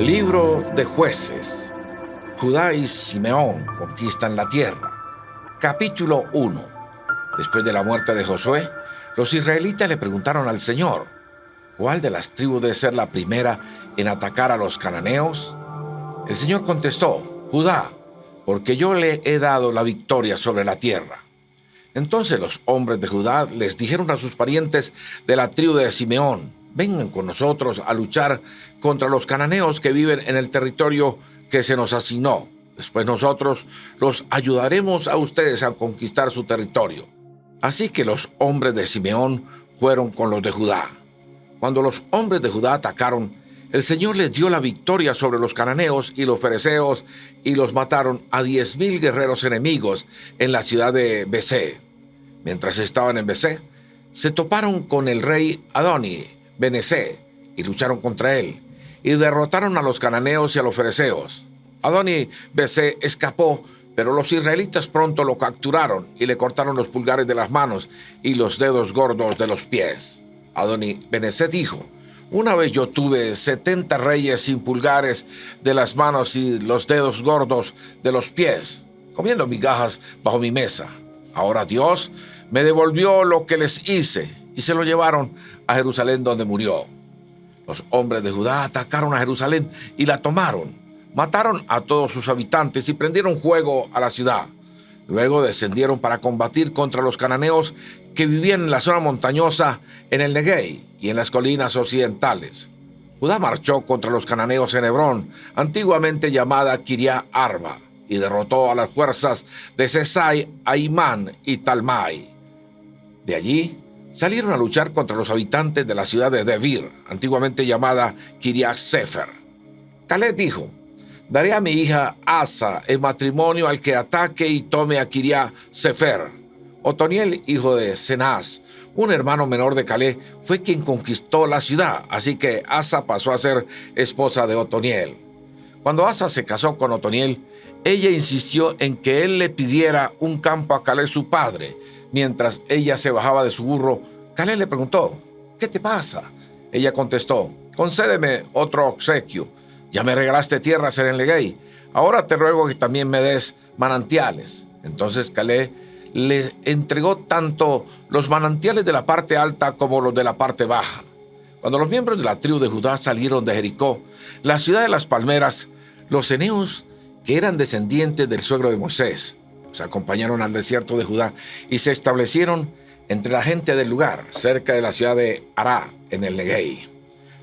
Libro de Jueces. Judá y Simeón conquistan la tierra. Capítulo 1. Después de la muerte de Josué, los israelitas le preguntaron al Señor: ¿cuál de las tribus debe ser la primera en atacar a los cananeos? El Señor contestó: Judá, porque yo le he dado la victoria sobre la tierra. Entonces los hombres de Judá les dijeron a sus parientes de la tribu de Simeón: vengan con nosotros a luchar contra los cananeos que viven en el territorio que se nos asignó. Después nosotros los ayudaremos a ustedes a conquistar su territorio. Así que los hombres de Simeón fueron con los de Judá. Cuando los hombres de Judá atacaron, el Señor les dio la victoria sobre los cananeos y los fereceos y los mataron a 10,000 guerreros enemigos en la ciudad de Besé. Mientras estaban en Besé, se toparon con el rey Adoni-Benesé y lucharon contra él y derrotaron a los cananeos y a los fereceos. Adoni-Besé escapó, pero los israelitas pronto lo capturaron y le cortaron los pulgares de las manos y los dedos gordos de los pies. Adoni-Benesé dijo: una vez yo tuve 70 reyes sin pulgares de las manos y los dedos gordos de los pies, comiendo migajas bajo mi mesa. Ahora Dios me devolvió lo que les hice y se lo llevaron a Jerusalén, donde murió. Los hombres de Judá atacaron a Jerusalén y la tomaron. Mataron a todos sus habitantes y prendieron fuego a la ciudad. Luego descendieron para combatir contra los cananeos que vivían en la zona montañosa, en el Negev y en las colinas occidentales. Judá marchó contra los cananeos en Hebrón, antiguamente llamada Kiriat Arba, y derrotó a las fuerzas de Sesai, Aimán y Talmai. De allí salieron a luchar contra los habitantes de la ciudad de Debir, antiguamente llamada Kiriat Sefer. Caleb dijo: daré a mi hija Asa en matrimonio al que ataque y tome a Kiriat Sefer. Otoniel, hijo de Cenaz, un hermano menor de Caleb, fue quien conquistó la ciudad, así que Asa pasó a ser esposa de Otoniel. Cuando Asa se casó con Otoniel, ella insistió en que él le pidiera un campo a Caleb, su padre. Mientras ella se bajaba de su burro, Caleb le preguntó: ¿qué te pasa? Ella contestó: concédeme otro obsequio. Ya me regalaste tierras en el Negev. Ahora te ruego que también me des manantiales. Entonces Caleb le entregó tanto los manantiales de la parte alta como los de la parte baja. Cuando los miembros de la tribu de Judá salieron de Jericó, la ciudad de las palmeras, los eneos, que eran descendientes del suegro de Moisés, se acompañaron al desierto de Judá y se establecieron entre la gente del lugar, cerca de la ciudad de Ará, en el Negev.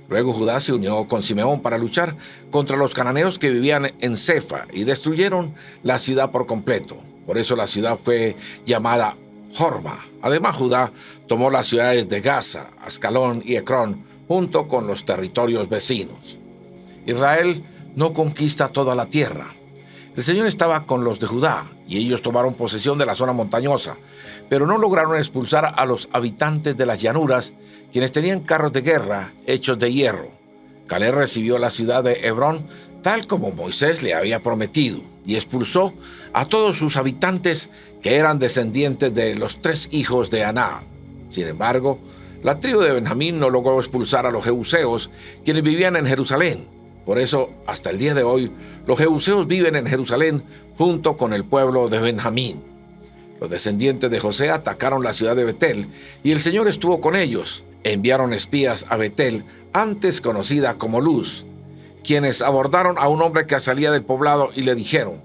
Luego Judá se unió con Simeón para luchar contra los cananeos que vivían en Cefa y destruyeron la ciudad por completo. Por eso la ciudad fue llamada Horma. Además, Judá tomó las ciudades de Gaza, Ascalón y Ecrón, junto con los territorios vecinos. Israel no conquista toda la tierra. El Señor estaba con los de Judá y ellos tomaron posesión de la zona montañosa, pero no lograron expulsar a los habitantes de las llanuras, quienes tenían carros de guerra hechos de hierro. Caleb recibió la ciudad de Hebrón tal como Moisés le había prometido y expulsó a todos sus habitantes que eran descendientes de los 3 hijos de Aná. Sin embargo, la tribu de Benjamín no logró expulsar a los jebuseos, quienes vivían en Jerusalén. Por eso, hasta el día de hoy, los jebuseos viven en Jerusalén junto con el pueblo de Benjamín. Los descendientes de José atacaron la ciudad de Betel y el Señor estuvo con ellos. Enviaron espías a Betel, antes conocida como Luz, quienes abordaron a un hombre que salía del poblado y le dijeron: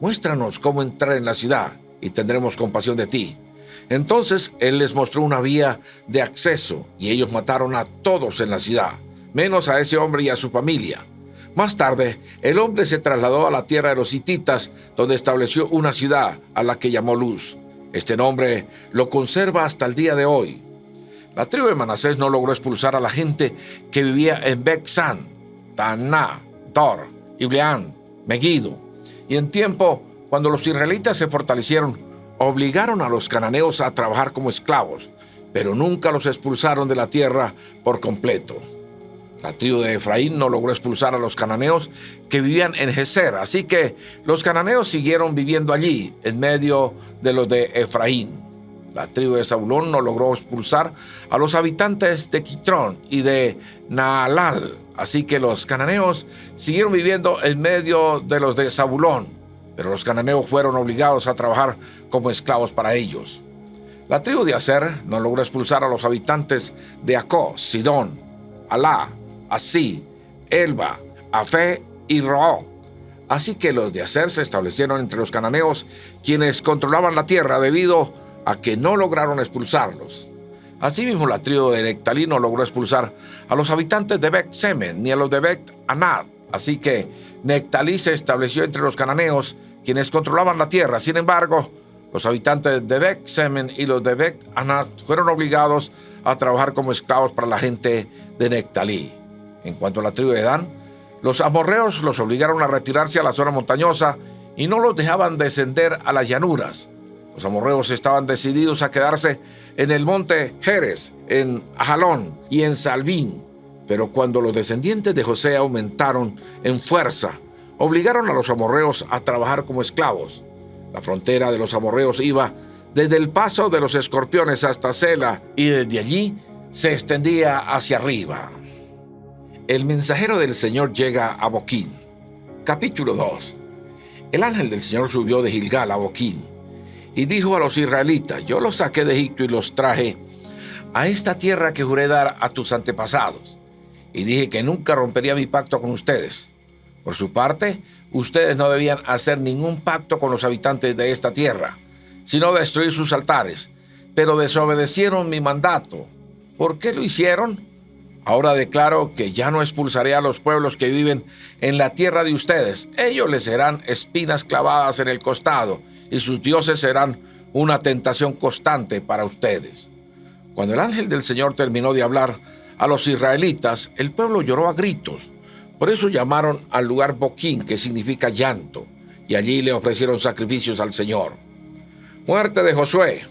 muéstranos cómo entrar en la ciudad y tendremos compasión de ti. Entonces él les mostró una vía de acceso y ellos mataron a todos en la ciudad, menos a ese hombre y a su familia. Más tarde, el hombre se trasladó a la tierra de los hititas, donde estableció una ciudad a la que llamó Luz. Este nombre lo conserva hasta el día de hoy. La tribu de Manasés no logró expulsar a la gente que vivía en Bet-San, Taná, Dor, Ibleán, Megiddo. Y en tiempo, cuando los israelitas se fortalecieron, obligaron a los cananeos a trabajar como esclavos, pero nunca los expulsaron de la tierra por completo. La tribu de Efraín no logró expulsar a los cananeos que vivían en Geser, así que los cananeos siguieron viviendo allí, en medio de los de Efraín. La tribu de Zabulón no logró expulsar a los habitantes de Quitrón y de Naalal, así que los cananeos siguieron viviendo en medio de los de Zabulón, pero los cananeos fueron obligados a trabajar como esclavos para ellos. La tribu de Aser no logró expulsar a los habitantes de Acó, Sidón, Alá, Así, Elba, Afé y Roó. Así que los de Aser se establecieron entre los cananeos, quienes controlaban la tierra debido a que no lograron expulsarlos. Asimismo, la tribu de Nectalí no logró expulsar a los habitantes de Bet Semen ni a los de Bet Anat. Así que Nectalí se estableció entre los cananeos, quienes controlaban la tierra. Sin embargo, los habitantes de Bet Semen y los de Bet Anat fueron obligados a trabajar como esclavos para la gente de Nectalí. En cuanto a la tribu de Dan, los amorreos los obligaron a retirarse a la zona montañosa y no los dejaban descender a las llanuras. Los amorreos estaban decididos a quedarse en el monte Jerez, en Ajalón y en Salbín. Pero cuando los descendientes de José aumentaron en fuerza, obligaron a los amorreos a trabajar como esclavos. La frontera de los amorreos iba desde el paso de los escorpiones hasta Sela y desde allí se extendía hacia arriba. El mensajero del Señor llega a Boquín. Capítulo 2. El ángel del Señor subió de Gilgal a Boquín y dijo a los israelitas: yo los saqué de Egipto y los traje a esta tierra que juré dar a tus antepasados. Y dije que nunca rompería mi pacto con ustedes. Por su parte, ustedes no debían hacer ningún pacto con los habitantes de esta tierra, sino destruir sus altares. Pero desobedecieron mi mandato. ¿Por qué lo hicieron? Ahora declaro que ya no expulsaré a los pueblos que viven en la tierra de ustedes. Ellos les serán espinas clavadas en el costado, y sus dioses serán una tentación constante para ustedes. Cuando el ángel del Señor terminó de hablar a los israelitas, el pueblo lloró a gritos. Por eso llamaron al lugar Boquín, que significa llanto, y allí le ofrecieron sacrificios al Señor. Muerte de Josué.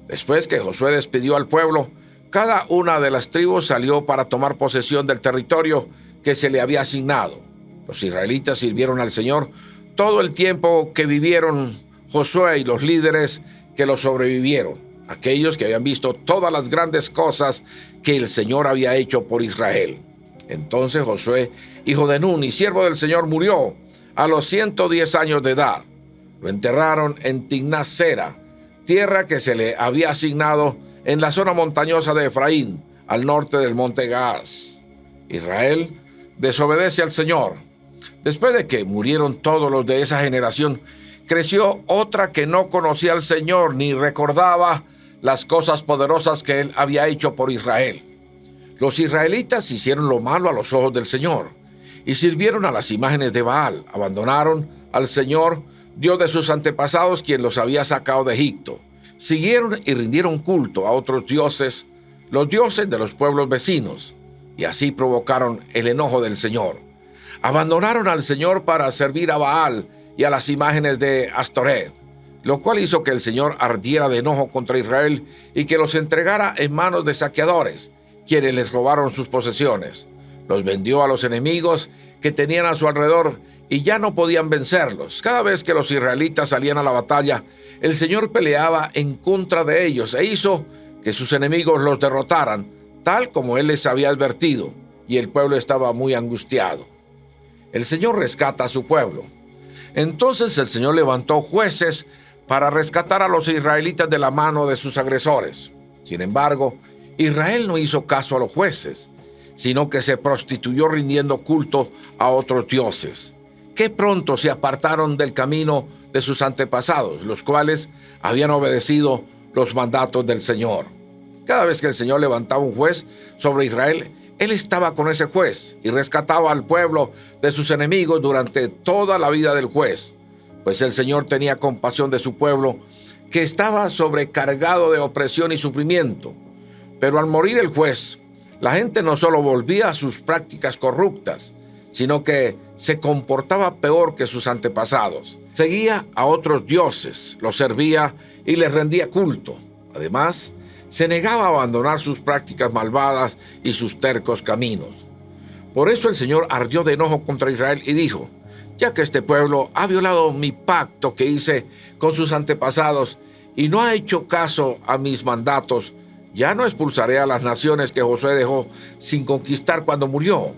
Después que Josué despidió al pueblo, cada una de las tribus salió para tomar posesión del territorio que se le había asignado. Los israelitas sirvieron al Señor todo el tiempo que vivieron Josué y los líderes que lo sobrevivieron, aquellos que habían visto todas las grandes cosas que el Señor había hecho por Israel. Entonces Josué, hijo de Nun y siervo del Señor, murió a los 110 años de edad. Lo enterraron en Timnat-Sera, tierra que se le había asignado en la zona montañosa de Efraín, al norte del monte Gaas. Israel desobedece al Señor. Después de que murieron todos los de esa generación, creció otra que no conocía al Señor ni recordaba las cosas poderosas que Él había hecho por Israel. Los israelitas hicieron lo malo a los ojos del Señor y sirvieron a las imágenes de Baal. Abandonaron al Señor, Dios de sus antepasados, quien los había sacado de Egipto. Siguieron y rindieron culto a otros dioses, los dioses de los pueblos vecinos, y así provocaron el enojo del Señor. Abandonaron al Señor para servir a Baal y a las imágenes de Astoret, lo cual hizo que el Señor ardiera de enojo contra Israel y que los entregara en manos de saqueadores, quienes les robaron sus posesiones. Los vendió a los enemigos que tenían a su alrededor y ya no podían vencerlos. Cada vez que los israelitas salían a la batalla, el Señor peleaba en contra de ellos e hizo que sus enemigos los derrotaran, tal como Él les había advertido, y el pueblo estaba muy angustiado. El Señor rescata a su pueblo. Entonces el Señor levantó jueces para rescatar a los israelitas de la mano de sus agresores. Sin embargo, Israel no hizo caso a los jueces, sino que se prostituyó rindiendo culto a otros dioses, que pronto se apartaron del camino de sus antepasados, los cuales habían obedecido los mandatos del Señor. Cada vez que el Señor levantaba un juez sobre Israel, Él estaba con ese juez y rescataba al pueblo de sus enemigos durante toda la vida del juez, pues el Señor tenía compasión de su pueblo, que estaba sobrecargado de opresión y sufrimiento. Pero al morir el juez, la gente no solo volvía a sus prácticas corruptas, sino que se comportaba peor que sus antepasados. Seguía a otros dioses, los servía y les rendía culto. Además, se negaba a abandonar sus prácticas malvadas y sus tercos caminos. Por eso el Señor ardió de enojo contra Israel y dijo: ya que este pueblo ha violado mi pacto que hice con sus antepasados y no ha hecho caso a mis mandatos, ya no expulsaré a las naciones que Josué dejó sin conquistar cuando murió.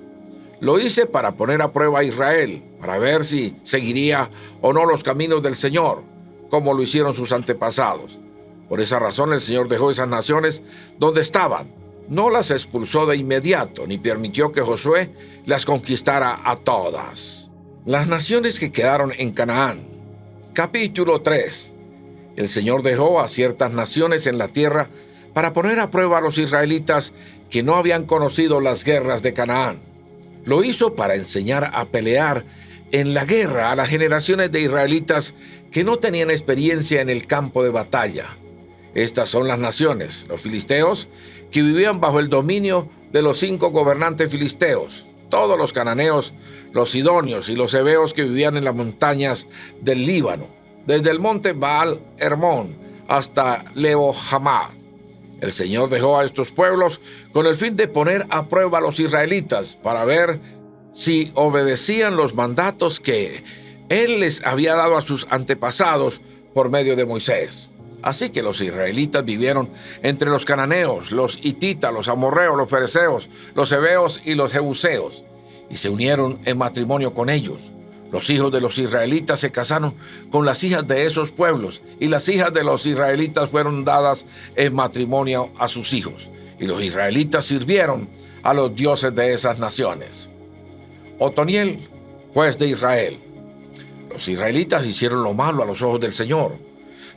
Lo hice para poner a prueba a Israel, para ver si seguiría o no los caminos del Señor, como lo hicieron sus antepasados. Por esa razón el Señor dejó esas naciones donde estaban. No las expulsó de inmediato, ni permitió que Josué las conquistara a todas. Las naciones que quedaron en Canaán. Capítulo 3. El Señor dejó a ciertas naciones en la tierra para poner a prueba a los israelitas que no habían conocido las guerras de Canaán. Lo hizo para enseñar a pelear en la guerra a las generaciones de israelitas que no tenían experiencia en el campo de batalla. Estas son las naciones, los filisteos, que vivían bajo el dominio de los 5 gobernantes filisteos, todos los cananeos, los sidonios y los heveos que vivían en las montañas del Líbano, desde el monte Baal Hermón hasta Lebo-Hamad. El Señor dejó a estos pueblos con el fin de poner a prueba a los israelitas para ver si obedecían los mandatos que Él les había dado a sus antepasados por medio de Moisés. Así que los israelitas vivieron entre los cananeos, los hititas, los amorreos, los fereceos, los heveos y los jebuseos, y se unieron en matrimonio con ellos. Los hijos de los israelitas se casaron con las hijas de esos pueblos, y las hijas de los israelitas fueron dadas en matrimonio a sus hijos, y los israelitas sirvieron a los dioses de esas naciones. Otoniel, juez de Israel. Los israelitas hicieron lo malo a los ojos del Señor.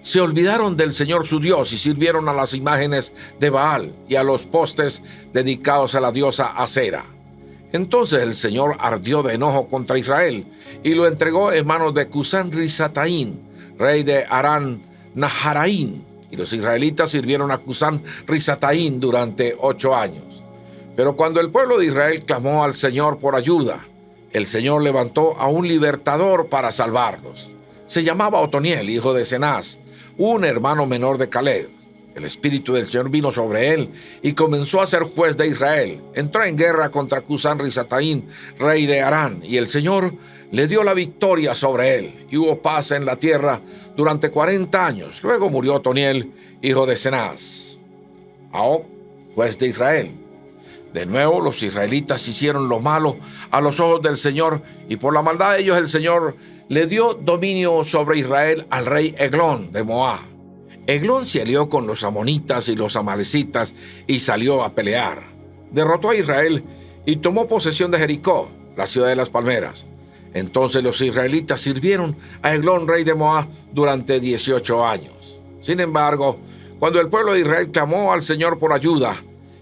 Se olvidaron del Señor su Dios y sirvieron a las imágenes de Baal y a los postes dedicados a la diosa Acera. Entonces el Señor ardió de enojo contra Israel y lo entregó en manos de Cusán-Risataín, rey de Arán Naharaín, y los israelitas sirvieron a Cusán-Risataín durante 8 años. Pero cuando el pueblo de Israel clamó al Señor por ayuda, el Señor levantó a un libertador para salvarlos. Se llamaba Otoniel, hijo de Cenaz, un hermano menor de Caleb. El espíritu del Señor vino sobre él y comenzó a ser juez de Israel. Entró en guerra contra Cusán-Risataín, rey de Arán, y el Señor le dio la victoria sobre él, y hubo paz en la tierra durante 40 años. Luego murió Otoniel, hijo de Cenaz. Ahog, juez de Israel. De nuevo los israelitas hicieron lo malo a los ojos del Señor, y por la maldad de ellos el Señor le dio dominio sobre Israel al rey Eglón de Moab. Eglón se alió con los amonitas y los amalecitas y salió a pelear. Derrotó a Israel y tomó posesión de Jericó, la ciudad de las palmeras. Entonces los israelitas sirvieron a Eglón, rey de Moab, durante 18 años. Sin embargo, cuando el pueblo de Israel clamó al Señor por ayuda,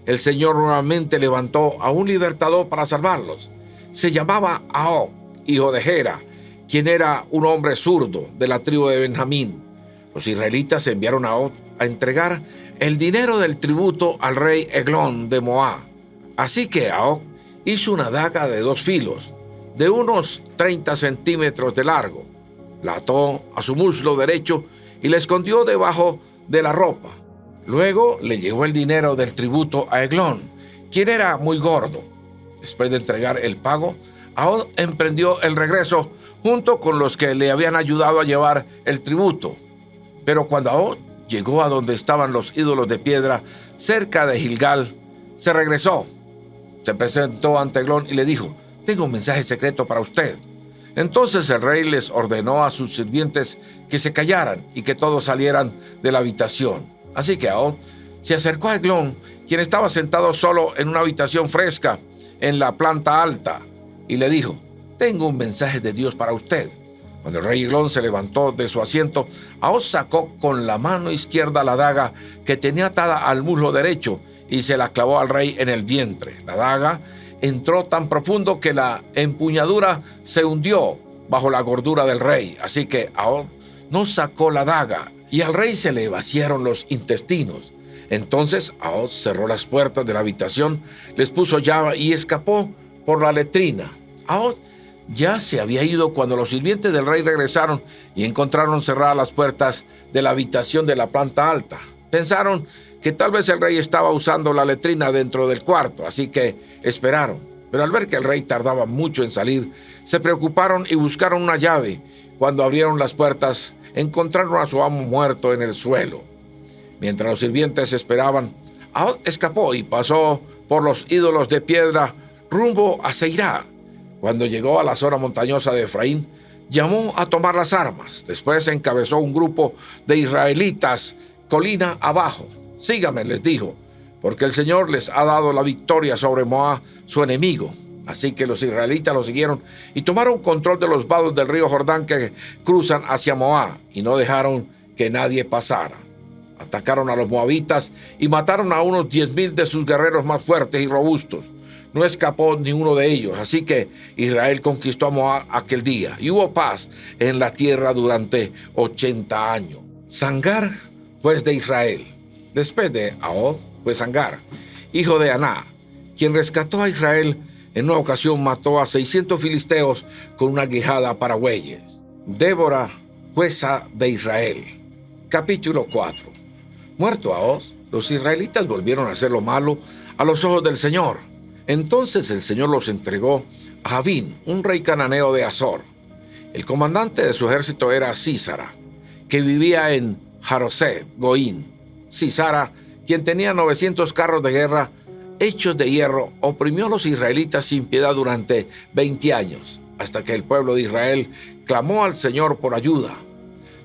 el Señor nuevamente levantó a un libertador para salvarlos. Se llamaba Ahog, hijo de Gera, quien era un hombre zurdo de la tribu de Benjamín. Los israelitas enviaron a Ahog a entregar el dinero del tributo al rey Eglón de Moab. Así que Ahog hizo una daga de 2 filos, de unos 30 centímetros de largo. La ató a su muslo derecho y la escondió debajo de la ropa. Luego le llevó el dinero del tributo a Eglón, quien era muy gordo. Después de entregar el pago, Ahog emprendió el regreso junto con los que le habían ayudado a llevar el tributo. Pero cuando Ahog llegó a donde estaban los ídolos de piedra, cerca de Gilgal, se regresó. Se presentó ante Eglón y le dijo: «Tengo un mensaje secreto para usted». Entonces el rey les ordenó a sus sirvientes que se callaran y que todos salieran de la habitación. Así que Ahog se acercó a Eglón, quien estaba sentado solo en una habitación fresca en la planta alta, y le dijo: «Tengo un mensaje de Dios para usted». Cuando el rey Eglón se levantó de su asiento, Ahog sacó con la mano izquierda la daga que tenía atada al muslo derecho y se la clavó al rey en el vientre. La daga entró tan profundo que la empuñadura se hundió bajo la gordura del rey. Así que Ahog no sacó la daga y al rey se le vaciaron los intestinos. Entonces Ahog cerró las puertas de la habitación, les puso llave y escapó por la letrina. Ahog ya se había ido cuando los sirvientes del rey regresaron y encontraron cerradas las puertas de la habitación de la planta alta. Pensaron que tal vez el rey estaba usando la letrina dentro del cuarto, así que esperaron. Pero al ver que el rey tardaba mucho en salir, se preocuparon y buscaron una llave. Cuando abrieron las puertas, encontraron a su amo muerto en el suelo. Mientras los sirvientes esperaban, Ahod escapó y pasó por los ídolos de piedra rumbo a Seirá. Cuando llegó a la zona montañosa de Efraín, llamó a tomar las armas. Después encabezó un grupo de israelitas colina abajo. «Síganme», les dijo, «porque el Señor les ha dado la victoria sobre Moab, su enemigo». Así que los israelitas lo siguieron y tomaron control de los vados del río Jordán que cruzan hacia Moab y no dejaron que nadie pasara. Atacaron a los moabitas y mataron a unos 10,000 de sus guerreros más fuertes y robustos. No escapó ni uno de ellos, así que Israel conquistó a Moab aquel día y hubo paz en la tierra durante 80 años. Sangar, juez de Israel. Después de Ahod, fue Sangar, hijo de Aná, quien rescató a Israel. En una ocasión mató a 600 filisteos con una quijada para bueyes. Débora, jueza de Israel. Capítulo 4. Muerto Ahod, los israelitas volvieron a hacer lo malo a los ojos del Señor. Entonces el Señor los entregó a Javín, un rey cananeo de Azor. El comandante de su ejército era Sísara, que vivía en Jarosé, Goín. Sísara, quien tenía 900 carros de guerra hechos de hierro, oprimió a los israelitas sin piedad durante 20 años, hasta que el pueblo de Israel clamó al Señor por ayuda.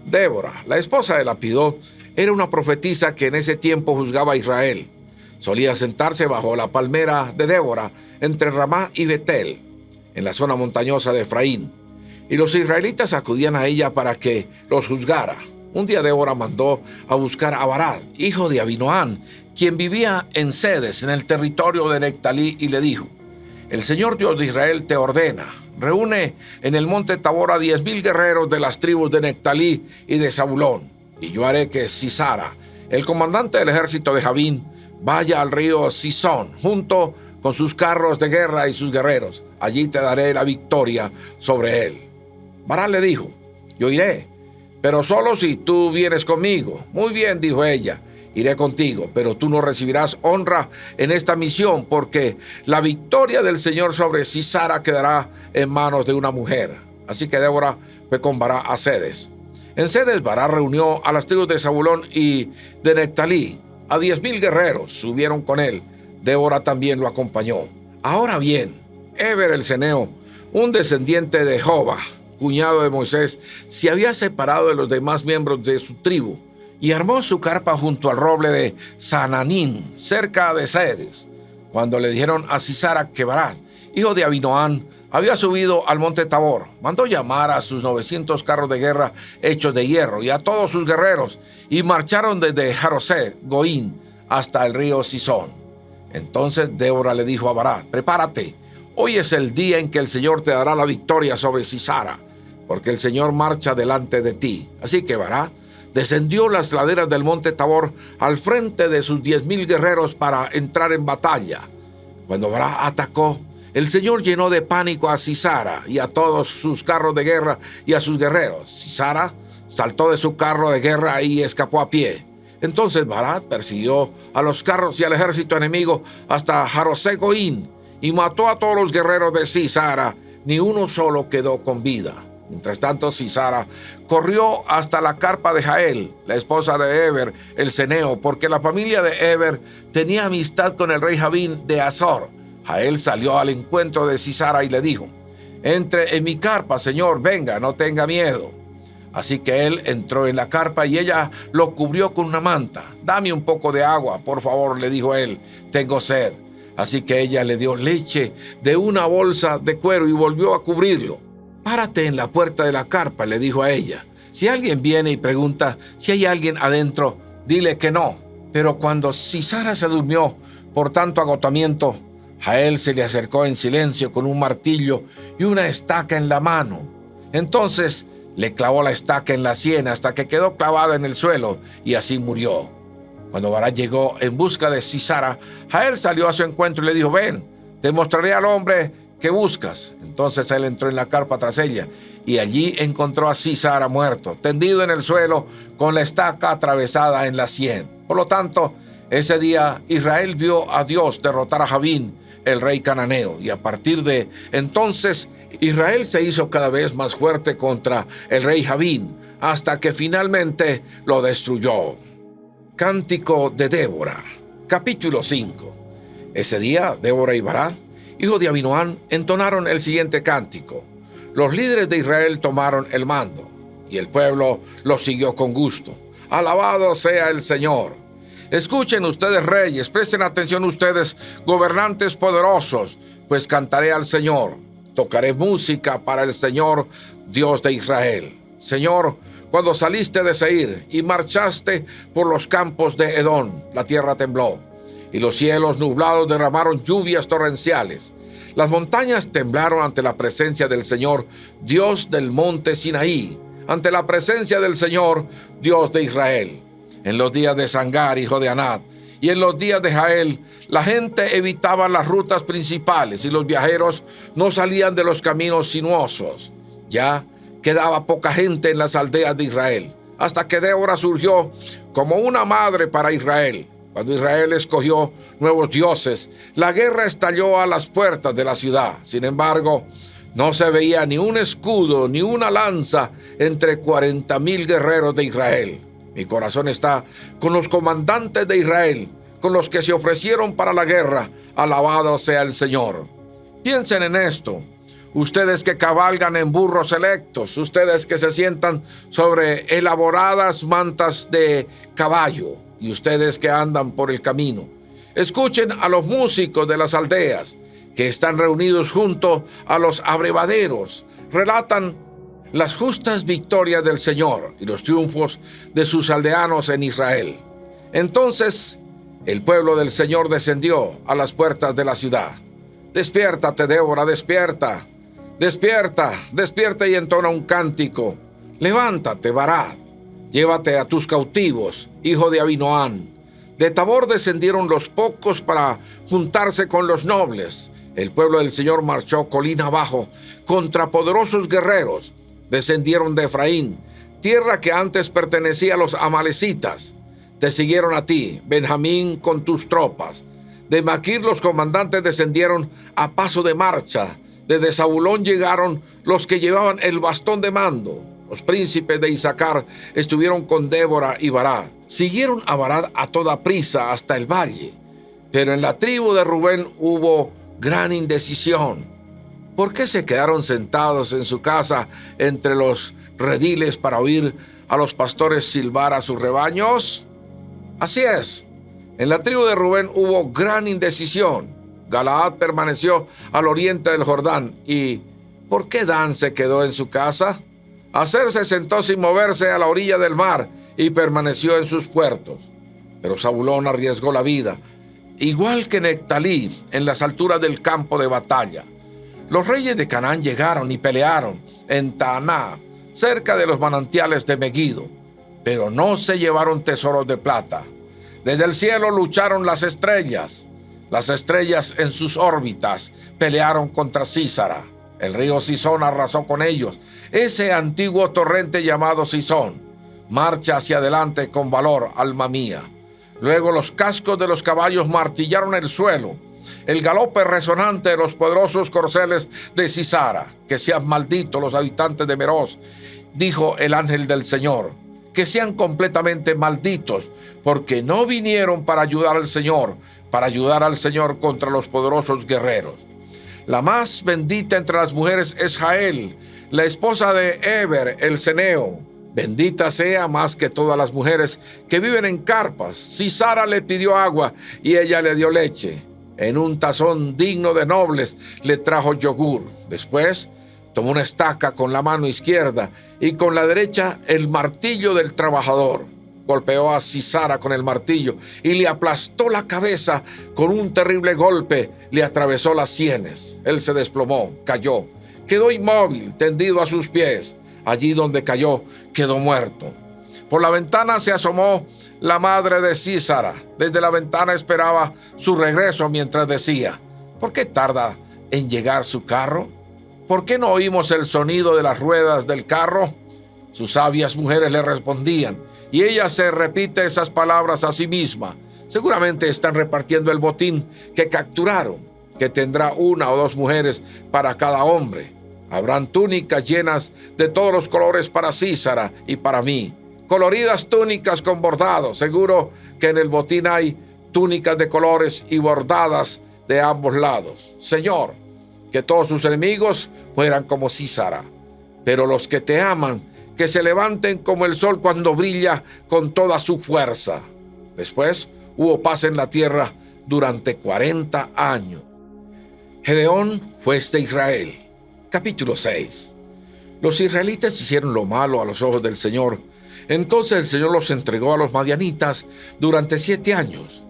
Débora, la esposa de Lapidot, era una profetisa que en ese tiempo juzgaba a Israel. Solía sentarse bajo la palmera de Débora entre Ramá y Betel, en la zona montañosa de Efraín, y los israelitas acudían a ella para que los juzgara. Un día Débora mandó a buscar a Barak, hijo de Abinoam, quien vivía en Cedes, en el territorio de Nectalí, y le dijo: «El Señor Dios de Israel te ordena, reúne en el monte Tabor a 10,000 guerreros de las tribus de Nectalí y de Zabulón, y yo haré que Sísara, el comandante del ejército de Javín, vaya al río Sison, junto con sus carros de guerra y sus guerreros. Allí te daré la victoria sobre él». Barak le dijo: «Yo iré, pero solo si tú vienes conmigo». «Muy bien», dijo ella, «iré contigo, pero tú no recibirás honra en esta misión, porque la victoria del Señor sobre Sísara quedará en manos de una mujer». Así que Débora fue con Barak a Cedes. En Cedes, Barak reunió a las tribus de Zabulón y de Nectalí. A 10,000 guerreros subieron con él. Débora también lo acompañó. Ahora bien, Heber el ceneo, un descendiente de Joba, cuñado de Moisés, se había separado de los demás miembros de su tribu y armó su carpa junto al roble de Sananín, cerca de Cedes. Cuando le dijeron a Sísara que Barak, hijo de Abinoam, había subido al monte Tabor, mandó llamar a sus 900 carros de guerra hechos de hierro y a todos sus guerreros, y marcharon desde Jarosé, Goín, hasta el río Sison. Entonces Débora le dijo a Barak: «Prepárate, hoy es el día en que el Señor te dará la victoria sobre Sísara, porque el Señor marcha delante de ti». Así que Barak descendió las laderas del monte Tabor al frente de sus 10,000 guerreros para entrar en batalla. Cuando Barak atacó, el Señor llenó de pánico a Sísara y a todos sus carros de guerra y a sus guerreros. Sísara saltó de su carro de guerra y escapó a pie. Entonces Barak persiguió a los carros y al ejército enemigo hasta Jarosé Goín y mató a todos los guerreros de Sísara. Ni uno solo quedó con vida. Mientras tanto, Sísara corrió hasta la carpa de Jael, la esposa de Heber el ceneo, porque la familia de Heber tenía amistad con el rey Javín de Azor. Jael salió al encuentro de Sísara y le dijo: «Entre en mi carpa, señor, venga, no tenga miedo». Así que él entró en la carpa y ella lo cubrió con una manta. «Dame un poco de agua, por favor», le dijo él, «tengo sed». Así que ella le dio leche de una bolsa de cuero y volvió a cubrirlo. «Párate en la puerta de la carpa», le dijo a ella. «Si alguien viene y pregunta si hay alguien adentro, dile que no». Pero cuando Sísara se durmió por tanto agotamiento, Jael se le acercó en silencio con un martillo y una estaca en la mano. Entonces le clavó la estaca en la sien hasta que quedó clavada en el suelo y así murió. Cuando Barak llegó en busca de Sísara, Jael salió a su encuentro y le dijo: «Ven, te mostraré al hombre que buscas». Entonces él entró en la carpa tras ella y allí encontró a Sísara muerto, tendido en el suelo con la estaca atravesada en la sien. Por lo tanto, ese día Israel vio a Dios derrotar a Javín, el rey cananeo, y a partir de entonces Israel se hizo cada vez más fuerte contra el rey Javín, hasta que finalmente lo destruyó. Cántico de Débora, capítulo 5. Ese día, Débora y Barak, hijo de Abinoam, entonaron el siguiente cántico. Los líderes de Israel tomaron el mando, y el pueblo lo siguió con gusto. Alabado sea el Señor. Escuchen ustedes, reyes, presten atención ustedes, gobernantes poderosos, pues cantaré al Señor. Tocaré música para el Señor, Dios de Israel. Señor, cuando saliste de Seir y marchaste por los campos de Edom, la tierra tembló, y los cielos nublados derramaron lluvias torrenciales. Las montañas temblaron ante la presencia del Señor, Dios del monte Sinaí, ante la presencia del Señor, Dios de Israel. En los días de Sangar, hijo de Anat, y en los días de Jael, la gente evitaba las rutas principales y los viajeros no salían de los caminos sinuosos. Ya quedaba poca gente en las aldeas de Israel, hasta que Débora surgió como una madre para Israel. Cuando Israel escogió nuevos dioses, la guerra estalló a las puertas de la ciudad. Sin embargo, no se veía ni un escudo ni una lanza entre 40,000 guerreros de Israel. Mi corazón está con los comandantes de Israel, con los que se ofrecieron para la guerra. Alabado sea el Señor. Piensen en esto. Ustedes que cabalgan en burros electos, ustedes que se sientan sobre elaboradas mantas de caballo, y ustedes que andan por el camino. Escuchen a los músicos de las aldeas, que están reunidos junto a los abrevaderos. Relatan las justas victorias del Señor y los triunfos de sus aldeanos en Israel. Entonces el pueblo del Señor descendió a las puertas de la ciudad. Despiértate, Débora, despierta. Despierta, despierta y entona un cántico. Levántate, Barak. Llévate a tus cautivos, hijo de Abinoam. De Tabor descendieron los pocos para juntarse con los nobles. El pueblo del Señor marchó colina abajo contra poderosos guerreros. Descendieron de Efraín, tierra que antes pertenecía a los amalecitas. Te siguieron a ti, Benjamín, con tus tropas. De Maquir los comandantes descendieron a paso de marcha. Desde Zabulón llegaron los que llevaban el bastón de mando. Los príncipes de Isaacar estuvieron con Débora y Barak. Siguieron a Barak a toda prisa hasta el valle. Pero en la tribu de Rubén hubo gran indecisión. ¿Por qué se quedaron sentados en su casa entre los rediles para oír a los pastores silbar a sus rebaños? Así es. En la tribu de Rubén hubo gran indecisión. Galaad permaneció al oriente del Jordán. ¿Y por qué Dan se quedó en su casa? Aser se sentó sin moverse a la orilla del mar y permaneció en sus puertos. Pero Zabulón arriesgó la vida, igual que Nectalí, en las alturas del campo de batalla. Los reyes de Canaán llegaron y pelearon en Taaná, cerca de los manantiales de Megido, pero no se llevaron tesoros de plata. Desde el cielo lucharon las estrellas. Las estrellas en sus órbitas pelearon contra Sísara. El río Sison arrasó con ellos. Ese antiguo torrente llamado Sison marcha hacia adelante con valor, alma mía. Luego los cascos de los caballos martillaron el suelo. El galope resonante de los poderosos corceles de Sísara. Que sean malditos los habitantes de Meroz, dijo el ángel del Señor. Que sean completamente malditos, porque no vinieron para ayudar al Señor contra los poderosos guerreros. La más bendita entre las mujeres es Jael, la esposa de Eber, el ceneo. Bendita sea más que todas las mujeres que viven en carpas. Sísara le pidió agua y ella le dio leche. En un tazón digno de nobles le trajo yogur. Después tomó una estaca con la mano izquierda y con la derecha el martillo del trabajador. Golpeó a Sísara con el martillo y le aplastó la cabeza con un terrible golpe. Le atravesó las sienes. Él se desplomó, cayó, quedó inmóvil, tendido a sus pies. Allí donde cayó, quedó muerto. Por la ventana se asomó la madre de Sísara. Desde la ventana esperaba su regreso mientras decía: ¿por qué tarda en llegar su carro? ¿Por qué no oímos el sonido de las ruedas del carro? Sus sabias mujeres le respondían, y ella se repite esas palabras a sí misma. Seguramente están repartiendo el botín que capturaron. que tendrá 1 o 2 mujeres para cada hombre. Habrán túnicas llenas de todos los colores para Sísara y para mí, coloridas túnicas con bordados. Seguro que en el botín hay túnicas de colores y bordadas de ambos lados. Señor, que todos sus enemigos mueran como Sísara, pero los que te aman, que se levanten como el sol cuando brilla con toda su fuerza. Después hubo paz en la tierra durante 40 años. Gedeón, juez de Israel. Capítulo 6. Los israelitas hicieron lo malo a los ojos del Señor. Entonces el Señor los entregó a los madianitas durante 7 años.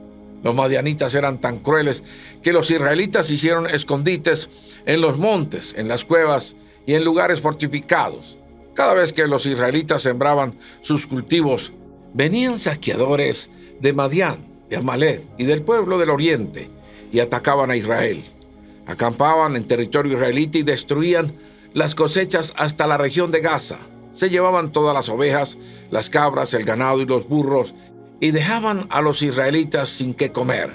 Los madianitas eran tan crueles que los israelitas hicieron escondites en los montes, en las cuevas y en lugares fortificados. Cada vez que los israelitas sembraban sus cultivos, venían saqueadores de Madián, de Amalek y del pueblo del oriente y atacaban a Israel. Acampaban en territorio israelita y destruían las cosechas hasta la región de Gaza. Se llevaban todas las ovejas, las cabras, el ganado y los burros y dejaban a los israelitas sin qué comer.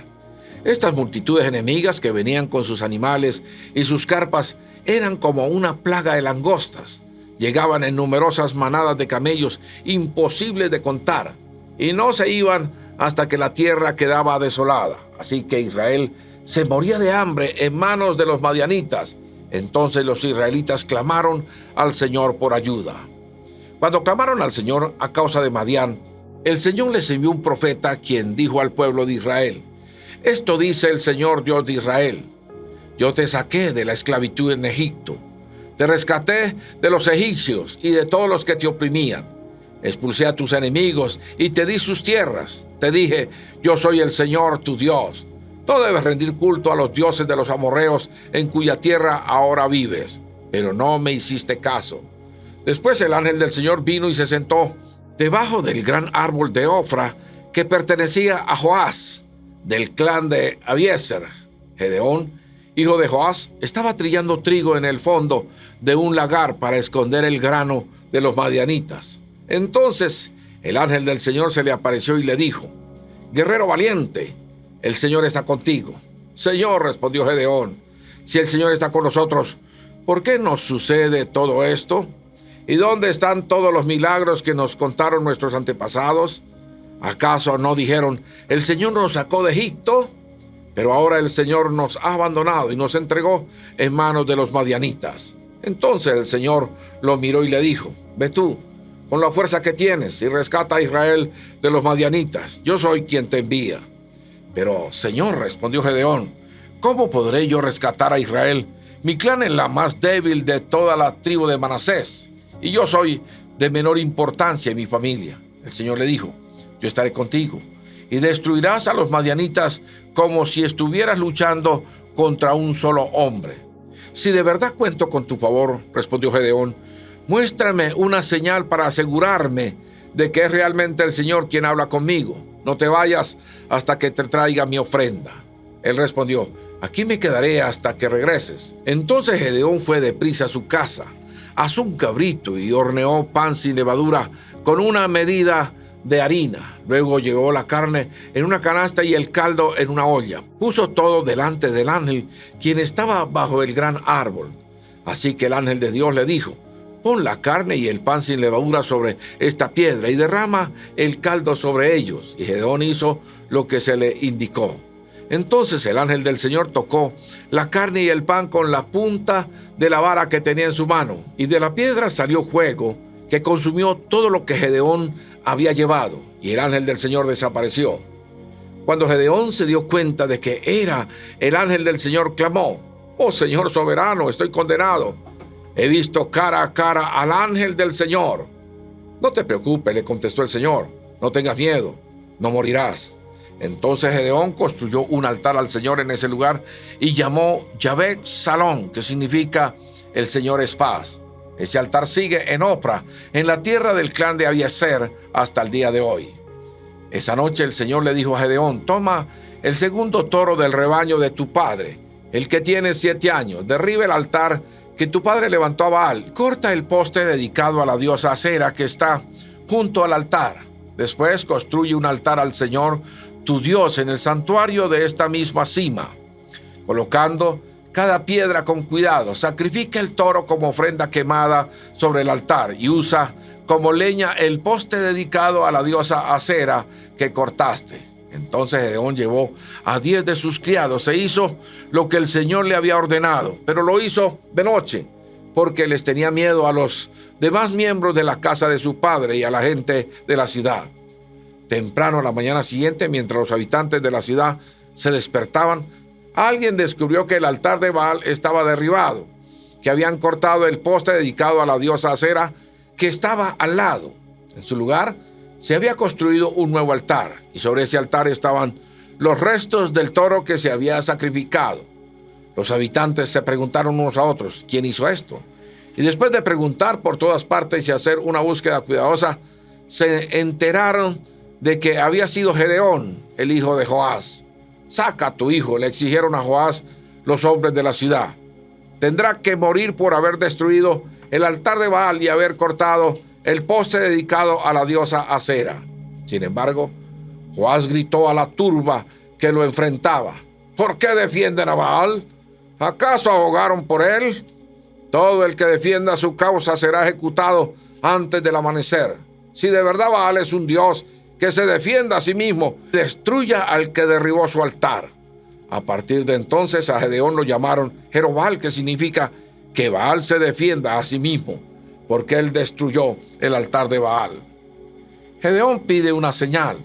Estas multitudes enemigas que venían con sus animales y sus carpas eran como una plaga de langostas. Llegaban en numerosas manadas de camellos, imposibles de contar, y no se iban hasta que la tierra quedaba desolada. Así que Israel se moría de hambre en manos de los madianitas. Entonces los israelitas clamaron al Señor por ayuda. Cuando clamaron al Señor a causa de Madián, el Señor les envió un profeta quien dijo al pueblo de Israel: esto dice el Señor Dios de Israel: yo te saqué de la esclavitud en Egipto, te rescaté de los egipcios y de todos los que te oprimían. Expulsé a tus enemigos y te di sus tierras. Te dije: yo soy el Señor tu Dios. No debes rendir culto a los dioses de los amorreos en cuya tierra ahora vives. Pero no me hiciste caso. Después el ángel del Señor vino y se sentó debajo del gran árbol de Ofra que pertenecía a Joás, del clan de Abiezer. Gedeón, hijo de Joás, estaba trillando trigo en el fondo de un lagar para esconder el grano de los madianitas. Entonces el ángel del Señor se le apareció y le dijo: guerrero valiente, el Señor está contigo. Señor, respondió Gedeón, si el Señor está con nosotros, ¿por qué nos sucede todo esto? ¿Y dónde están todos los milagros que nos contaron nuestros antepasados? ¿Acaso no dijeron: el Señor nos sacó de Egipto? Pero ahora el Señor nos ha abandonado y nos entregó en manos de los madianitas. Entonces el Señor lo miró y le dijo: ve tú, con la fuerza que tienes, y rescata a Israel de los madianitas. Yo soy quien te envía. Pero, Señor, respondió Gedeón, ¿cómo podré yo rescatar a Israel? Mi clan es la más débil de toda la tribu de Manasés, y yo soy de menor importancia en mi familia. El Señor le dijo: yo estaré contigo, y destruirás a los madianitas como si estuvieras luchando contra un solo hombre. Si de verdad cuento con tu favor, respondió Gedeón, muéstrame una señal para asegurarme de que es realmente el Señor quien habla conmigo. No te vayas hasta que te traiga mi ofrenda. Él respondió: aquí me quedaré hasta que regreses. Entonces Gedeón fue deprisa a su casa, asó un cabrito y horneó pan sin levadura con una medida de harina. Luego llevó la carne en una canasta y el caldo en una olla. Puso todo delante del ángel, quien estaba bajo el gran árbol. Así que el ángel de Dios le dijo: pon la carne y el pan sin levadura sobre esta piedra y derrama el caldo sobre ellos. Y Gedeón hizo lo que se le indicó. Entonces el ángel del Señor tocó la carne y el pan con la punta de la vara que tenía en su mano, y de la piedra salió fuego que consumió todo lo que Gedeón había llevado, y el ángel del Señor desapareció. Cuando Gedeón se dio cuenta de que era el ángel del Señor, clamó: oh Señor soberano, estoy condenado. He visto cara a cara al ángel del Señor. No te preocupes, le contestó el Señor, no tengas miedo, no morirás. Entonces Gedeón construyó un altar al Señor en ese lugar y llamó Yahvé Salón, que significa el Señor es paz. Ese altar sigue en Ofra, en la tierra del clan de Abiezer, hasta el día de hoy. Esa noche el Señor le dijo a Gedeón: toma el segundo toro del rebaño de tu padre, el que tiene 7 años, derriba el altar que tu padre levantó a Baal, corta el poste dedicado a la diosa Acera que está junto al altar. Después construye un altar al Señor, tu Dios, en el santuario de esta misma cima. colocando cada piedra con cuidado. Sacrifica el toro como ofrenda quemada sobre el altar y usa como leña el poste dedicado a la diosa Acera que cortaste. Entonces Gedeón llevó a 10 de sus criados e hizo lo que el Señor le había ordenado, pero lo hizo de noche, porque les tenía miedo a los demás miembros de la casa de su padre y a la gente de la ciudad. Temprano a la mañana siguiente, mientras los habitantes de la ciudad se despertaban, alguien descubrió que el altar de Baal estaba derribado, que habían cortado el poste dedicado a la diosa Acera que estaba al lado. En su lugar se había construido un nuevo altar, y sobre ese altar estaban los restos del toro que se había sacrificado. Los habitantes se preguntaron unos a otros, ¿quién hizo esto? Y después de preguntar por todas partes y hacer una búsqueda cuidadosa, se enteraron de que había sido Gedeón, el hijo de Joás. «Saca a tu hijo», le exigieron a Joás los hombres de la ciudad. «Tendrá que morir por haber destruido el altar de Baal y haber cortado el poste dedicado a la diosa Acera». Sin embargo, Joás gritó a la turba que lo enfrentaba: «¿Por qué defienden a Baal? ¿Acaso abogaron por él? Todo el que defienda su causa será ejecutado antes del amanecer. Si de verdad Baal es un dios, que se defienda a sí mismo, destruya al que derribó su altar». A partir de entonces a Gedeón lo llamaron Jerobal, que significa que Baal se defienda a sí mismo, porque él destruyó el altar de Baal. Gedeón pide una señal.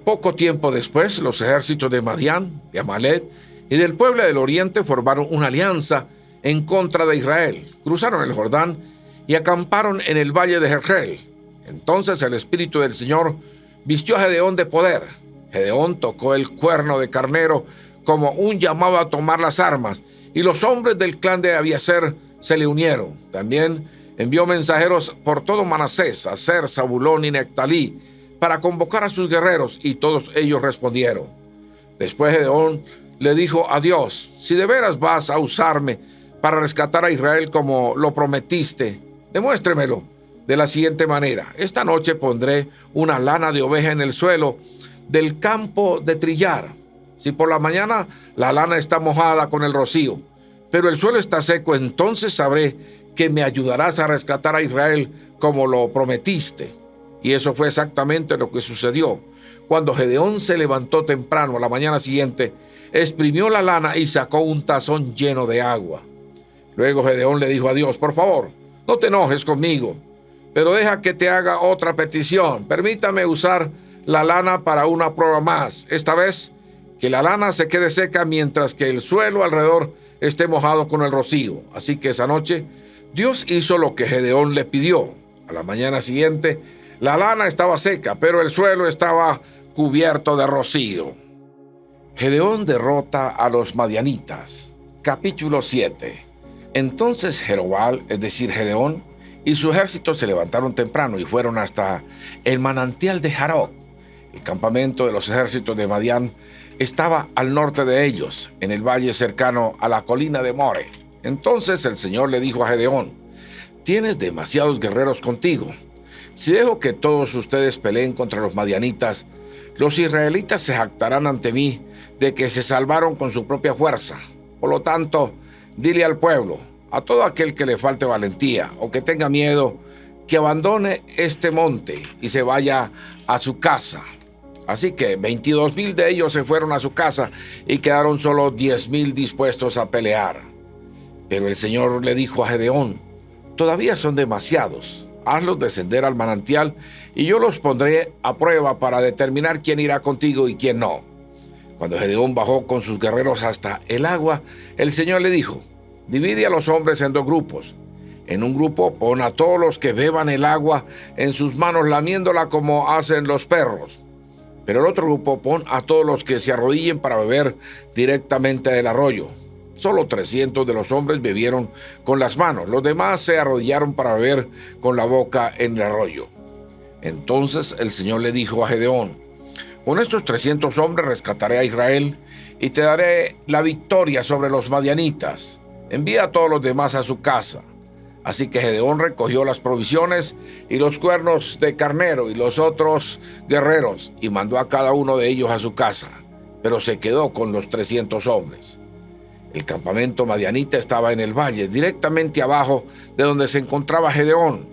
Poco tiempo después, los ejércitos de Madián, de Amalek y del pueblo del oriente formaron una alianza en contra de Israel. Cruzaron el Jordán y acamparon en el valle de Jezreel. Entonces el Espíritu del Señor vistió a Gedeón de poder. Gedeón tocó el cuerno de carnero como un llamado a tomar las armas, y los hombres del clan de Abiezer se le unieron. También envió mensajeros por todo Manasés, Aser, Zabulón y Neftalí, para convocar a sus guerreros, y todos ellos respondieron. Después Gedeón le dijo a Dios: «Si de veras vas a usarme para rescatar a Israel como lo prometiste, demuéstremelo de la siguiente manera. Esta noche pondré una lana de oveja en el suelo del campo de trillar. Si por la mañana la lana está mojada con el rocío, pero el suelo está seco, entonces sabré que me ayudarás a rescatar a Israel como lo prometiste». Y eso fue exactamente lo que sucedió. Cuando Gedeón se levantó temprano a la mañana siguiente, exprimió la lana y sacó un tazón lleno de agua. Luego Gedeón le dijo a Dios: «Por favor, no te enojes conmigo, pero deja que te haga otra petición. Permítame usar la lana para una prueba más. Esta vez, que la lana se quede seca mientras que el suelo alrededor esté mojado con el rocío». Así que esa noche Dios hizo lo que Gedeón le pidió. A la mañana siguiente, la lana estaba seca, pero el suelo estaba cubierto de rocío. Gedeón derrota a los madianitas. Capítulo 7. Entonces Jerobal, es decir, Gedeón, y su ejército se levantaron temprano y fueron hasta el manantial de Jaroc. El campamento de los ejércitos de Madián estaba al norte de ellos, en el valle cercano a la colina de More. Entonces el Señor le dijo a Gedeón: «Tienes demasiados guerreros contigo. Si dejo que todos ustedes peleen contra los madianitas, los israelitas se jactarán ante mí de que se salvaron con su propia fuerza. Por lo tanto, dile al pueblo, a todo aquel que le falte valentía o que tenga miedo, que abandone este monte y se vaya a su casa». Así que 22,000 de ellos se fueron a su casa y quedaron solo 10,000 dispuestos a pelear. Pero el Señor le dijo a Gedeón: «Todavía son demasiados. Hazlos descender al manantial y yo los pondré a prueba para determinar quién irá contigo y quién no». Cuando Gedeón bajó con sus guerreros hasta el agua, el Señor le dijo: «Divide a los hombres en 2 grupos. En un grupo pon a todos los que beban el agua en sus manos lamiéndola como hacen los perros. Pero el otro grupo pon a todos los que se arrodillen para beber directamente del arroyo». Solo 300 de los hombres bebieron con las manos. Los demás se arrodillaron para beber con la boca en el arroyo. Entonces el Señor le dijo a Gedeón: «Con estos 300 hombres rescataré a Israel y te daré la victoria sobre los madianitas. Envía a todos los demás a su casa». Así que Gedeón recogió las provisiones y los cuernos de carnero y los otros guerreros y mandó a cada uno de ellos a su casa. pero se quedó con los 300 hombres. El campamento madianita estaba en el valle, directamente abajo de donde se encontraba Gedeón.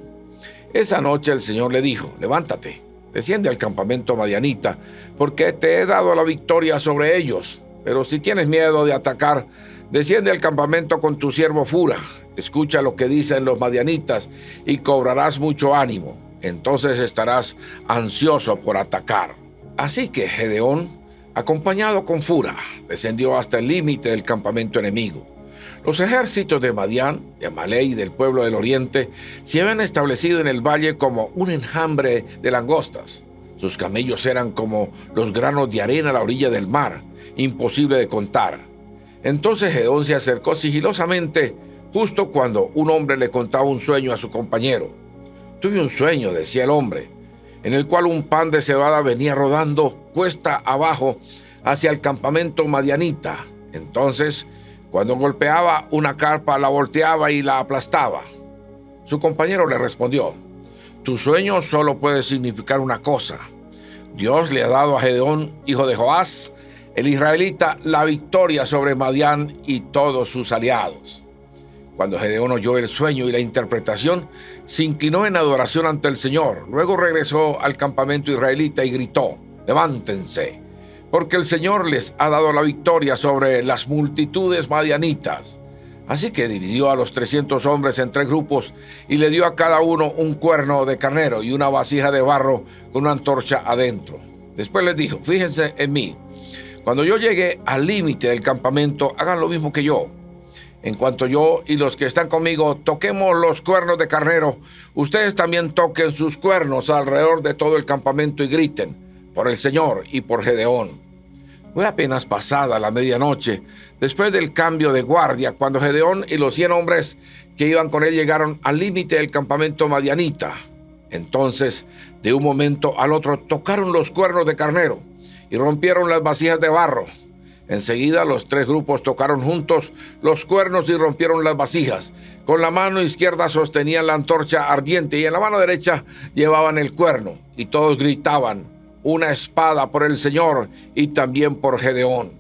Esa noche el Señor le dijo: levántate, desciende al campamento madianita, porque te he dado la victoria sobre ellos. Pero si tienes miedo de atacar, desciende al campamento con tu siervo Fura. Escucha lo que dicen los madianitas y cobrarás mucho ánimo. Entonces estarás ansioso por atacar. Así que Gedeón, acompañado con Fura, descendió hasta el límite del campamento enemigo. Los ejércitos de Madián, de Amalek y del pueblo del oriente se habían establecido en el valle como un enjambre de langostas. Sus camellos eran como los granos de arena a la orilla del mar, imposible de contar. Entonces Gedeón se acercó sigilosamente justo cuando un hombre le contaba un sueño a su compañero. Tuve un sueño, decía el hombre, en el cual un pan de cebada venía rodando cuesta abajo hacia el campamento madianita. Entonces, cuando golpeaba una carpa, la volteaba y la aplastaba. Su compañero le respondió: tu sueño solo puede significar una cosa. Dios le ha dado a Gedeón, hijo de Joás, el israelita, la victoria sobre Madián y todos sus aliados. Cuando Gedeón oyó el sueño y la interpretación, se inclinó en adoración ante el Señor. Luego regresó al campamento israelita y gritó: levántense, porque el Señor les ha dado la victoria sobre las multitudes madianitas. Así que dividió a los 300 hombres en 3 grupos y le dio a cada uno un cuerno de carnero y una vasija de barro con una antorcha adentro. Después les dijo: fíjense en mí. Cuando yo llegue al límite del campamento, hagan lo mismo que yo. En cuanto yo y los que están conmigo toquemos los cuernos de carnero, ustedes también toquen sus cuernos alrededor de todo el campamento y griten: por el Señor y por Gedeón. Fue apenas pasada la medianoche, después del cambio de guardia, cuando Gedeón y los 100 hombres que iban con él llegaron al límite del campamento madianita. Entonces, de un momento al otro, tocaron los cuernos de carnero y rompieron las vasijas de barro. Enseguida los 3 grupos tocaron juntos los cuernos y rompieron las vasijas. Con la mano izquierda sostenían la antorcha ardiente y en la mano derecha llevaban el cuerno. Y todos gritaban: una espada por el Señor y también por Gedeón.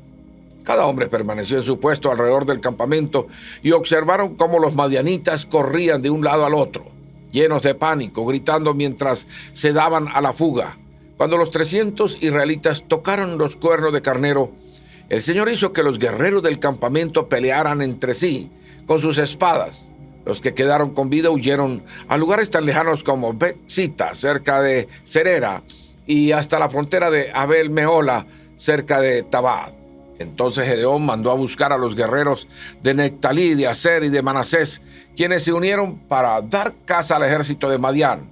Cada hombre permaneció en su puesto alrededor del campamento y observaron cómo los madianitas corrían de un lado al otro, llenos de pánico, gritando mientras se daban a la fuga. Cuando los 300 israelitas tocaron los cuernos de carnero, el Señor hizo que los guerreros del campamento pelearan entre sí con sus espadas. Los que quedaron con vida huyeron a lugares tan lejanos como Bet-Sita, cerca de Serera, y hasta la frontera de Abel Mehola, cerca de Tabad. Entonces Gedeón mandó a buscar a los guerreros de Nectalí, de Aser y de Manasés, quienes se unieron para dar caza al ejército de Madián.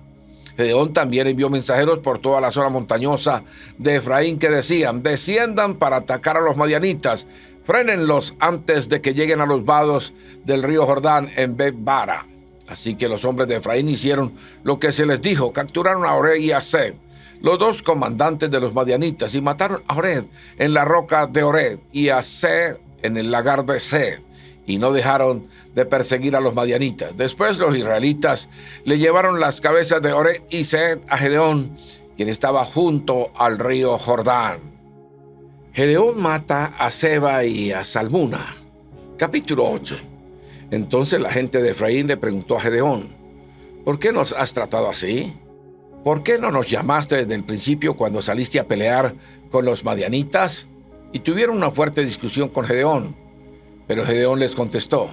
Gedeón también envió mensajeros por toda la zona montañosa de Efraín que decían: desciendan para atacar a los madianitas, frénenlos antes de que lleguen a los vados del río Jordán en Bet-Bara. Así que los hombres de Efraín hicieron lo que se les dijo, capturaron a Oreb y a Seb, los 2 comandantes de los madianitas, y mataron a Oreb en la roca de Oreb y a Seb en el lagar de Seb, y no dejaron de perseguir a los madianitas. Después los israelitas le llevaron las cabezas de Oreb y Seb a Gedeón, quien estaba junto al río Jordán. Gedeón mata a Seba y a Salmuna. Capítulo 8. Entonces la gente de Efraín le preguntó a Gedeón: ¿por qué nos has tratado así? ¿Por qué no nos llamaste desde el principio cuando saliste a pelear con los madianitas? Y tuvieron una fuerte discusión con Gedeón. Pero Gedeón les contestó: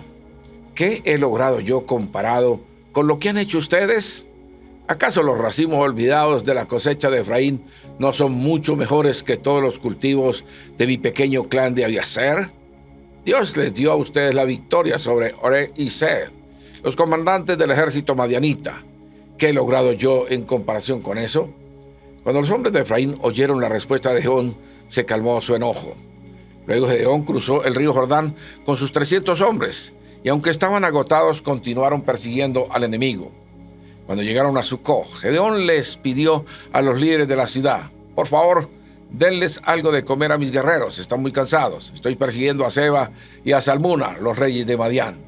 ¿qué he logrado yo comparado con lo que han hecho ustedes? ¿Acaso los racimos olvidados de la cosecha de Efraín no son mucho mejores que todos los cultivos de mi pequeño clan de Abiezer? Dios les dio a ustedes la victoria sobre Oreb y Seb, los comandantes del ejército madianita. ¿Qué he logrado yo en comparación con eso? Cuando los hombres de Efraín oyeron la respuesta de Gedeón, se calmó su enojo. Luego Gedeón cruzó el río Jordán con sus 300 hombres, y aunque estaban agotados, continuaron persiguiendo al enemigo. Cuando llegaron a Sucot, Gedeón les pidió a los líderes de la ciudad: por favor, denles algo de comer a mis guerreros, están muy cansados. Estoy persiguiendo a Seba y a Salmuna, los reyes de Madián.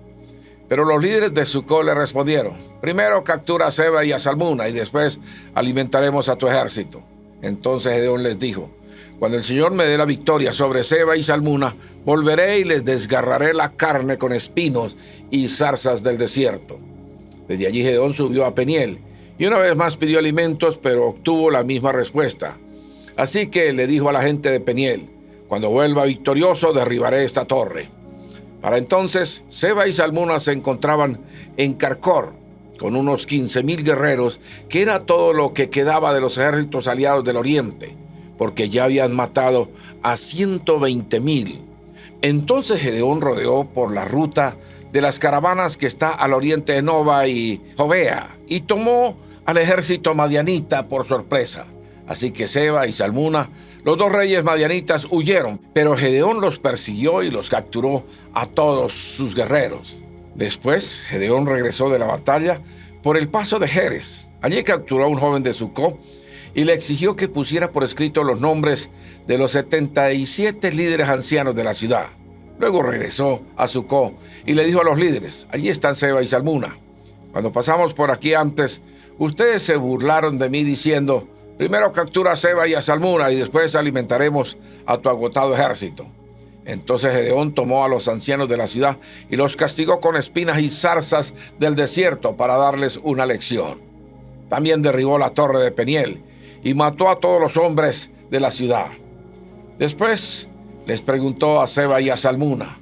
Pero los líderes de Sucot le respondieron: primero captura a Seba y a Salmuna y después alimentaremos a tu ejército. Entonces Gedeón les dijo: Cuando el Señor me dé la victoria sobre Seba y Salmuna, volveré y les desgarraré la carne con espinos y zarzas del desierto. Desde allí Gedeón subió a Peniel y una vez más pidió alimentos, pero obtuvo la misma respuesta. Así que le dijo a la gente de Peniel: cuando vuelva victorioso, derribaré esta torre. Para entonces, Seba y Salmuna se encontraban en Carcor, con unos 15,000 guerreros, que era todo lo que quedaba de los ejércitos aliados del oriente, porque ya habían matado a 120,000. Entonces Gedeón rodeó por la ruta de las caravanas que está al oriente de Nova y Jovea, y tomó al ejército madianita por sorpresa. Así que Seba y Salmuna, los dos reyes madianitas, huyeron, pero Gedeón los persiguió y los capturó a todos sus guerreros. Después, Gedeón regresó de la batalla por el paso de Jerez. Allí capturó a un joven de Sucó y le exigió que pusiera por escrito los nombres de los 77 líderes ancianos de la ciudad. Luego regresó a Sucó y le dijo a los líderes: allí están Seba y Salmuna. Cuando pasamos por aquí antes, ustedes se burlaron de mí diciendo: primero captura a Seba y a Salmuna y después alimentaremos a tu agotado ejército. Entonces Gedeón tomó a los ancianos de la ciudad y los castigó con espinas y zarzas del desierto para darles una lección. También derribó la torre de Peniel y mató a todos los hombres de la ciudad. Después les preguntó a Seba y a Salmuna: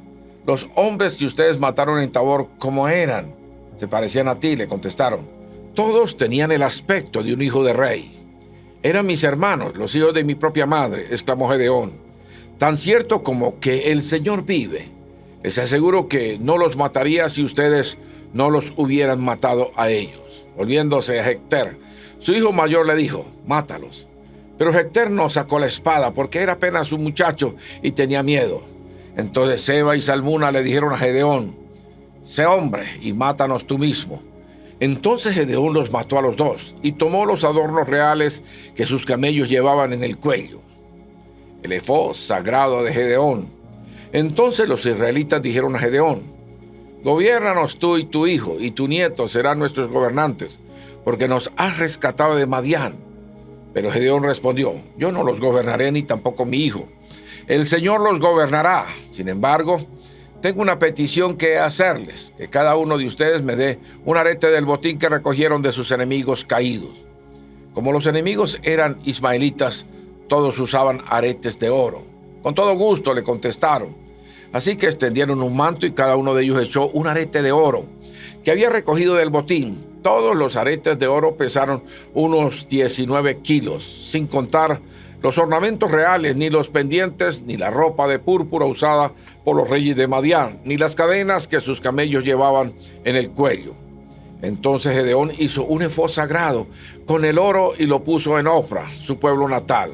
los hombres que ustedes mataron en Tabor, ¿cómo eran? Se parecían a ti, le contestaron. Todos tenían el aspecto de un hijo de rey. Eran mis hermanos, los hijos de mi propia madre, exclamó Gedeón. Tan cierto como que el Señor vive, les aseguro que no los mataría si ustedes no los hubieran matado a ellos. Volviéndose a Hecter, su hijo mayor le dijo: mátalos. Pero Hecter no sacó la espada porque era apenas un muchacho y tenía miedo. Entonces Seba y Salmuna le dijeron a Gedeón: sé hombre y mátanos tú mismo. Entonces Gedeón los mató a los dos y tomó los adornos reales que sus camellos llevaban en el cuello, el efod sagrado de Gedeón. Entonces los israelitas dijeron a Gedeón: gobiérnanos tú y tu hijo y tu nieto serán nuestros gobernantes, porque nos has rescatado de Madián. Pero Gedeón respondió: yo no los gobernaré ni tampoco mi hijo. El Señor los gobernará. Sin embargo, tengo una petición que hacerles: que cada uno de ustedes me dé un arete del botín que recogieron de sus enemigos caídos. Como los enemigos eran ismaelitas, todos usaban aretes de oro. Con todo gusto, le contestaron. Así que extendieron un manto y cada uno de ellos echó un arete de oro que había recogido del botín. Todos los aretes de oro pesaron unos 19 kilos, sin contar los ornamentos reales, ni los pendientes, ni la ropa de púrpura usada por los reyes de Madián, ni las cadenas que sus camellos llevaban en el cuello. Entonces Gedeón hizo un efod sagrado con el oro y lo puso en Ofra, su pueblo natal.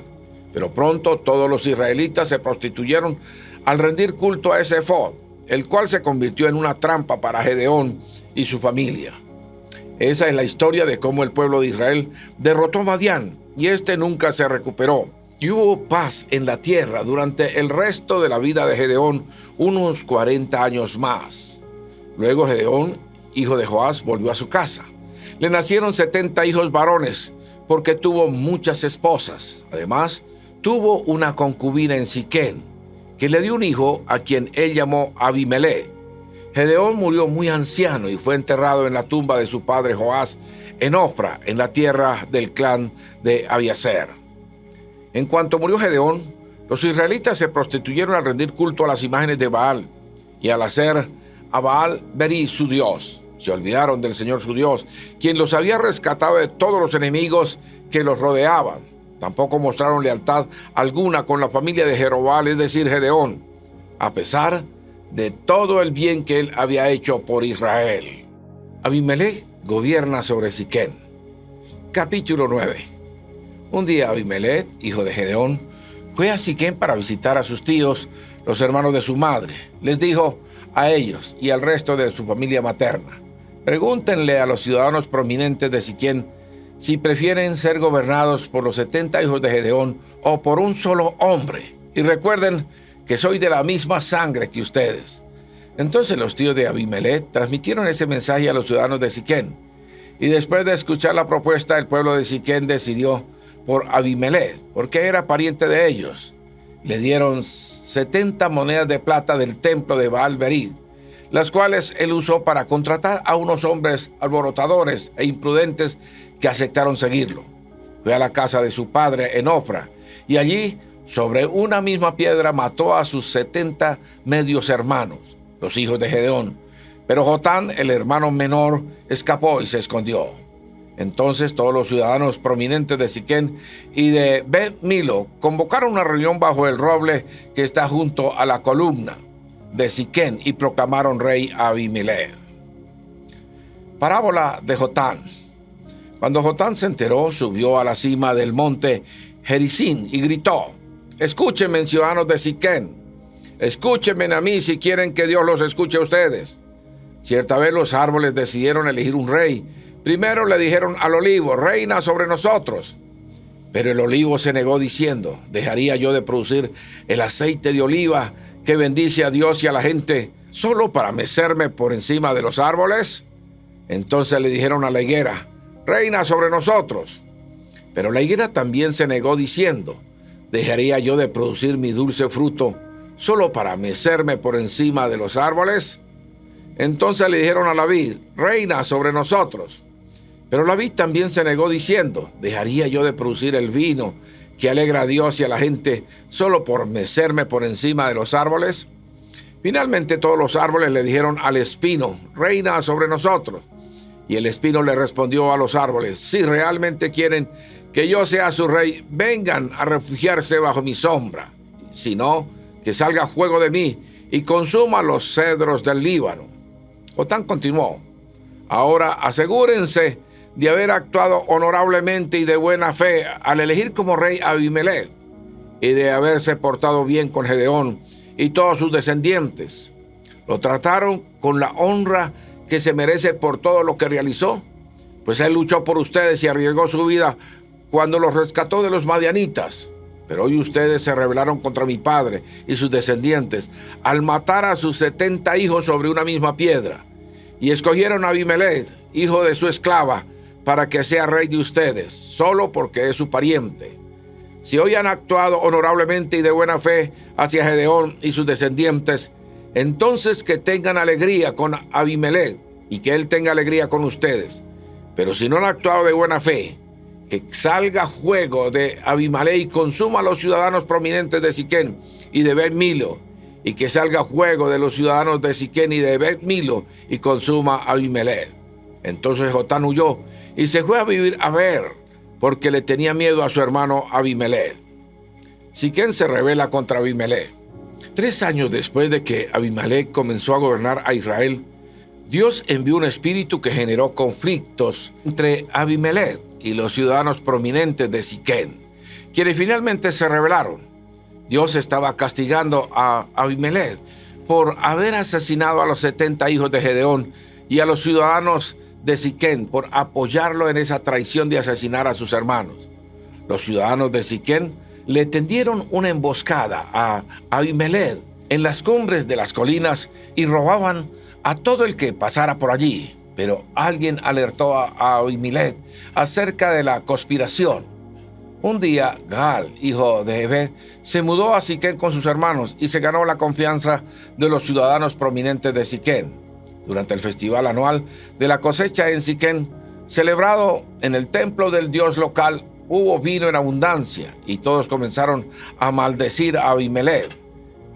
Pero pronto todos los israelitas se prostituyeron al rendir culto a ese efod, el cual se convirtió en una trampa para Gedeón y su familia. Esa es la historia de cómo el pueblo de Israel derrotó a Madián y este nunca se recuperó. Y hubo paz en la tierra durante el resto de la vida de Gedeón, unos 40 años más. Luego Gedeón, hijo de Joás, volvió a su casa. Le nacieron 70 hijos varones, porque tuvo muchas esposas. Además, tuvo una concubina en Siquén, que le dio un hijo a quien él llamó Abimelech. Gedeón murió muy anciano y fue enterrado en la tumba de su padre Joás en Ofra, en la tierra del clan de Abiezer. En cuanto murió Gedeón, los israelitas se prostituyeron al rendir culto a las imágenes de Baal y al hacer a Baal Beri su dios. Se olvidaron del Señor su Dios, quien los había rescatado de todos los enemigos que los rodeaban. Tampoco mostraron lealtad alguna con la familia de Jerobal, es decir, Gedeón, a pesar de todo el bien que él había hecho por Israel. Abimelech gobierna sobre Siquén. Capítulo 9. Un día Abimelech, hijo de Gedeón, fue a Siquén para visitar a sus tíos, los hermanos de su madre. Les dijo a ellos y al resto de su familia materna: pregúntenle a los ciudadanos prominentes de Siquén si prefieren ser gobernados por los 70 hijos de Gedeón o por un solo hombre. Y recuerden que soy de la misma sangre que ustedes. Entonces los tíos de Abimelech transmitieron ese mensaje a los ciudadanos de Siquén. Y después de escuchar la propuesta, el pueblo de Siquén decidió por Abimelech, porque era pariente de ellos. Le dieron 70 monedas de plata del templo de Baal-Berid, las cuales él usó para contratar a unos hombres alborotadores e imprudentes que aceptaron seguirlo. Fue a la casa de su padre en Ofra, y allí, sobre una misma piedra, mató a sus 70 medios hermanos, los hijos de Gedeón. Pero Jotán, el hermano menor, escapó y se escondió. Entonces todos los ciudadanos prominentes de Siquén y de Bet-Milo convocaron una reunión bajo el roble que está junto a la columna de Siquén y proclamaron rey a Abimelech. Parábola de Jotán. Cuando Jotán se enteró, subió a la cima del monte Gerizim y gritó: «Escúchenme, ciudadanos de Siquén, escúchenme a mí si quieren que Dios los escuche a ustedes». Cierta vez los árboles decidieron elegir un rey. Primero le dijeron al olivo: «Reina sobre nosotros». Pero el olivo se negó diciendo: «¿Dejaría yo de producir el aceite de oliva que bendice a Dios y a la gente solo para mecerme por encima de los árboles?». Entonces le dijeron a la higuera: «Reina sobre nosotros». Pero la higuera también se negó diciendo: «¿Dejaría yo de producir mi dulce fruto solo para mecerme por encima de los árboles?». Entonces le dijeron a la vid: «Reina sobre nosotros». Pero la vid también se negó diciendo: «¿Dejaría yo de producir el vino que alegra a Dios y a la gente solo por mecerme por encima de los árboles?». Finalmente todos los árboles le dijeron al espino: «Reina sobre nosotros». Y el espino le respondió a los árboles: «Si realmente quieren que yo sea su rey, vengan a refugiarse bajo mi sombra. Si no, que salga fuego de mí y consuma los cedros del Líbano». Jotán continuó: «Ahora asegúrense de haber actuado honorablemente y de buena fe al elegir como rey a Abimelech, y de haberse portado bien con Gedeón y todos sus descendientes. Lo trataron con la honra que se merece por todo lo que realizó, pues él luchó por ustedes y arriesgó su vida cuando los rescató de los madianitas. Pero hoy ustedes se rebelaron contra mi padre y sus descendientes al matar a sus 70 hijos sobre una misma piedra, y escogieron a Abimelech, hijo de su esclava, para que sea rey de ustedes, solo porque es su pariente. Si hoy han actuado honorablemente y de buena fe hacia Gedeón y sus descendientes, entonces que tengan alegría con Abimelech y que él tenga alegría con ustedes. Pero si no han actuado de buena fe, que salga fuego de Abimelech y consuma a los ciudadanos prominentes de Siquén y de Bet-Milo, y que salga fuego de los ciudadanos de Siquén y de Bet-Milo y consuma a Abimelech». Entonces Jotán huyó y se fue a vivir a Ver, porque le tenía miedo a su hermano Abimelech. Siquén se rebela contra Abimelech. 3 años después de que Abimelech comenzó a gobernar a Israel, Dios envió un espíritu que generó conflictos entre Abimelech y los ciudadanos prominentes de Siquén, quienes finalmente se rebelaron. Dios estaba castigando a Abimelech por haber asesinado a los 70 hijos de Gedeón y a los ciudadanos de Siquén por apoyarlo en esa traición de asesinar a sus hermanos. Los ciudadanos de Siquén le tendieron una emboscada a Abimelech en las cumbres de las colinas y robaban a todo el que pasara por allí. Pero alguien alertó a Abimelech acerca de la conspiración. Un día, Gaal, hijo de Ebed, se mudó a Siquén con sus hermanos y se ganó la confianza de los ciudadanos prominentes de Siquén. Durante el festival anual de la cosecha en Siquén, celebrado en el templo del dios local, hubo vino en abundancia y todos comenzaron a maldecir a Abimelech.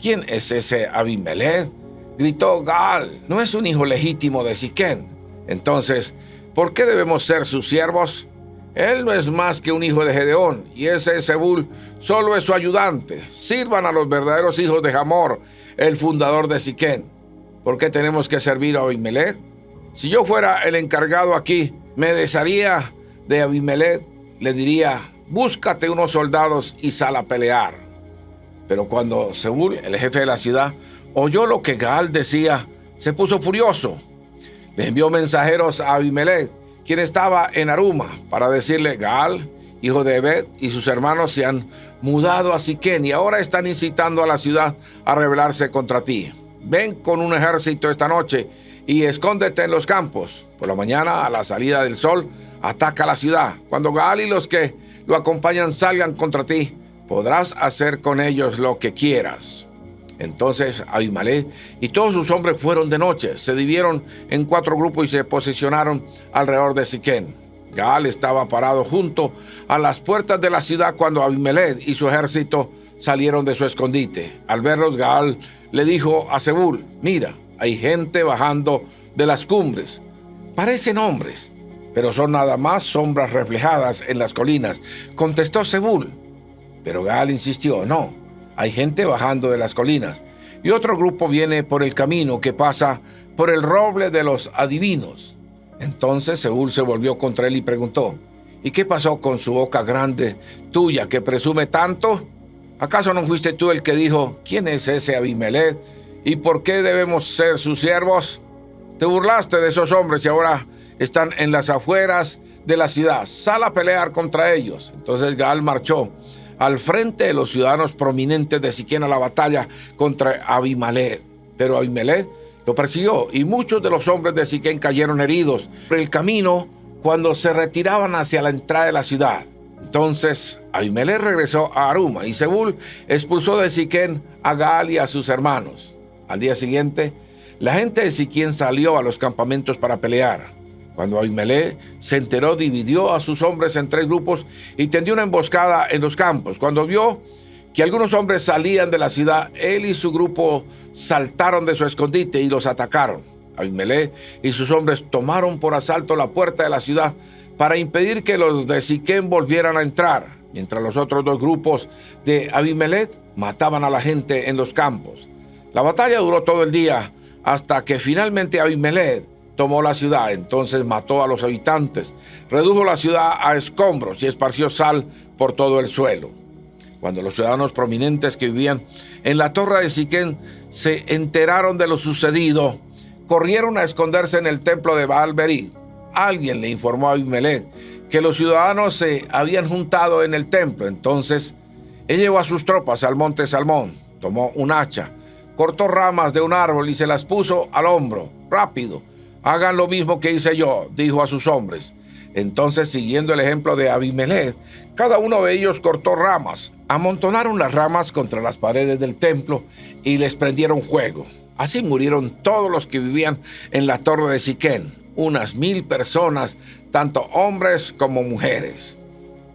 «¿Quién es ese Abimelech?», gritó Gaal. «No es un hijo legítimo de Siquén. Entonces, ¿por qué debemos ser sus siervos? Él no es más que un hijo de Gedeón, y ese Zebul solo es su ayudante. Sirvan a los verdaderos hijos de Hamor, el fundador de Siquén. ¿Por qué tenemos que servir a Abimelech? Si yo fuera el encargado aquí, me desharía de Abimelech, le diría: búscate unos soldados y sal a pelear». Pero cuando Zebul, el jefe de la ciudad, oyó lo que Gaal decía, se puso furioso. Le envió mensajeros a Abimelech, quien estaba en Aruma, para decirle: «Gaal, hijo de Ebed, y sus hermanos se han mudado a Siquén y ahora están incitando a la ciudad a rebelarse contra ti. Ven con un ejército esta noche y escóndete en los campos. Por la mañana, a la salida del sol, ataca la ciudad. Cuando Gaal y los que lo acompañan salgan contra ti, podrás hacer con ellos lo que quieras. Entonces Abimelech y todos sus hombres fueron de noche, se dividieron en 4 grupos y se posicionaron alrededor de Siquem. Gaal estaba parado junto a las puertas de la ciudad cuando Abimelech y su ejército salieron de su escondite. Al verlos, Gaal le dijo a Zebul: mira, hay gente bajando de las cumbres. Parecen hombres, pero son nada más sombras reflejadas en las colinas, contestó Zebul. Pero Gaal insistió: no, hay gente bajando de las colinas, y otro grupo viene por el camino que pasa por el roble de los adivinos. Entonces Zebul se volvió contra él y preguntó: ¿y qué pasó con su boca grande tuya que presume tanto? ¿Acaso no fuiste tú el que dijo: ¿quién es ese Abimelech y por qué debemos ser sus siervos? Te burlaste de esos hombres y ahora están en las afueras de la ciudad. Sal a pelear contra ellos. Entonces Gaal marchó al frente de los ciudadanos prominentes de Siquem a la batalla contra Abimelech. Pero Abimelech lo persiguió y muchos de los hombres de Siquem cayeron heridos por el camino cuando se retiraban hacia la entrada de la ciudad. Entonces Abimelech regresó a Aruma y Zebul expulsó de Siquem a Gaal y a sus hermanos. Al día siguiente, la gente de Siquem salió a los campamentos para pelear. Cuando Abimelech se enteró, dividió a sus hombres en 3 grupos y tendió una emboscada en los campos. Cuando vio que algunos hombres salían de la ciudad, él y su grupo saltaron de su escondite y los atacaron. Abimelech y sus hombres tomaron por asalto la puerta de la ciudad para impedir que los de Siquem volvieran a entrar, mientras los otros 2 grupos de Abimelech mataban a la gente en los campos. La batalla duró todo el día hasta que finalmente Abimelech tomó la ciudad. Entonces mató a los habitantes, redujo la ciudad a escombros y esparció sal por todo el suelo. Cuando los ciudadanos prominentes que vivían en la torre de Siquem se enteraron de lo sucedido, corrieron a esconderse en el templo de Baal-Berit. Alguien le informó a Abimelech que los ciudadanos se habían juntado en el templo. Entonces él llevó a sus tropas al monte Salmón, tomó un hacha, cortó ramas de un árbol y se las puso al hombro. Rápido, hagan lo mismo que hice yo, dijo a sus hombres. Entonces, siguiendo el ejemplo de Abimelech, cada uno de ellos cortó ramas, amontonaron las ramas contra las paredes del templo y les prendieron fuego. Así murieron todos los que vivían en la torre de Siquem, unas 1000 personas, tanto hombres como mujeres.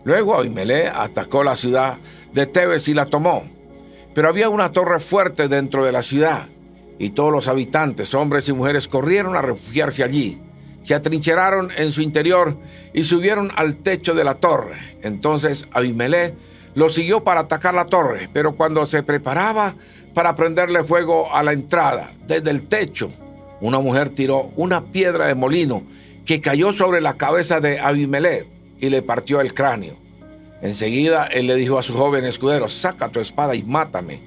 Luego Abimelech atacó la ciudad de Tebes y la tomó. Pero había una torre fuerte dentro de la ciudad, y todos los habitantes, hombres y mujeres, corrieron a refugiarse allí. Se atrincheraron en su interior y subieron al techo de la torre. Entonces Abimelech lo siguió para atacar la torre, pero cuando se preparaba para prenderle fuego a la entrada, desde el techo, una mujer tiró una piedra de molino que cayó sobre la cabeza de Abimelech y le partió el cráneo. Enseguida él le dijo a su joven escudero: saca tu espada y mátame,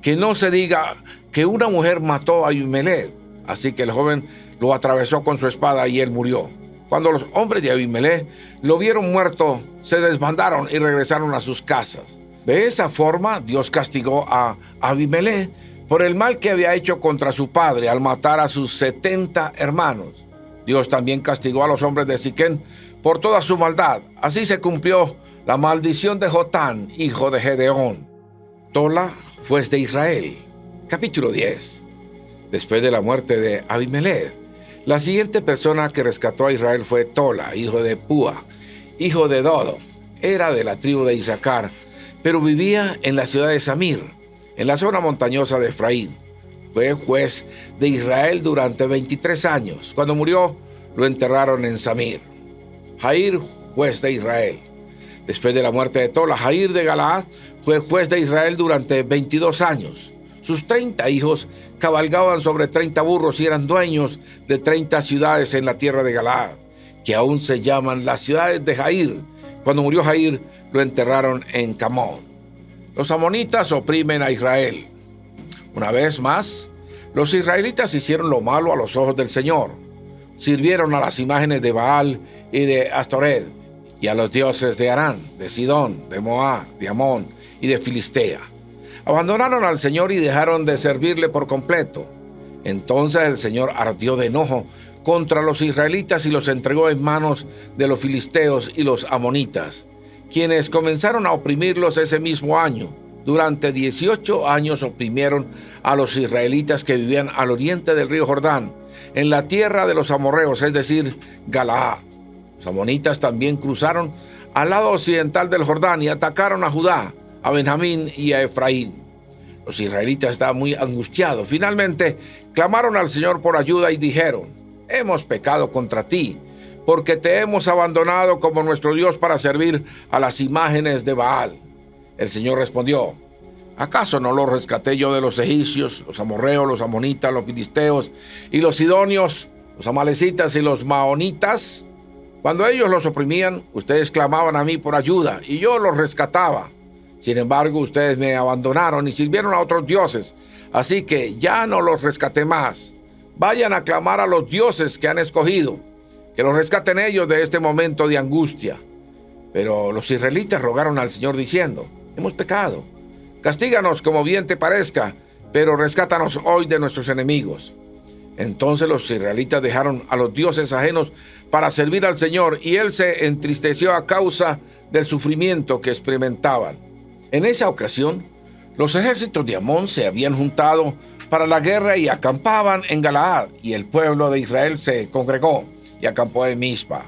que no se diga que una mujer mató a Abimelech. Así que el joven lo atravesó con su espada y él murió. Cuando los hombres de Abimelech lo vieron muerto, se desbandaron y regresaron a sus casas. De esa forma, Dios castigó a Abimelech por el mal que había hecho contra su padre al matar a sus 70 hermanos. Dios también castigó a los hombres de Siquem por toda su maldad. Así se cumplió la maldición de Jotán, hijo de Gedeón. Tola, juez de Israel. Capítulo 10. Después de la muerte de Abimelech, la siguiente persona que rescató a Israel fue Tola, hijo de Púa, hijo de Dodo. Era de la tribu de Isaacar, pero vivía en la ciudad de Samir, en la zona montañosa de Efraín. Fue juez de Israel durante 23 años. Cuando murió, lo enterraron en Samir. Jair, juez de Israel. Después de la muerte de Tola, Jair de Galaad fue juez de Israel durante 22 años. Sus 30 hijos cabalgaban sobre 30 burros y eran dueños de 30 ciudades en la tierra de Galaad, que aún se llaman las ciudades de Jair. Cuando murió Jair, lo enterraron en Camón. Los amonitas oprimen a Israel. Una vez más, los israelitas hicieron lo malo a los ojos del Señor. Sirvieron a las imágenes de Baal y de Astoret, y a los dioses de Arán, de Sidón, de Moab, de Amón y de Filistea. Abandonaron al Señor y dejaron de servirle por completo. Entonces el Señor ardió de enojo contra los israelitas y los entregó en manos de los filisteos y los amonitas, quienes comenzaron a oprimirlos ese mismo año. Durante 18 años oprimieron a los israelitas que vivían al oriente del río Jordán, en la tierra de los amorreos, es decir, Galaad. Los amonitas también cruzaron al lado occidental del Jordán y atacaron a Judá, a Benjamín y a Efraín. Los israelitas estaban muy angustiados. Finalmente clamaron al Señor por ayuda y dijeron: hemos pecado contra ti, porque te hemos abandonado como nuestro Dios para servir a las imágenes de Baal. El Señor respondió: ¿acaso no los rescaté yo de los egipcios, los amorreos, los amonitas, los filisteos y los sidonios, los amalecitas y los maonitas? Cuando ellos los oprimían, ustedes clamaban a mí por ayuda y yo los rescataba. Sin embargo, ustedes me abandonaron y sirvieron a otros dioses, así que ya no los rescaté más. Vayan a clamar a los dioses que han escogido, que los rescaten ellos de este momento de angustia. Pero los israelitas rogaron al Señor diciendo: hemos pecado. Castíganos como bien te parezca, pero rescátanos hoy de nuestros enemigos. Entonces los israelitas dejaron a los dioses ajenos para servir al Señor, y Él se entristeció a causa del sufrimiento que experimentaban. En esa ocasión, los ejércitos de Amón se habían juntado para la guerra y acampaban en Galaad, y el pueblo de Israel se congregó y acampó en Mizpa.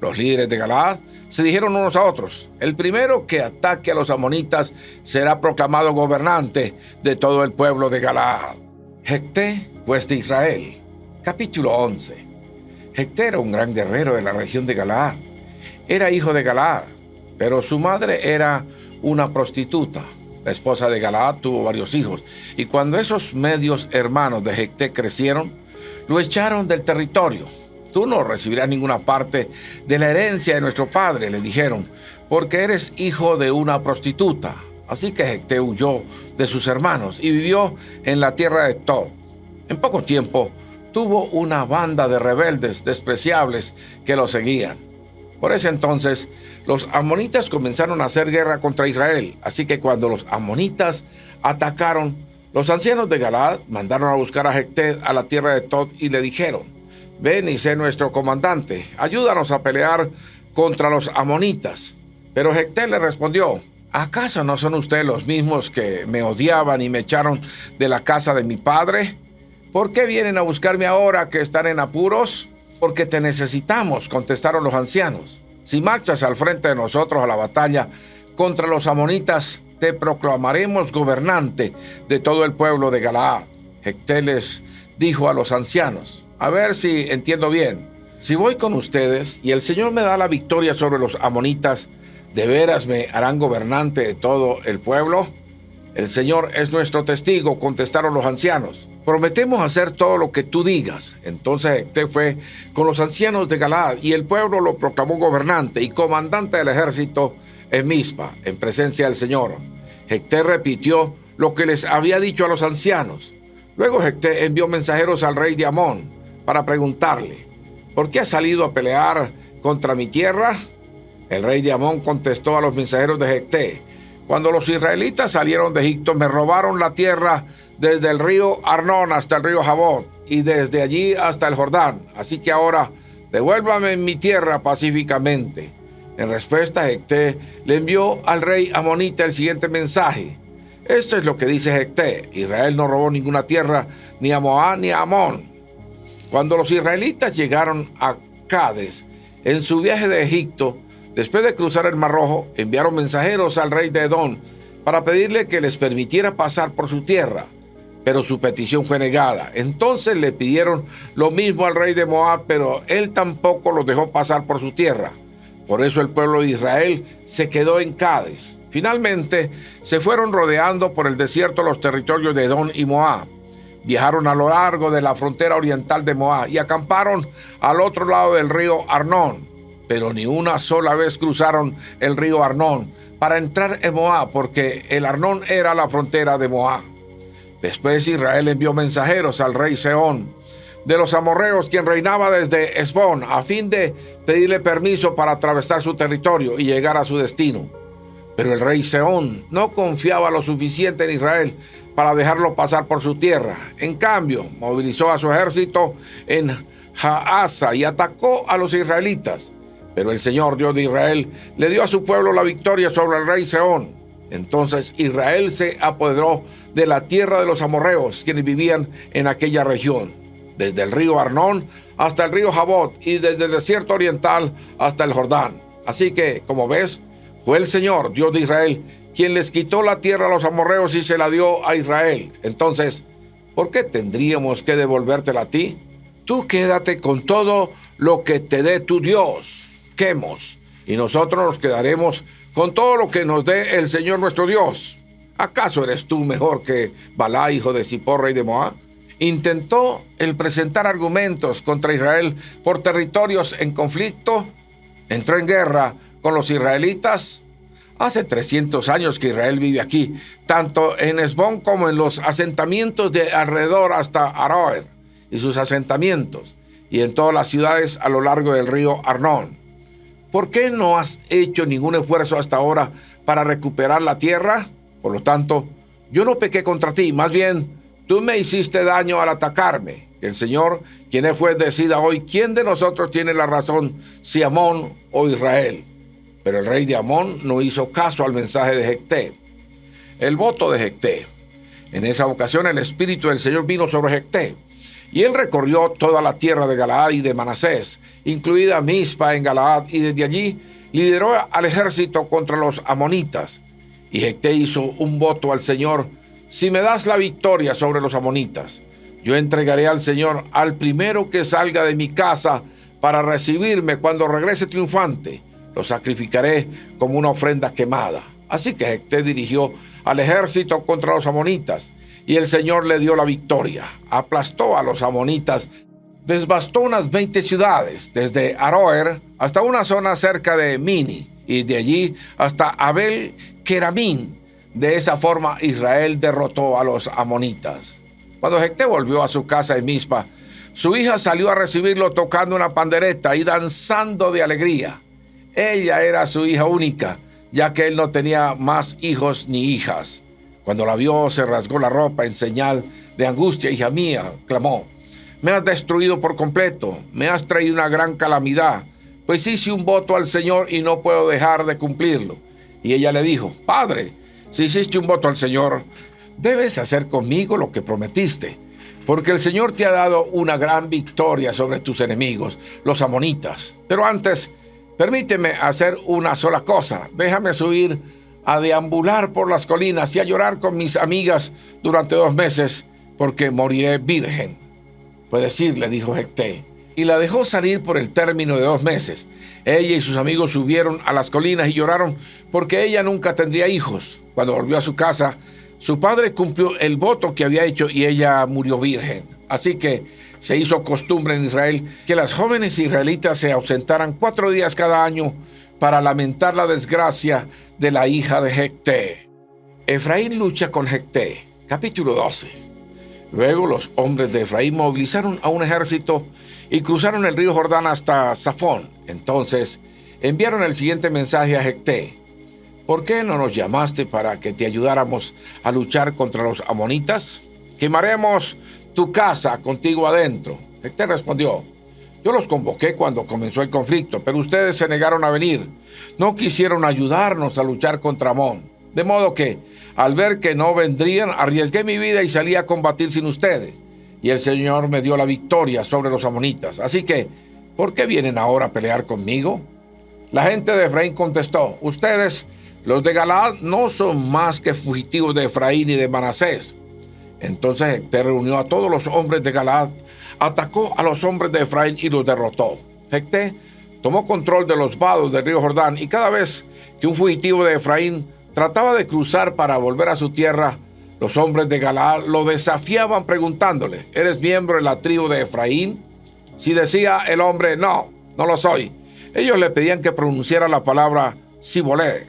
Los líderes de Galaad se dijeron unos a otros: el primero que ataque a los amonitas será proclamado gobernante de todo el pueblo de Galaad. Jefté, juez de Israel. Capítulo 11. Jefté era un gran guerrero de la región de Galaad. Era hijo de Galaad, pero su madre era una prostituta. La esposa de Galaad tuvo varios hijos, y cuando esos medios hermanos de Jefté crecieron, lo echaron del territorio. Tú no recibirás ninguna parte de la herencia de nuestro padre, le dijeron, porque eres hijo de una prostituta. Así que Jefté huyó de sus hermanos y vivió en la tierra de Tob. En poco tiempo tuvo una banda de rebeldes despreciables que lo seguían. Por ese entonces, los amonitas comenzaron a hacer guerra contra Israel. Así que cuando los amonitas atacaron, los ancianos de Galaad mandaron a buscar a Jefté a la tierra de Tob y le dijeron: ven y sé nuestro comandante, ayúdanos a pelear contra los amonitas. Pero Jefté le respondió: ¿acaso no son ustedes los mismos que me odiaban y me echaron de la casa de mi padre? ¿Por qué vienen a buscarme ahora que están en apuros? Porque te necesitamos, contestaron los ancianos. Si marchas al frente de nosotros a la batalla contra los amonitas, te proclamaremos gobernante de todo el pueblo de Galaad. Jefté les dijo a los ancianos: a ver si entiendo bien. Si voy con ustedes y el Señor me da la victoria sobre los amonitas, ¿de veras me harán gobernante de todo el pueblo? El Señor es nuestro testigo, contestaron los ancianos. Prometemos hacer todo lo que tú digas. Entonces Jefté fue con los ancianos de Galaad y el pueblo lo proclamó gobernante y comandante del ejército en Mizpa, en presencia del Señor. Jefté repitió lo que les había dicho a los ancianos. Luego Jefté envió mensajeros al rey de Amón para preguntarle: ¿por qué has salido a pelear contra mi tierra? El rey de Amón contestó a los mensajeros de Jefté: cuando los israelitas salieron de Egipto, me robaron la tierra desde el río Arnón hasta el río Jabón y desde allí hasta el Jordán. Así que ahora devuélvame mi tierra pacíficamente. En respuesta, Jefté le envió al rey amonita el siguiente mensaje: esto es lo que dice Jefté: Israel no robó ninguna tierra, ni a Moab ni a Amón. Cuando los israelitas llegaron a Cades en su viaje de Egipto, después de cruzar el Mar Rojo, enviaron mensajeros al rey de Edom para pedirle que les permitiera pasar por su tierra, pero su petición fue negada. Entonces le pidieron lo mismo al rey de Moab, pero él tampoco los dejó pasar por su tierra. Por eso el pueblo de Israel se quedó en Cades. Finalmente se fueron rodeando por el desierto los territorios de Edom y Moab. Viajaron a lo largo de la frontera oriental de Moab y acamparon al otro lado del río Arnón. Pero ni una sola vez cruzaron el río Arnón para entrar en Moab, porque el Arnón era la frontera de Moab. Después Israel envió mensajeros al rey Sehón de los amorreos, quien reinaba desde Hesbón, a fin de pedirle permiso para atravesar su territorio y llegar a su destino. Pero el rey Sehón no confiaba lo suficiente en Israel para dejarlo pasar por su tierra. En cambio, movilizó a su ejército en Jaasa y atacó a los israelitas. Pero el Señor, Dios de Israel, le dio a su pueblo la victoria sobre el rey Sehón. Entonces Israel se apoderó de la tierra de los amorreos, quienes vivían en aquella región, desde el río Arnón hasta el río Jabot y desde el desierto oriental hasta el Jordán. Así que, como ves, fue el Señor, Dios de Israel, quien les quitó la tierra a los amorreos y se la dio a Israel. Entonces, ¿por qué tendríamos que devolvértela a ti? Tú quédate con todo lo que te dé tu Dios, Quemos, y nosotros nos quedaremos con todo lo que nos dé el Señor nuestro Dios. ¿Acaso eres tú mejor que Balá, hijo de Zippor, rey de Moab? Intentó el presentar argumentos contra Israel por territorios en conflicto. Entró en guerra con los israelitas. Hace 300 años que Israel vive aquí, tanto en Hesbón como en los asentamientos de alrededor hasta Aroer y sus asentamientos, y en todas las ciudades a lo largo del río Arnón. ¿Por qué no has hecho ningún esfuerzo hasta ahora para recuperar la tierra? Por lo tanto, yo no pequé contra ti, más bien, tú me hiciste daño al atacarme. Que el Señor, quien es juez, decida hoy quién de nosotros tiene la razón, si Amón o Israel. Pero el rey de Amón no hizo caso al mensaje de Jecté. El voto de Jecté. En esa ocasión el Espíritu del Señor vino sobre Jecté, y él recorrió toda la tierra de Galaad y de Manasés, incluida Mizpa en Galaad, y desde allí lideró al ejército contra los amonitas. Y Jecté hizo un voto al Señor: si me das la victoria sobre los amonitas, yo entregaré al Señor al primero que salga de mi casa para recibirme cuando regrese triunfante. Lo sacrificaré como una ofrenda quemada. Así que Jecté dirigió al ejército contra los amonitas, y el Señor le dio la victoria. Aplastó a los amonitas, devastó unas 20 ciudades, desde Aroer hasta una zona cerca de Mini, y de allí hasta Abel Keramín. De esa forma Israel derrotó a los amonitas. Cuando Jecté volvió a su casa en Mizpa, su hija salió a recibirlo tocando una pandereta y danzando de alegría. Ella era su hija única, ya que él no tenía más hijos ni hijas. Cuando la vio, se rasgó la ropa en señal de angustia. Hija mía, clamó, me has destruido por completo, me has traído una gran calamidad, pues hice un voto al Señor y no puedo dejar de cumplirlo. Y ella le dijo, Padre, si hiciste un voto al Señor, debes hacer conmigo lo que prometiste, porque el Señor te ha dado una gran victoria sobre tus enemigos, los amonitas. Pero antes, permíteme hacer una sola cosa. Déjame subir a deambular por las colinas y a llorar con mis amigas durante 2 meses, porque moriré virgen. Puedes ir, le dijo Jecté, y la dejó salir por el término de 2 meses. Ella y sus amigos subieron a las colinas y lloraron porque ella nunca tendría hijos. Cuando volvió a su casa, su padre cumplió el voto que había hecho y ella murió virgen. Así que se hizo costumbre en Israel que las jóvenes israelitas se ausentaran 4 días cada año para lamentar la desgracia de la hija de Jecté. Efraín lucha con Jecté. Capítulo 12. Luego los hombres de Efraín movilizaron a un ejército y cruzaron el río Jordán hasta Safón. Entonces enviaron el siguiente mensaje a Jecté: ¿por qué no nos llamaste para que te ayudáramos a luchar contra los amonitas? Quemaremos tu casa contigo adentro. Jecté respondió: yo los convoqué cuando comenzó el conflicto, pero ustedes se negaron a venir. No quisieron ayudarnos a luchar contra Amón. De modo que, al ver que no vendrían, arriesgué mi vida y salí a combatir sin ustedes. Y el Señor me dio la victoria sobre los amonitas. Así que, ¿por qué vienen ahora a pelear conmigo? La gente de Efraín contestó: ustedes, los de Galaad, no son más que fugitivos de Efraín y de Manasés. Entonces Jecté reunió a todos los hombres de Galaad, atacó a los hombres de Efraín y los derrotó. Jecté tomó control de los vados del río Jordán, y cada vez que un fugitivo de Efraín trataba de cruzar para volver a su tierra, los hombres de Galaad lo desafiaban preguntándole: ¿eres miembro de la tribu de Efraín? Si decía el hombre: no, no lo soy, ellos le pedían que pronunciara la palabra Sibolé.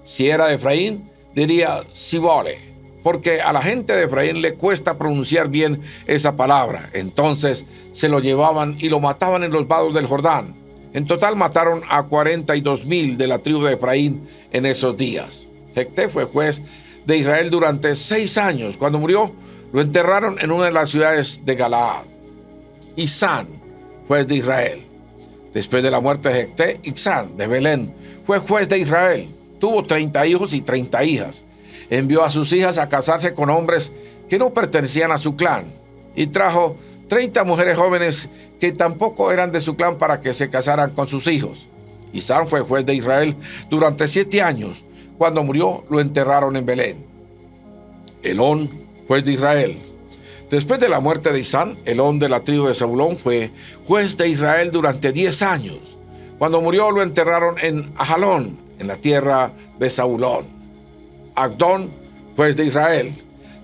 Si era de Efraín, diría Sibole, porque a la gente de Efraín le cuesta pronunciar bien esa palabra. Entonces se lo llevaban y lo mataban en los vados del Jordán. En total mataron a 42,000 de la tribu de Efraín en esos días. Jecté fue juez de Israel durante 6 años. Cuando murió, lo enterraron en una de las ciudades de Galaad. Isán, juez de Israel. Después de la muerte de Jecté, Ixán de Belén fue juez de Israel. Tuvo 30 hijos y 30 hijas. Envió a sus hijas a casarse con hombres que no pertenecían a su clan y trajo 30 mujeres jóvenes que tampoco eran de su clan para que se casaran con sus hijos. Isán fue juez de Israel durante 7 años. Cuando murió, lo enterraron en Belén. Elón, juez de Israel. Después de la muerte de Isán, Elón de la tribu de Zabulón fue juez de Israel durante 10 años. Cuando murió, lo enterraron en Ajalón, en la tierra de Zabulón. Agdón, juez de Israel.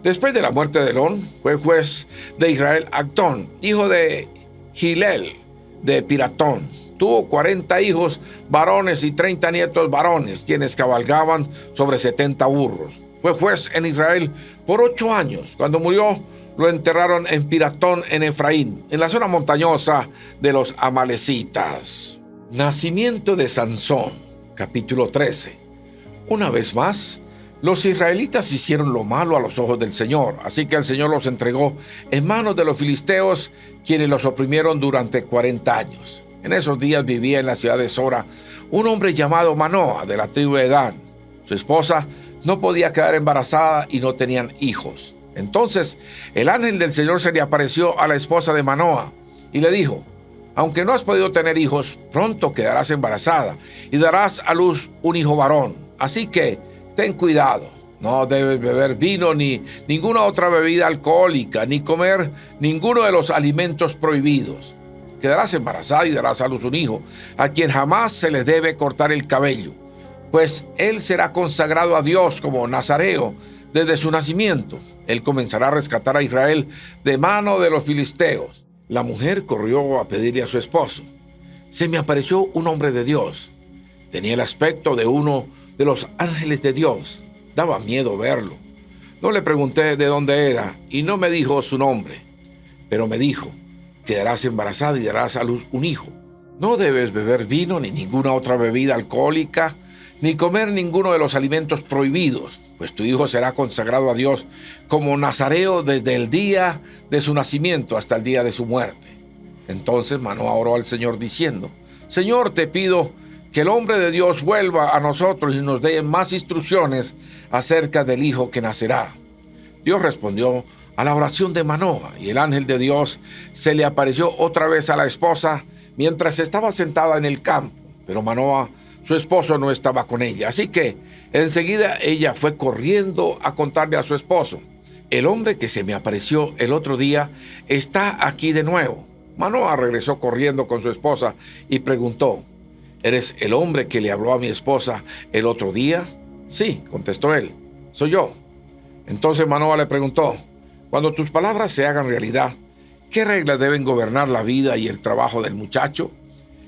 Después de la muerte de Elón, fue juez de Israel Agdón, hijo de Gilel de Piratón. Tuvo 40 hijos varones y 30 nietos varones, quienes cabalgaban sobre 70 burros. Fue juez en Israel por 8 años. Cuando murió, lo enterraron en Piratón, en Efraín, en la zona montañosa de los amalecitas. Nacimiento de Sansón, capítulo 13. Una vez más, los israelitas hicieron lo malo a los ojos del Señor, así que el Señor los entregó en manos de los filisteos, quienes los oprimieron durante 40 años. En esos días vivía en la ciudad de Sora un hombre llamado Manoa, de la tribu de Dan. Su esposa no podía quedar embarazada y no tenían hijos. Entonces el ángel del Señor se le apareció a la esposa de Manoa y le dijo: aunque no has podido tener hijos, pronto quedarás embarazada y darás a luz un hijo varón. Así que ten cuidado, no debes beber vino ni ninguna otra bebida alcohólica, ni comer ninguno de los alimentos prohibidos. Quedarás embarazada y darás a luz un hijo, a quien jamás se le debe cortar el cabello, pues él será consagrado a Dios como nazareo desde su nacimiento. Él comenzará a rescatar a Israel de mano de los filisteos. La mujer corrió a pedirle a su esposo: se me apareció un hombre de Dios. Tenía el aspecto de uno de los ángeles de Dios. Daba miedo verlo. No le pregunté de dónde era y no me dijo su nombre, pero me dijo: quedarás embarazada y darás a luz un hijo. No debes beber vino ni ninguna otra bebida alcohólica, ni comer ninguno de los alimentos prohibidos, pues tu hijo será consagrado a Dios como nazareo desde el día de su nacimiento hasta el día de su muerte. Entonces Manoa oró al Señor diciendo: Señor, te pido que el hombre de Dios vuelva a nosotros y nos dé más instrucciones acerca del hijo que nacerá. Dios respondió a la oración de Manoa, y el ángel de Dios se le apareció otra vez a la esposa mientras estaba sentada en el campo, pero Manoa, su esposo, no estaba con ella, así que enseguida ella fue corriendo a contarle a su esposo: el hombre que se me apareció el otro día está aquí de nuevo. Manoa regresó corriendo con su esposa y preguntó: ¿eres el hombre que le habló a mi esposa el otro día? Sí, contestó él, soy yo. Entonces Manoa le preguntó: cuando tus palabras se hagan realidad, ¿qué reglas deben gobernar la vida y el trabajo del muchacho?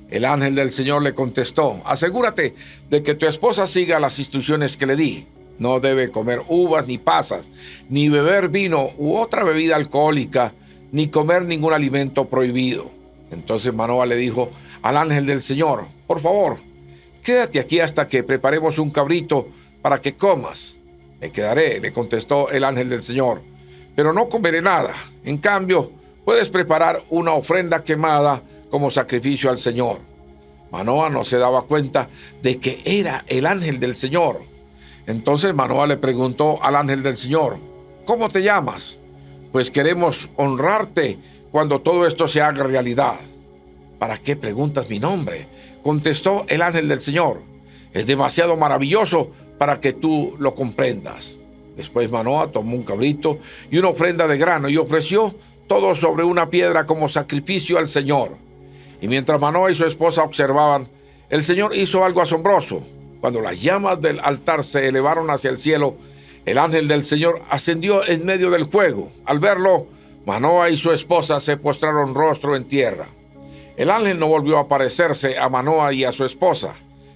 El ángel del Señor le contestó: asegúrate de que tu esposa siga las instrucciones que le di. No debe comer uvas ni pasas, ni beber vino u otra bebida alcohólica, ni comer ningún alimento prohibido. Entonces Manoa le dijo al ángel del Señor: por favor, quédate aquí hasta que preparemos un cabrito para que comas. Me quedaré, le contestó el ángel del Señor, pero no comeré nada. En cambio, puedes preparar una ofrenda quemada como sacrificio al Señor. Manoa no se daba cuenta de que era el ángel del Señor. Entonces Manoa le preguntó al ángel del Señor: ¿cómo te llamas? Pues queremos honrarte cuando todo esto se haga realidad. ¿Para qué preguntas mi nombre?, contestó el ángel del Señor. Es demasiado maravilloso para que tú lo comprendas. Después Manoa tomó un cabrito y una ofrenda de grano y ofreció todo sobre una piedra como sacrificio al Señor. Y mientras Manoa y su esposa observaban, el Señor hizo algo asombroso. Cuando las llamas del altar se elevaron hacia el cielo, el ángel del Señor ascendió en medio del fuego. Al verlo, Manoa y su esposa se postraron rostro en tierra. El ángel no volvió a aparecerse a Manoa y a su esposa.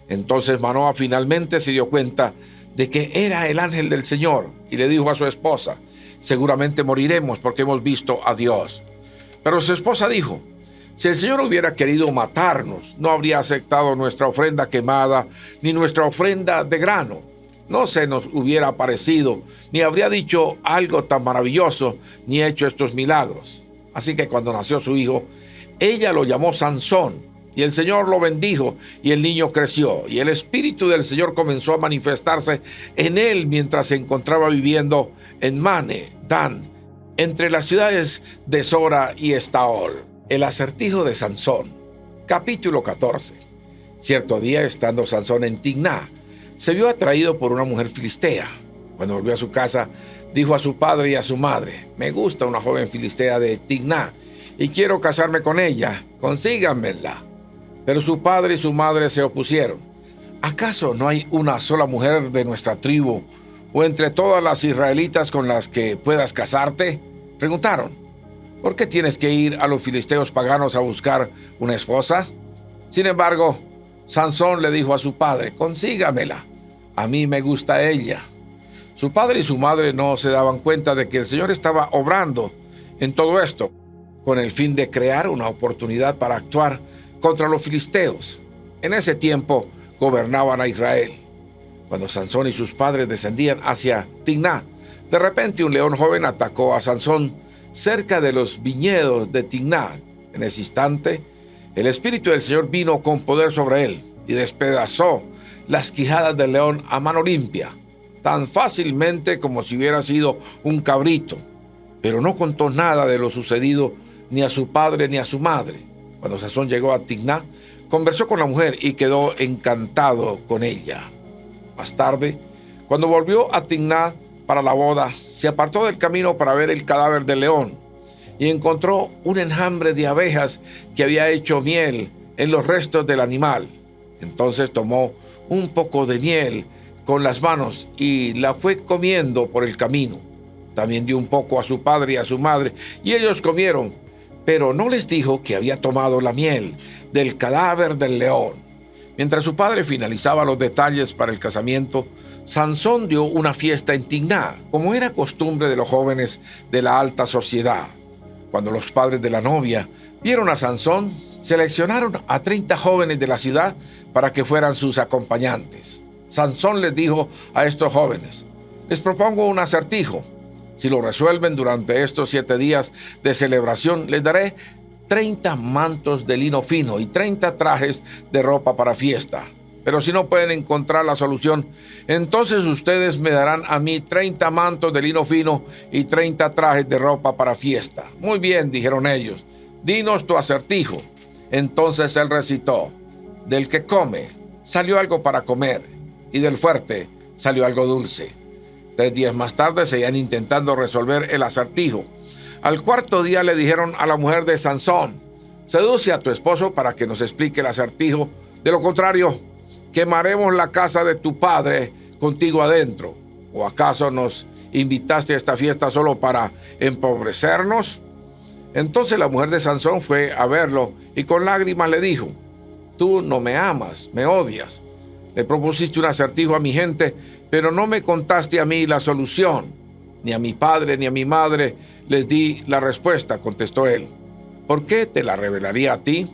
Entonces Manoa finalmente se dio cuenta de que era el ángel del Señor y le dijo a su esposa: seguramente moriremos porque hemos visto a Dios. Pero su esposa dijo: si el Señor hubiera querido matarnos, no habría aceptado nuestra ofrenda quemada ni nuestra ofrenda de grano. No se nos hubiera aparecido, ni habría dicho algo tan maravilloso, ni hecho estos milagros. Así que cuando nació su hijo, ella lo llamó Sansón, Y el Señor lo bendijo, y el niño creció, y el Espíritu del Señor comenzó a manifestarse en él mientras se encontraba viviendo en Mane, Dan, entre las ciudades de Sora y Estaol. El acertijo de Sansón. Capítulo 14. Cierto día, estando Sansón en Timná, se vio atraído por una mujer filistea. Cuando volvió a su casa, dijo a su padre y a su madre: me gusta una joven filistea de Timná, y quiero casarme con ella, consíganmela. Pero su padre y su madre se opusieron. ¿Acaso no hay una sola mujer de nuestra tribu o entre todas las israelitas con las que puedas casarte? Preguntaron. ¿Por qué tienes que ir a los filisteos paganos a buscar una esposa? Sin embargo, Sansón le dijo a su padre: consígamela, a mí me gusta ella. Su padre y su madre no se daban cuenta de que el Señor estaba obrando en todo esto con el fin de crear una oportunidad para actuar contra los filisteos. En ese tiempo gobernaban a Israel. Cuando Sansón y sus padres descendían hacia Timná, de repente un león joven atacó a Sansón cerca de los viñedos de Timná. En ese instante, el Espíritu del Señor vino con poder sobre él y despedazó las quijadas del león a mano limpia, tan fácilmente como si hubiera sido un cabrito. Pero no contó nada de lo sucedido ni a su padre ni a su madre. Cuando Sansón llegó a Timná, conversó con la mujer y quedó encantado con ella. Más tarde, cuando volvió a Timná para la boda, se apartó del camino para ver el cadáver del león y encontró un enjambre de abejas que había hecho miel en los restos del animal. Entonces tomó un poco de miel con las manos y la fue comiendo por el camino. También dio un poco a su padre y a su madre, y ellos comieron, pero no les dijo que había tomado la miel del cadáver del león. Mientras su padre finalizaba los detalles para el casamiento, Sansón dio una fiesta en Timná, como era costumbre de los jóvenes de la alta sociedad. Cuando los padres de la novia vieron a Sansón, seleccionaron a 30 jóvenes de la ciudad para que fueran sus acompañantes. Sansón les dijo a estos jóvenes: les propongo un acertijo. Si lo resuelven durante estos 7 días de celebración, les daré 30 mantos de lino fino y 30 trajes de ropa para fiesta. Pero si no pueden encontrar la solución, entonces ustedes me darán a mí 30 mantos de lino fino y 30 trajes de ropa para fiesta. Muy bien, dijeron ellos, dinos tu acertijo. Entonces él recitó: del que come salió algo para comer, y del fuerte salió algo dulce. 3 días más tarde seguían intentando resolver el acertijo. Al 4.º día le dijeron a la mujer de Sansón: seduce a tu esposo para que nos explique el acertijo. De lo contrario, quemaremos la casa de tu padre contigo adentro. ¿O acaso nos invitaste a esta fiesta solo para empobrecernos? Entonces la mujer de Sansón fue a verlo y con lágrimas le dijo: tú no me amas, me odias. Le propusiste un acertijo a mi gente, pero no me contaste a mí la solución. Ni a mi padre ni a mi madre les di la respuesta, contestó él. ¿Por qué te la revelaría a ti?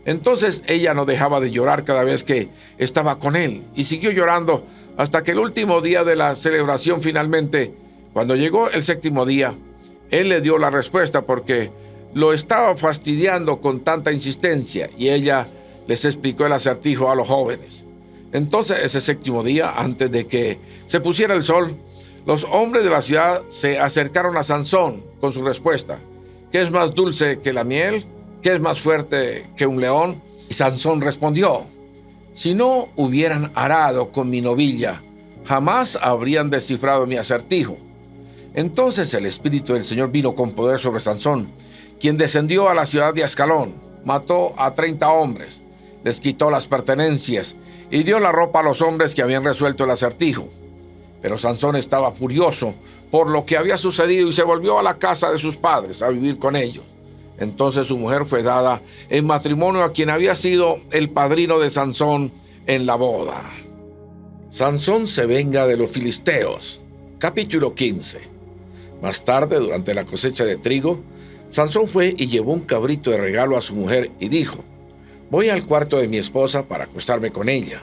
Entonces ella no dejaba de llorar cada vez que estaba con él y siguió llorando hasta que el último día de la celebración finalmente, cuando llegó el 7.º día, él le dio la respuesta porque lo estaba fastidiando con tanta insistencia y ella les explicó el acertijo a los jóvenes. Entonces ese 7.º día, antes de que se pusiera el sol, los hombres de la ciudad se acercaron a Sansón con su respuesta: ¿qué es más dulce que la miel? ¿Qué es más fuerte que un león? Y Sansón respondió: si no hubieran arado con mi novilla, jamás habrían descifrado mi acertijo. Entonces el Espíritu del Señor vino con poder sobre Sansón, quien descendió a la ciudad de Ascalón, mató a 30 hombres, les quitó las pertenencias y dio la ropa a los hombres que habían resuelto el acertijo. Pero Sansón estaba furioso por lo que había sucedido y se volvió a la casa de sus padres a vivir con ellos. Entonces su mujer fue dada en matrimonio a quien había sido el padrino de Sansón en la boda. Sansón se venga de los filisteos. Capítulo 15. Más tarde, durante la cosecha de trigo, Sansón fue y llevó un cabrito de regalo a su mujer y dijo: voy al cuarto de mi esposa para acostarme con ella.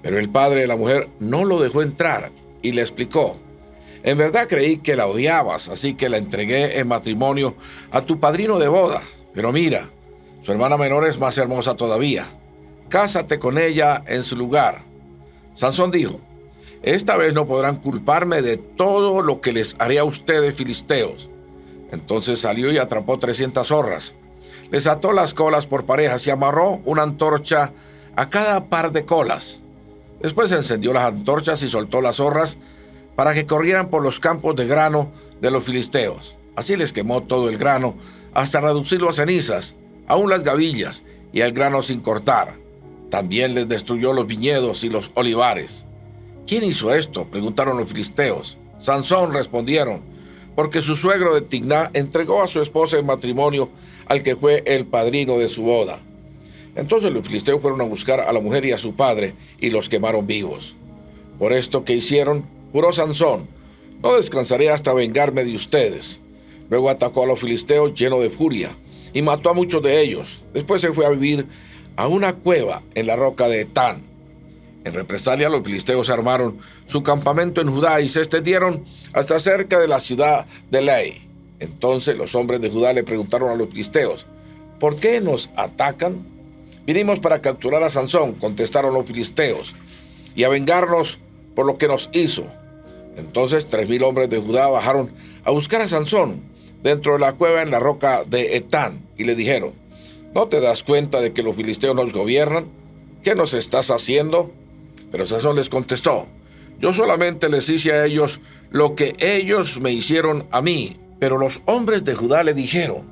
Pero el padre de la mujer no lo dejó entrar y le explicó: en verdad creí que la odiabas, así que la entregué en matrimonio a tu padrino de boda. Pero mira, Su hermana menor es más hermosa todavía. Cásate con ella en su lugar. Sansón dijo: esta vez no podrán culparme de todo lo que les haré a ustedes, filisteos. Entonces salió y atrapó 300 zorras. Les ató las colas por parejas y amarró una antorcha a cada par de colas. Después encendió las antorchas y soltó las zorras para que corrieran por los campos de grano de los filisteos. Así les quemó todo el grano hasta reducirlo a cenizas, aún las gavillas y el grano sin cortar. También les destruyó los viñedos y los olivares. ¿Quién hizo esto?, preguntaron los filisteos. Sansón, respondieron, porque su suegro de Timná entregó a su esposa en matrimonio al que fue el padrino de su boda. Entonces los filisteos fueron a buscar a la mujer y a su padre y los quemaron vivos. Por esto que hicieron, juró Sansón: no descansaré hasta vengarme de ustedes. Luego atacó a los filisteos lleno de furia y mató a muchos de ellos. Después se fue a vivir a una cueva en la roca de Etán. En represalia, los filisteos armaron su campamento en Judá y se extendieron hasta cerca de la ciudad de Lei. Entonces los hombres de Judá le preguntaron a los filisteos: ¿por qué nos atacan? Vinimos para capturar a Sansón, contestaron los filisteos, y a vengarnos por lo que nos hizo. Entonces 3,000 hombres de Judá bajaron a buscar a Sansón dentro de la cueva en la roca de Etán y le dijeron: ¿no te das cuenta de que los filisteos nos gobiernan? ¿Qué nos estás haciendo? Pero Sansón les contestó: yo solamente les hice a ellos lo que ellos me hicieron a mí. Pero los hombres de Judá le dijeron: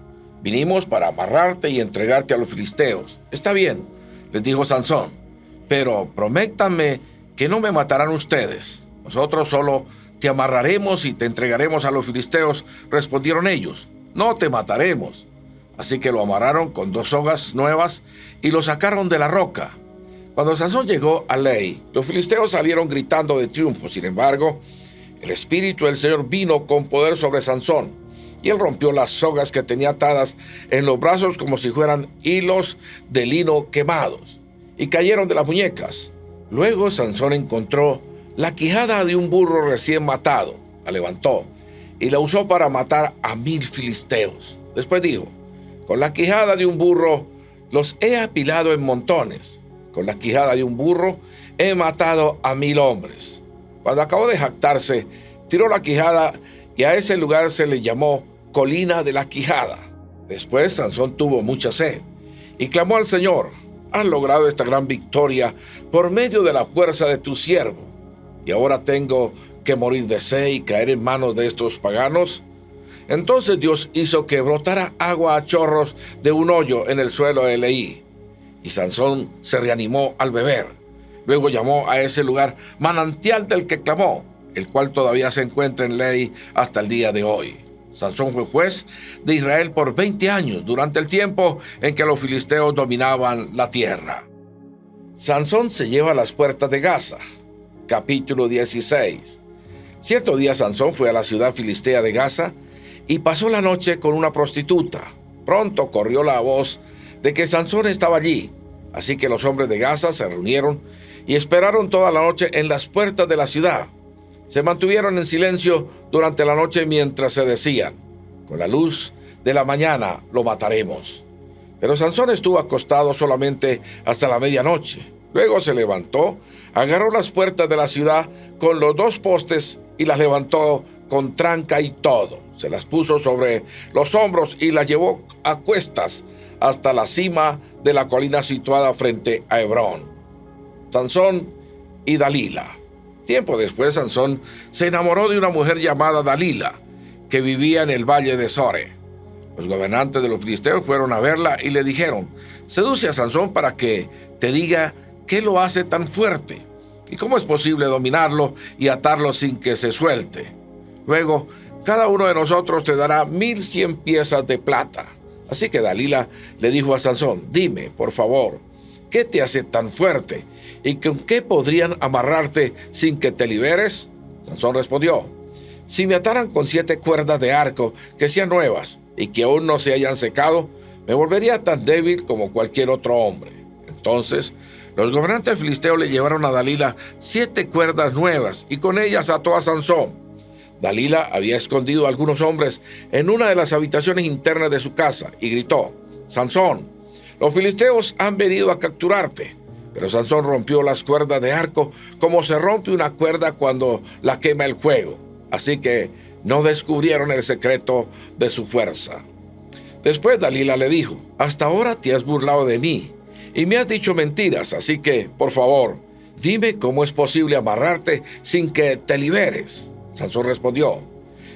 vinimos para amarrarte y entregarte a los filisteos. Está bien, les dijo Sansón, pero prométanme que no me matarán ustedes. Nosotros solo te amarraremos y te entregaremos a los filisteos, respondieron ellos. No te mataremos. Así que lo amarraron con 2 sogas nuevas y lo sacaron de la roca. Cuando Sansón llegó a Lei, los filisteos salieron gritando de triunfo. Sin embargo, el Espíritu del Señor vino con poder sobre Sansón, y él rompió las sogas que tenía atadas en los brazos como si fueran hilos de lino quemados, y cayeron de las muñecas. Luego Sansón encontró la quijada de un burro recién matado, la levantó y la usó para matar a 1,000 filisteos. Después dijo: con la quijada de un burro los he apilado en montones. Con la quijada de un burro he matado a 1,000 hombres. Cuando acabó de jactarse, tiró la quijada y a ese lugar se le llamó Colina de la Quijada. Después Sansón tuvo mucha sed y clamó al Señor: has logrado esta gran victoria por medio de la fuerza de tu siervo, y ahora tengo que morir de sed y caer en manos de estos paganos. Entonces Dios hizo que brotara agua a chorros de un hoyo en el suelo de Leí, y Sansón se reanimó al beber. Luego llamó a ese lugar manantial del que clamó, el cual todavía se encuentra en Leí hasta el día de hoy. Sansón fue juez de Israel por 20 años, durante el tiempo en que los filisteos dominaban la tierra. Sansón se lleva a las puertas de Gaza. Capítulo 16. Cierto día Sansón fue a la ciudad filistea de Gaza y pasó la noche con una prostituta. Pronto corrió la voz de que Sansón estaba allí, así que los hombres de Gaza se reunieron y esperaron toda la noche en las puertas de la ciudad. Se mantuvieron en silencio durante la noche mientras se decían: con la luz de la mañana lo mataremos. Pero Sansón estuvo acostado solamente hasta la medianoche. Luego se levantó, agarró las puertas de la ciudad con los 2 postes y las levantó con tranca y todo. Se las puso sobre los hombros y las llevó a cuestas hasta la cima de la colina situada frente a Hebrón. Sansón y Dalila. Tiempo después, Sansón se enamoró de una mujer llamada Dalila, que vivía en el valle de Sore. Los gobernantes de los filisteos fueron a verla y le dijeron: seduce a Sansón para que te diga qué lo hace tan fuerte y cómo es posible dominarlo y atarlo sin que se suelte. Luego, cada uno de nosotros te dará 1,100 piezas de plata. Así que Dalila le dijo a Sansón: dime, por favor, ¿qué te hace tan fuerte? ¿Y con qué podrían amarrarte sin que te liberes? Sansón respondió: si me ataran con 7 cuerdas de arco que sean nuevas y que aún no se hayan secado, me volvería tan débil como cualquier otro hombre. Entonces los gobernantes filisteos le llevaron a Dalila 7 cuerdas nuevas y con ellas ató a Sansón. Dalila había escondido a algunos hombres en una de las habitaciones internas de su casa y gritó: Sansón, los filisteos han venido a capturarte. Pero Sansón rompió las cuerdas de arco como se rompe una cuerda cuando la quema el fuego. Así que no descubrieron el secreto de su fuerza. Después Dalila le dijo: hasta ahora te has burlado de mí y me has dicho mentiras, así que, por favor, dime cómo es posible amarrarte sin que te liberes. Sansón respondió: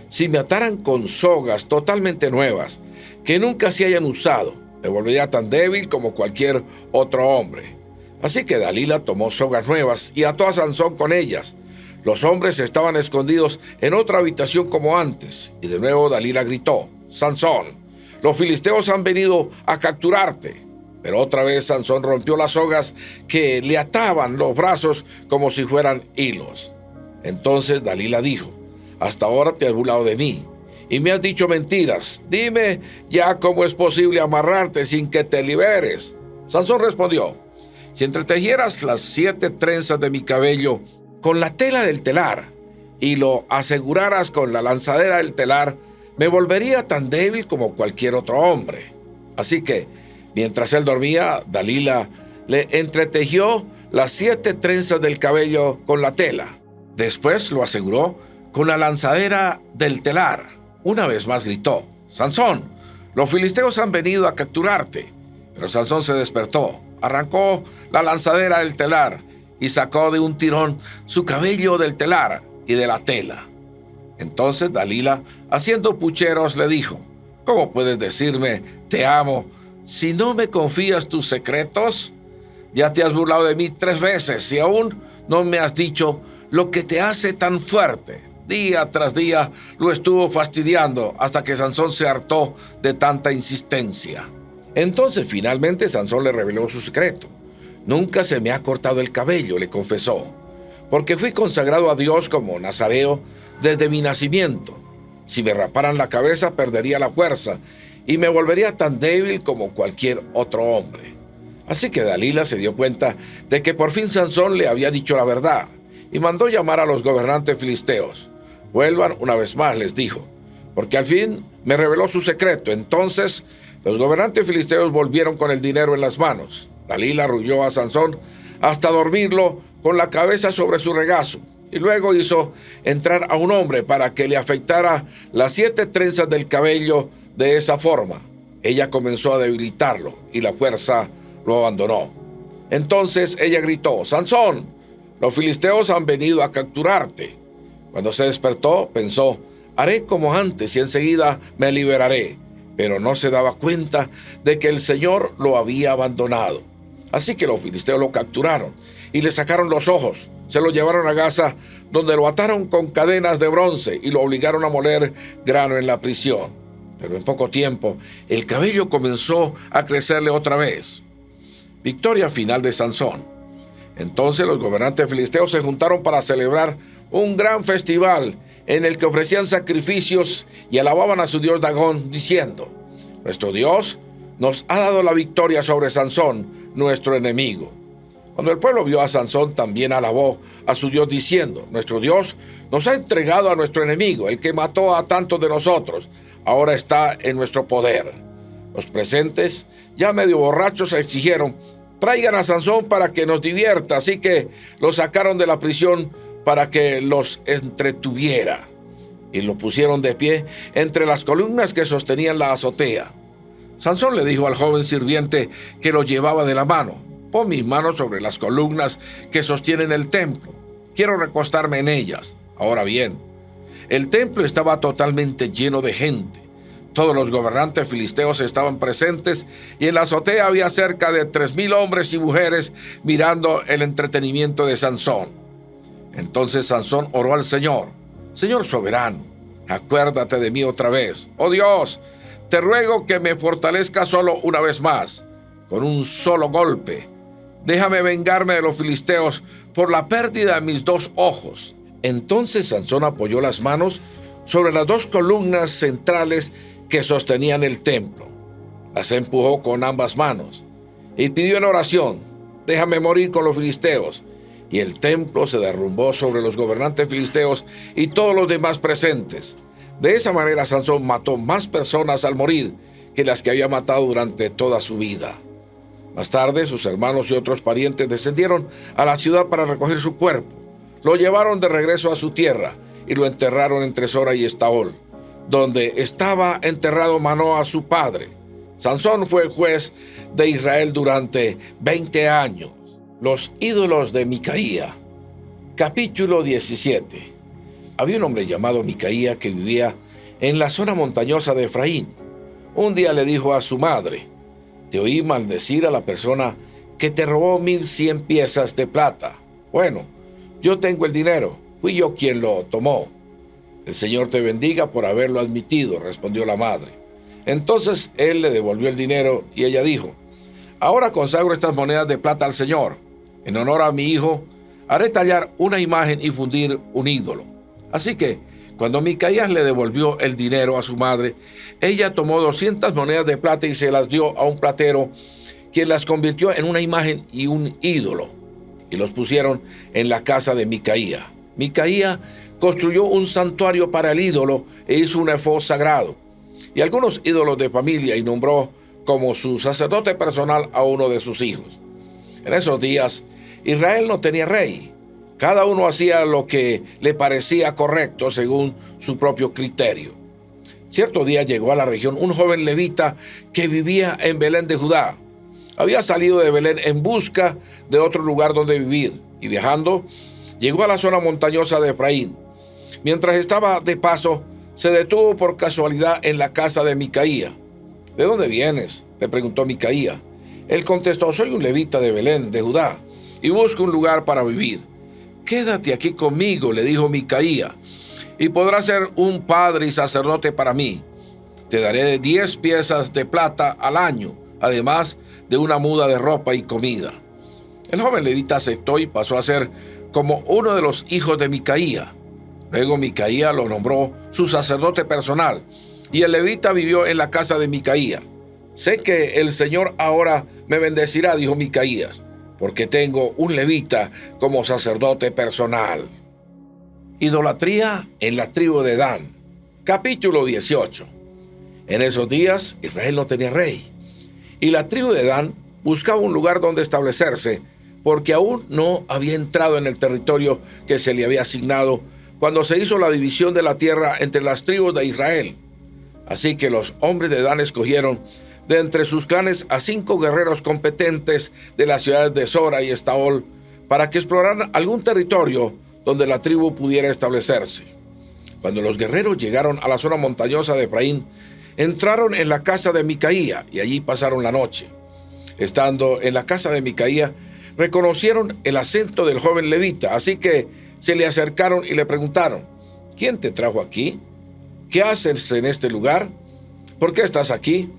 si me ataran con sogas totalmente nuevas, que nunca se hayan usado, me volvería tan débil como cualquier otro hombre. Así que Dalila tomó sogas nuevas y ató a Sansón con ellas. Los hombres estaban escondidos en otra habitación como antes, y de nuevo Dalila gritó: Sansón, los filisteos han venido a capturarte. Pero otra vez Sansón rompió las sogas que le ataban los brazos como si fueran hilos. Entonces Dalila dijo: hasta ahora te has burlado de mí y me has dicho mentiras. Dime ya cómo es posible amarrarte sin que te liberes. Sansón respondió: si entretejieras las 7 trenzas de mi cabello con la tela del telar y lo aseguraras con la lanzadera del telar, me volvería tan débil como cualquier otro hombre. Así que, mientras él dormía, Dalila le entretejió las 7 trenzas del cabello con la tela. Después lo aseguró con la lanzadera del telar. Una vez más gritó: Sansón, los filisteos han venido a capturarte. Pero Sansón se despertó, arrancó la lanzadera del telar y sacó de un tirón su cabello del telar y de la tela. Entonces Dalila, haciendo pucheros, le dijo: ¿cómo puedes decirme te amo si no me confías tus secretos? Ya te has burlado de mí 3 veces y aún no me has dicho lo que te hace tan fuerte. Día tras día lo estuvo fastidiando hasta que Sansón se hartó de tanta insistencia. Entonces finalmente Sansón le reveló su secreto. Nunca se me ha cortado el cabello, le confesó, porque fui consagrado a Dios como nazareo desde mi nacimiento. Si me raparan la cabeza perdería la fuerza y me volvería tan débil como cualquier otro hombre. Así que Dalila se dio cuenta de que por fin Sansón le había dicho la verdad y mandó llamar a los gobernantes filisteos. Vuelvan una vez más, les dijo, porque al fin me reveló su secreto. Entonces los gobernantes filisteos volvieron con el dinero en las manos. Dalila arrulló a Sansón hasta dormirlo con la cabeza sobre su regazo, y luego hizo entrar a un hombre para que le afeitara las 7 trenzas del cabello de esa forma. Ella comenzó a debilitarlo y la fuerza lo abandonó. Entonces ella gritó: Sansón, los filisteos han venido a capturarte. Cuando se despertó, pensó: haré como antes y enseguida me liberaré. Pero no se daba cuenta de que el Señor lo había abandonado. Así que los filisteos lo capturaron y le sacaron los ojos. Se lo llevaron a Gaza, donde lo ataron con cadenas de bronce y lo obligaron a moler grano en la prisión. Pero en poco tiempo, el cabello comenzó a crecerle otra vez. Victoria final de Sansón. Entonces los gobernantes filisteos se juntaron para celebrar un gran festival en el que ofrecían sacrificios y alababan a su dios Dagón, diciendo: nuestro Dios nos ha dado la victoria sobre Sansón, nuestro enemigo. Cuando el pueblo vio a Sansón, también alabó a su Dios, diciendo: nuestro Dios nos ha entregado a nuestro enemigo, el que mató a tantos de nosotros, ahora está en nuestro poder. Los presentes, ya medio borrachos, exigieron: traigan a Sansón para que nos divierta. Así que lo sacaron de la prisión para que los entretuviera, y lo pusieron de pie entre las columnas que sostenían la azotea. Sansón le dijo al joven sirviente que lo llevaba de la mano: pon mis manos sobre las columnas que sostienen el templo. Quiero recostarme en ellas. Ahora bien, el templo estaba totalmente lleno de gente. Todos los gobernantes filisteos estaban presentes y en la azotea había cerca de 3,000 hombres y mujeres mirando el entretenimiento de Sansón. Entonces Sansón oró al Señor: Señor soberano, acuérdate de mí otra vez. Oh Dios, te ruego que me fortalezca solo una vez más, con un solo golpe. Déjame vengarme de los filisteos por la pérdida de mis 2 ojos. Entonces Sansón apoyó las manos sobre las 2 columnas centrales que sostenían el templo. Las empujó con ambas manos y pidió en oración: déjame morir con los filisteos. Y el templo se derrumbó sobre los gobernantes filisteos y todos los demás presentes. De esa manera Sansón mató más personas al morir que las que había matado durante toda su vida. Más tarde, sus hermanos y otros parientes descendieron a la ciudad para recoger su cuerpo. Lo llevaron de regreso a su tierra y lo enterraron entre Sora y Estaol, donde estaba enterrado Manoa, su padre. Sansón fue juez de Israel durante 20 años. Los ídolos de Micaía. Capítulo 17. Había un hombre llamado Micaía que vivía en la zona montañosa de Efraín. Un día le dijo a su madre: «Te oí maldecir a la persona que te robó 1,100 piezas de plata. Bueno, yo tengo el dinero, fui yo quien lo tomó». «El Señor te bendiga por haberlo admitido», respondió la madre. Entonces él le devolvió el dinero y ella dijo: «Ahora consagro estas monedas de plata al Señor. En honor a mi hijo, haré tallar una imagen y fundir un ídolo». Así que, cuando Micaías le devolvió el dinero a su madre, ella tomó 200 monedas de plata y se las dio a un platero, quien las convirtió en una imagen y un ídolo, y los pusieron en la casa de Micaía. Micaía construyó un santuario para el ídolo e hizo un efod sagrado y algunos ídolos de familia, y nombró como su sacerdote personal a uno de sus hijos. En esos días, Israel no tenía rey. Cada uno hacía lo que le parecía correcto según su propio criterio. Cierto día llegó a la región un joven levita que vivía en Belén de Judá. Había salido de Belén en busca de otro lugar donde vivir y, viajando, llegó a la zona montañosa de Efraín. Mientras estaba de paso, se detuvo por casualidad en la casa de Micaía. «¿De dónde vienes?», le preguntó Micaía. Él contestó: «Soy un levita de Belén de Judá y busco un lugar para vivir». «Quédate aquí conmigo», le dijo Micaía, «y podrás ser un padre y sacerdote para mí. Te daré 10 piezas de plata al año, además de una muda de ropa y comida». El joven levita aceptó y pasó a ser como uno de los hijos de Micaía. Luego Micaía lo nombró su sacerdote personal, y el levita vivió en la casa de Micaía. «Sé que el Señor ahora me bendecirá», dijo Micaías, «porque tengo un levita como sacerdote personal». Idolatría en la tribu de Dan. Capítulo 18. En esos días Israel no tenía rey, y la tribu de Dan buscaba un lugar donde establecerse, porque aún no había entrado en el territorio que se le había asignado cuando se hizo la división de la tierra entre las tribus de Israel. Así que los hombres de Dan escogieron de entre sus clanes a 5 guerreros competentes de las ciudades de Sora y Estaol para que exploraran algún territorio donde la tribu pudiera establecerse. Cuando los guerreros llegaron a la zona montañosa de Efraín, entraron en la casa de Micaía y allí pasaron la noche. Estando en la casa de Micaía, reconocieron el acento del joven levita, así que se le acercaron y le preguntaron: «¿Quién te trajo aquí? ¿Qué haces en este lugar? ¿Por qué estás aquí?».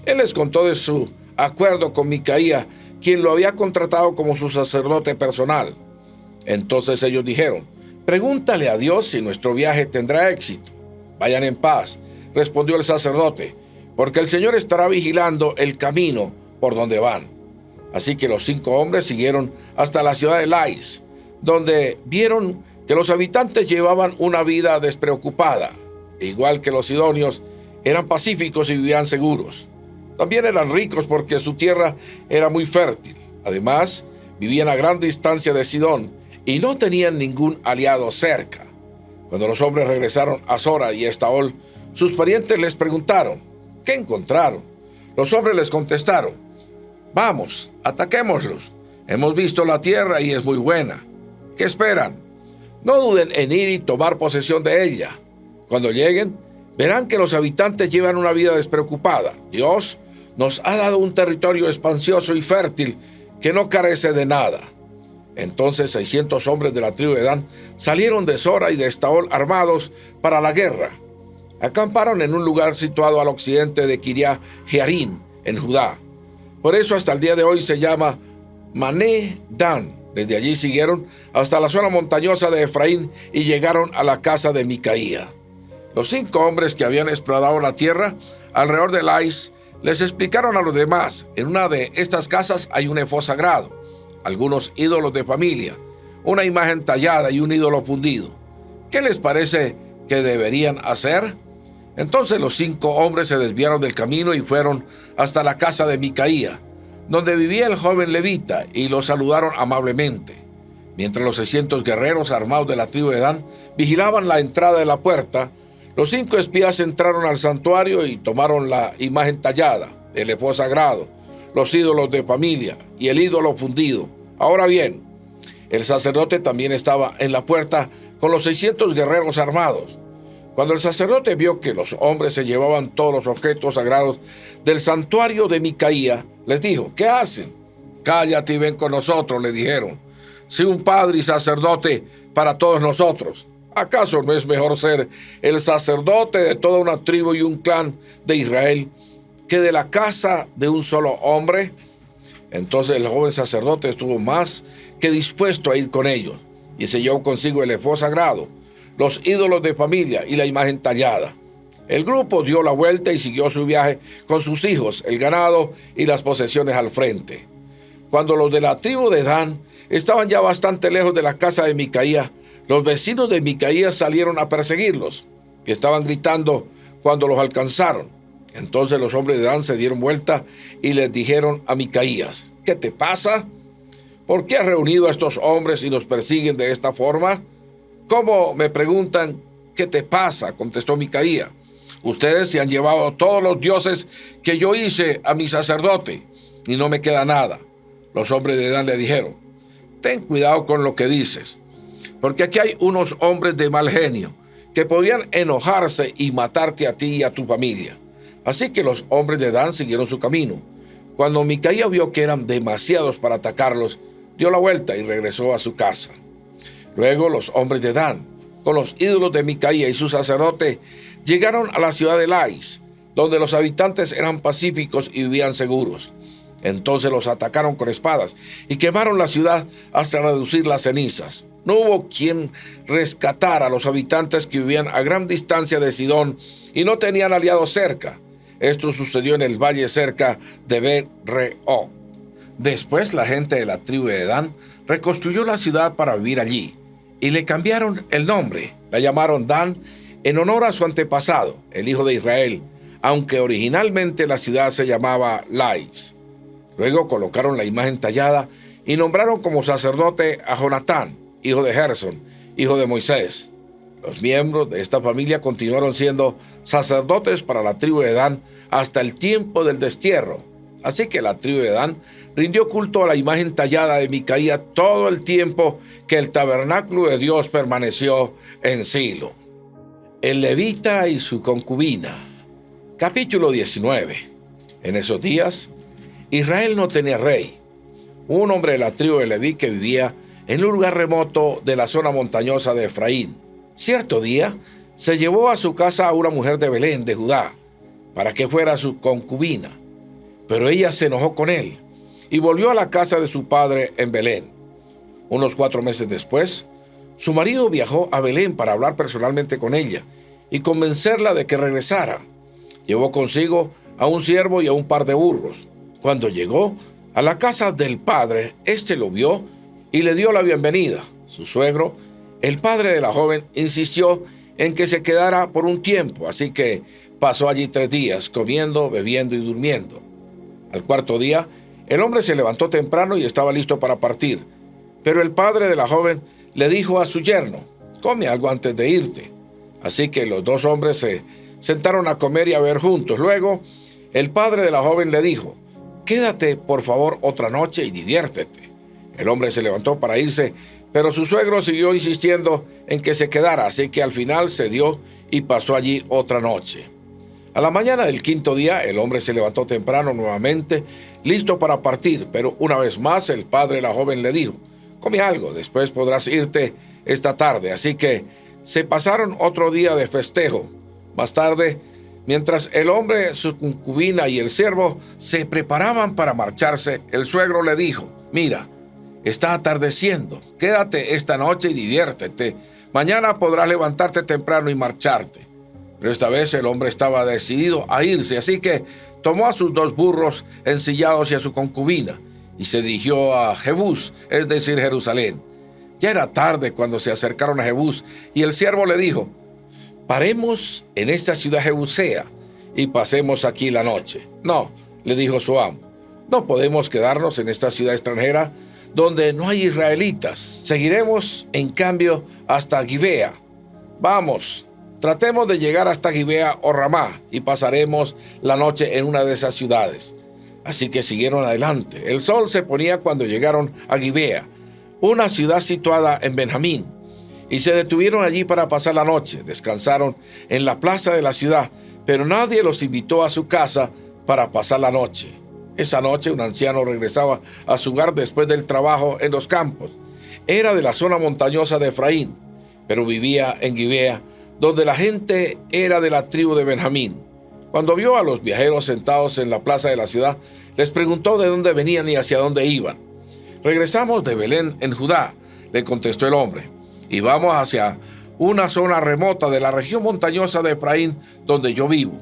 Él les contó de su acuerdo con Micaía, quien lo había contratado como su sacerdote personal. Entonces ellos dijeron: «Pregúntale a Dios si nuestro viaje tendrá éxito». «Vayan en paz», respondió el sacerdote, «porque el Señor estará vigilando el camino por donde van». Así que los 5 hombres siguieron hasta la ciudad de Lais, donde vieron que los habitantes llevaban una vida despreocupada. E igual que los sidonios, eran pacíficos y vivían seguros. También eran ricos porque su tierra era muy fértil. Además, vivían a gran distancia de Sidón y no tenían ningún aliado cerca. Cuando los hombres regresaron a Sora y Estaol, sus parientes les preguntaron: «¿Qué encontraron?». Los hombres les contestaron: «Vamos, ataquémoslos. Hemos visto la tierra y es muy buena. ¿Qué esperan? No duden en ir y tomar posesión de ella. Cuando lleguen, verán que los habitantes llevan una vida despreocupada. Dios nos ha dado un territorio espacioso y fértil que no carece de nada». Entonces 600 hombres de la tribu de Dan salieron de Sora y de Estaol armados para la guerra. Acamparon en un lugar situado al occidente de Kiriat Jearim, en Judá. Por eso hasta el día de hoy se llama Mané Dan. Desde allí siguieron hasta la zona montañosa de Efraín y llegaron a la casa de Micaía. Los 5 hombres que habían explorado la tierra alrededor de Lais les explicaron a los demás: en una de estas casas hay un efod sagrado, algunos ídolos de familia, una imagen tallada y un ídolo fundido. ¿Qué les parece que deberían hacer? Entonces los 5 hombres se desviaron del camino y fueron hasta la casa de Micaía. donde vivía el joven levita, y lo saludaron amablemente. Mientras los 600 guerreros armados de la tribu de Dan vigilaban la entrada de la puerta, los 5 espías entraron al santuario y tomaron la imagen tallada, el efod sagrado, los ídolos de familia y el ídolo fundido. Ahora bien, el sacerdote también estaba en la puerta con los 600 guerreros armados. Cuando el sacerdote vio que los hombres se llevaban todos los objetos sagrados del santuario de Micaía, les dijo: ¿qué hacen? Cállate y ven con nosotros, le dijeron. Sé un padre y sacerdote para todos nosotros. ¿Acaso no es mejor ser el sacerdote de toda una tribu y un clan de Israel que de la casa de un solo hombre? Entonces el joven sacerdote estuvo más que dispuesto a ir con ellos, y se llevó consigo el efod sagrado, los ídolos de familia y la imagen tallada. El grupo dio la vuelta y siguió su viaje con sus hijos, el ganado y las posesiones al frente. Cuando los de la tribu de Dan estaban ya bastante lejos de la casa de Micaía, los vecinos de Micaía salieron a perseguirlos, que estaban gritando cuando los alcanzaron. Entonces los hombres de Dan se dieron vuelta y les dijeron a Micaías: ¿qué te pasa? ¿Por qué has reunido a estos hombres y los persiguen de esta forma? ¿Cómo me preguntan qué te pasa? Contestó Micaía. Ustedes se han llevado todos los dioses que yo hice a mi sacerdote, y no me queda nada. Los hombres de Dan le dijeron: ten cuidado con lo que dices, porque aquí hay unos hombres de mal genio que podrían enojarse y matarte a ti y a tu familia. Así que los hombres de Dan siguieron su camino. Cuando Micaía vio que eran demasiados para atacarlos, dio la vuelta y regresó a su casa. Luego los hombres de Dan, con los ídolos de Micaía y su sacerdote, llegaron a la ciudad de Lais, donde los habitantes eran pacíficos y vivían seguros. Entonces los atacaron con espadas y quemaron la ciudad hasta reducir las cenizas. No hubo quien rescatara a los habitantes que vivían a gran distancia de Sidón y no tenían aliados cerca. Esto sucedió en el valle cerca de Bet-rehob. Después la gente de la tribu de Dan reconstruyó la ciudad para vivir allí y le cambiaron el nombre. La llamaron Dan en honor a su antepasado, el hijo de Israel, aunque originalmente la ciudad se llamaba Lais. Luego colocaron la imagen tallada y nombraron como sacerdote a Jonatán, hijo de Gersón, hijo de Moisés. Los miembros de esta familia continuaron siendo sacerdotes para la tribu de Dan hasta el tiempo del destierro. Así que la tribu de Dan rindió culto a la imagen tallada de Micaía todo el tiempo que el tabernáculo de Dios permaneció en Silo. El levita y su concubina. Capítulo 19. En esos días, Israel no tenía rey. Un hombre de la tribu de Leví que vivía en un lugar remoto de la zona montañosa de Efraín. Cierto día, se llevó a su casa a una mujer de Belén, de Judá, para que fuera su concubina. Pero ella se enojó con él y volvió a la casa de su padre en Belén. Unos 4 meses después, su marido viajó a Belén para hablar personalmente con ella y convencerla de que regresara. Llevó consigo a un siervo y a un par de burros. Cuando llegó a la casa del padre, éste lo vio y le dio la bienvenida. Su suegro, el padre de la joven, insistió en que se quedara por un tiempo, así que pasó allí 3 días, comiendo, bebiendo y durmiendo. Al 4.º día, el hombre se levantó temprano y estaba listo para partir. Pero el padre de la joven le dijo a su yerno: come algo antes de irte. Así que los 2 hombres se sentaron a comer y a beber juntos. Luego, el padre de la joven le dijo: quédate, por favor, otra noche y diviértete. El hombre se levantó para irse, pero su suegro siguió insistiendo en que se quedara, así que al final cedió y pasó allí otra noche. A la mañana del 5.º día, el hombre se levantó temprano nuevamente, listo para partir, pero una vez más el padre de la joven le dijo: come algo, después podrás irte esta tarde. Así que se pasaron otro día de festejo. Más tarde, mientras el hombre, su concubina y el siervo se preparaban para marcharse, el suegro le dijo: mira, está atardeciendo, quédate esta noche y diviértete. Mañana podrás levantarte temprano y marcharte. Pero esta vez el hombre estaba decidido a irse, así que tomó a sus 2 burros ensillados y a su concubina, y se dirigió a Jebús, es decir, Jerusalén. Ya era tarde cuando se acercaron a Jebús, y el siervo le dijo: paremos en esta ciudad jebusea y pasemos aquí la noche. No, le dijo su amo, No podemos quedarnos en esta ciudad extranjera donde no hay israelitas. Seguiremos, en cambio, hasta Gibea. Vamos, tratemos de llegar hasta Gibea o Ramá y pasaremos la noche en una de esas ciudades. Así que siguieron adelante. El sol se ponía cuando llegaron a Gibea, una ciudad situada en Benjamín, y se detuvieron allí para pasar la noche. Descansaron en la plaza de la ciudad, pero nadie los invitó a su casa para pasar la noche. Esa noche un anciano regresaba a su hogar después del trabajo en los campos. Era de la zona montañosa de Efraín, pero vivía en Gibea, donde la gente era de la tribu de Benjamín. Cuando vio a los viajeros sentados en la plaza de la ciudad, les preguntó de dónde venían y hacia dónde iban. «Regresamos de Belén en Judá», le contestó el hombre, «y vamos hacia una zona remota de la región montañosa de Efraín, donde yo vivo.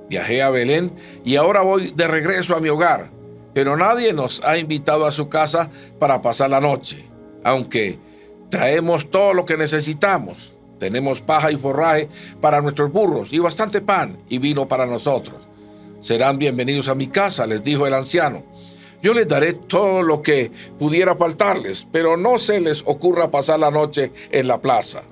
Viajé a Belén y ahora voy de regreso a mi hogar, pero nadie nos ha invitado a su casa para pasar la noche, aunque traemos todo lo que necesitamos. Tenemos paja y forraje para nuestros burros y bastante pan y vino para nosotros. Serán bienvenidos a mi casa», les dijo el anciano. «Yo les daré todo lo que pudiera faltarles, pero no se les ocurra pasar la noche en la plaza».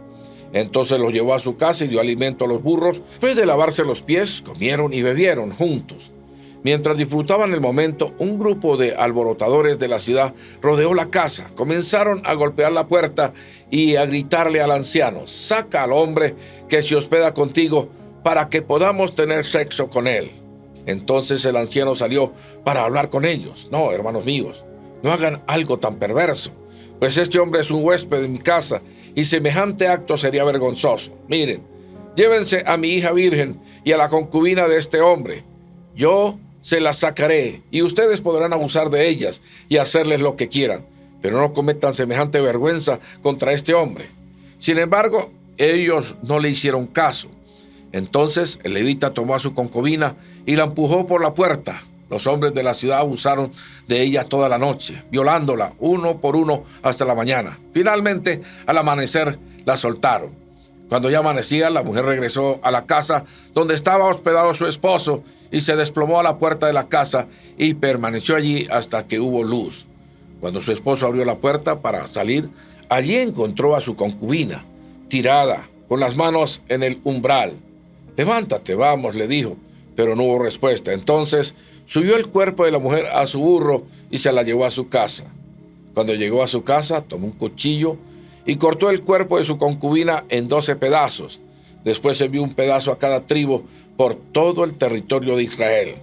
Entonces los llevó a su casa y dio alimento a los burros. Después de lavarse los pies, comieron y bebieron juntos. Mientras disfrutaban el momento, un grupo de alborotadores de la ciudad rodeó la casa. Comenzaron a golpear la puerta y a gritarle al anciano: «Saca al hombre que se hospeda contigo para que podamos tener sexo con él». Entonces el anciano salió para hablar con ellos. «No, hermanos míos, no hagan algo tan perverso, pues este hombre es un huésped de mi casa y semejante acto sería vergonzoso. Miren, llévense a mi hija virgen y a la concubina de este hombre. Yo se las sacaré y ustedes podrán abusar de ellas y hacerles lo que quieran, pero no cometan semejante vergüenza contra este hombre». Sin embargo, ellos no le hicieron caso. Entonces el levita tomó a su concubina y la empujó por la puerta. Los hombres de la ciudad abusaron de ella toda la noche, violándola uno por uno hasta la mañana. Finalmente, al amanecer, la soltaron. Cuando ya amanecía, la mujer regresó a la casa donde estaba hospedado su esposo y se desplomó a la puerta de la casa y permaneció allí hasta que hubo luz. Cuando su esposo abrió la puerta para salir, allí encontró a su concubina, tirada, con las manos en el umbral. «Levántate, vamos», le dijo, pero no hubo respuesta. Entonces subió el cuerpo de la mujer a su burro y se la llevó a su casa. Cuando llegó a su casa, tomó un cuchillo y cortó el cuerpo de su concubina en 12 pedazos. Después envió un pedazo a cada tribu por todo el territorio de Israel.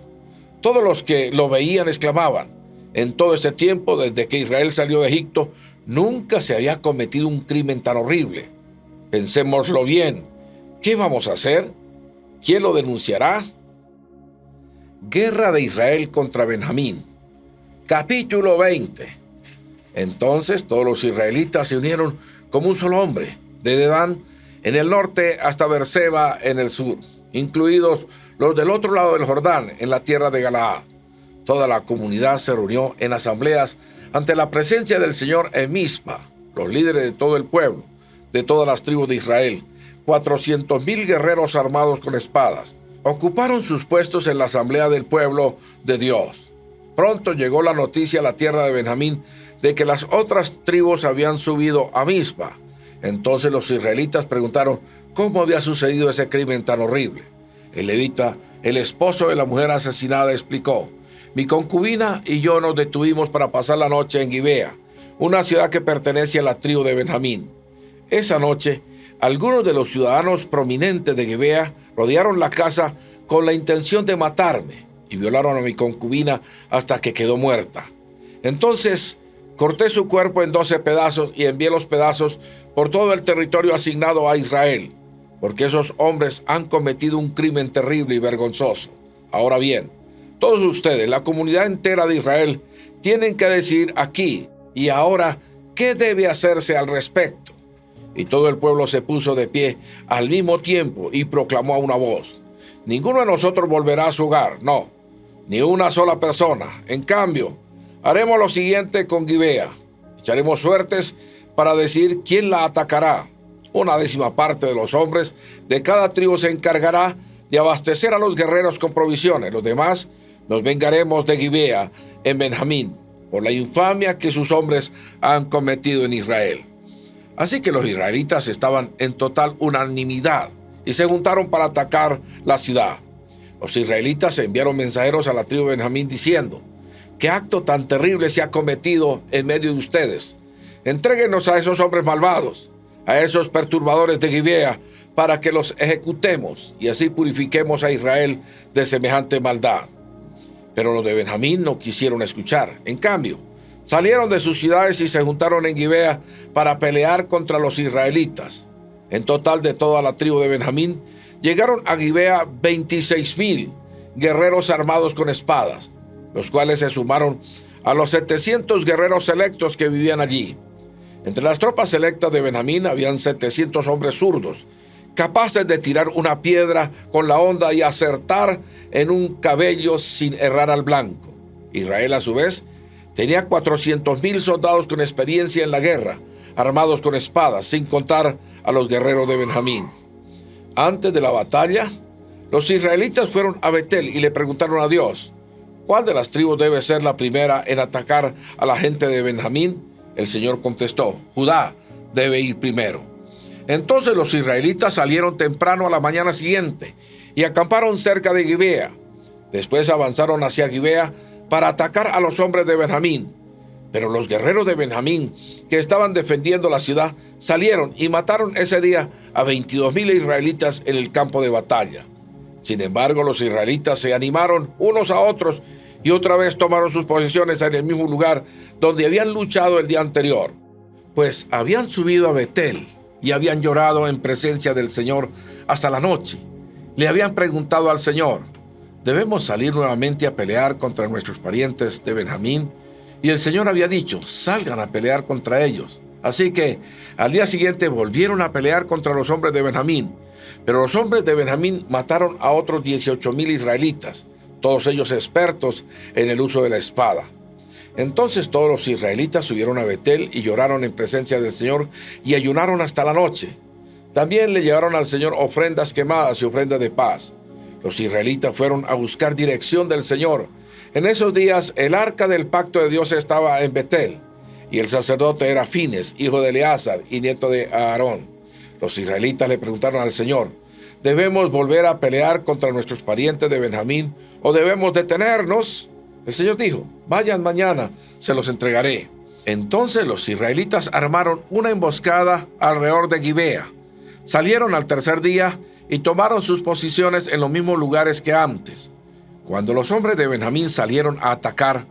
Todos los que lo veían exclamaban: «En todo este tiempo, desde que Israel salió de Egipto, nunca se había cometido un crimen tan horrible. Pensémoslo bien. ¿Qué vamos a hacer? ¿Quién lo denunciará?». Guerra de Israel contra Benjamín. Capítulo 20. Entonces todos los israelitas se unieron como un solo hombre, desde Dan en el norte hasta Beerseba en el sur, incluidos los del otro lado del Jordán, en la tierra de Galaad. Toda la comunidad se reunió en asambleas ante la presencia del Señor en Mizpa. Los líderes de todo el pueblo, de todas las tribus de Israel, 400,000 guerreros armados con espadas, ocuparon sus puestos en la asamblea del pueblo de Dios. Pronto llegó la noticia a la tierra de Benjamín de que las otras tribus habían subido a Mizpa. Entonces los israelitas preguntaron cómo había sucedido ese crimen tan horrible. El levita, el esposo de la mujer asesinada, explicó: «Mi concubina y yo nos detuvimos para pasar la noche en Gibea, una ciudad que pertenece a la tribu de Benjamín. Esa noche, algunos de los ciudadanos prominentes de Gibea rodearon la casa con la intención de matarme y violaron a mi concubina hasta que quedó muerta. Entonces corté su cuerpo en 12 pedazos y envié los pedazos por todo el territorio asignado a Israel, porque esos hombres han cometido un crimen terrible y vergonzoso. Ahora bien, todos ustedes, la comunidad entera de Israel, tienen que decir aquí y ahora qué debe hacerse al respecto». Y todo el pueblo se puso de pie al mismo tiempo y proclamó a una voz: «Ninguno de nosotros volverá a su hogar, no, ni una sola persona. En cambio, haremos lo siguiente con Gibea. Echaremos suertes para decir quién la atacará. Una 10ª parte de los hombres de cada tribu se encargará de abastecer a los guerreros con provisiones. Los demás nos vengaremos de Gibea en Benjamín por la infamia que sus hombres han cometido en Israel. Así que los israelitas estaban en total unanimidad y se juntaron para atacar la ciudad. Los israelitas enviaron mensajeros a la tribu de Benjamín diciendo: ¿qué acto tan terrible se ha cometido en medio de ustedes? Entréguenos a esos hombres malvados, a esos perturbadores de Gibea, para que los ejecutemos y así purifiquemos a Israel de semejante maldad. Pero los de Benjamín no quisieron escuchar. En cambio, salieron de sus ciudades y se juntaron en Gibea para pelear contra los israelitas. En total, de toda la tribu de Benjamín, llegaron a Gibea 26,000 guerreros armados con espadas, los cuales se sumaron a los 700 guerreros selectos que vivían allí. Entre las tropas selectas de Benjamín habían 700 hombres zurdos, capaces de tirar una piedra con la honda y acertar en un cabello sin errar al blanco. Israel, a su vez, tenía 400,000 soldados con experiencia en la guerra, armados con espadas, sin contar a los guerreros de Benjamín. Antes de la batalla, los israelitas fueron a Betel y le preguntaron a Dios: ¿cuál de las tribus debe ser la primera en atacar a la gente de Benjamín? El Señor contestó: Judá debe ir primero. Entonces los israelitas salieron temprano a la mañana siguiente y acamparon cerca de Gibea. Después avanzaron hacia Gibea para atacar a los hombres de Benjamín. Pero los guerreros de Benjamín, que estaban defendiendo la ciudad, salieron y mataron ese día a 22,000 israelitas en el campo de batalla. Sin embargo, los israelitas se animaron unos a otros y otra vez tomaron sus posiciones en el mismo lugar donde habían luchado el día anterior, pues habían subido a Betel y habían llorado en presencia del Señor hasta la noche. Le habían preguntado al Señor: ¿debemos salir nuevamente a pelear contra nuestros parientes de Benjamín? Y el Señor había dicho: salgan a pelear contra ellos. Así que al día siguiente volvieron a pelear contra los hombres de Benjamín. Pero los hombres de Benjamín mataron a otros 18,000 israelitas, todos ellos expertos en el uso de la espada. Entonces todos los israelitas subieron a Betel y lloraron en presencia del Señor y ayunaron hasta la noche. También le llevaron al Señor ofrendas quemadas y ofrendas de paz. Los israelitas fueron a buscar dirección del Señor. En esos días el arca del pacto de Dios estaba en Betel, y el sacerdote era Fines, hijo de Eleazar y nieto de Aarón. Los israelitas le preguntaron al Señor: ¿debemos volver a pelear contra nuestros parientes de Benjamín o debemos detenernos? El Señor dijo: vayan mañana, se los entregaré. Entonces los israelitas armaron una emboscada alrededor de Gibea. Salieron al tercer día y tomaron sus posiciones en los mismos lugares que antes. Cuando los hombres de Benjamín salieron a atacar,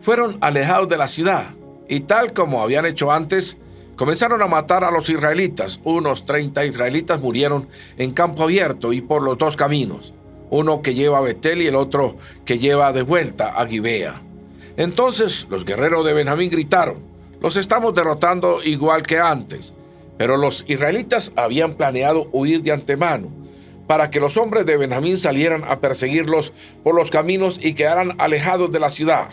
fueron alejados de la ciudad, y tal como habían hecho antes, comenzaron a matar a los israelitas. Unos 30 israelitas murieron en campo abierto y por los dos caminos, uno que lleva a Betel y el otro que lleva de vuelta a Gibea. Entonces los guerreros de Benjamín gritaron: los estamos derrotando igual que antes. Pero los israelitas habían planeado huir de antemano, para que los hombres de Benjamín salieran a perseguirlos por los caminos y quedaran alejados de la ciudad.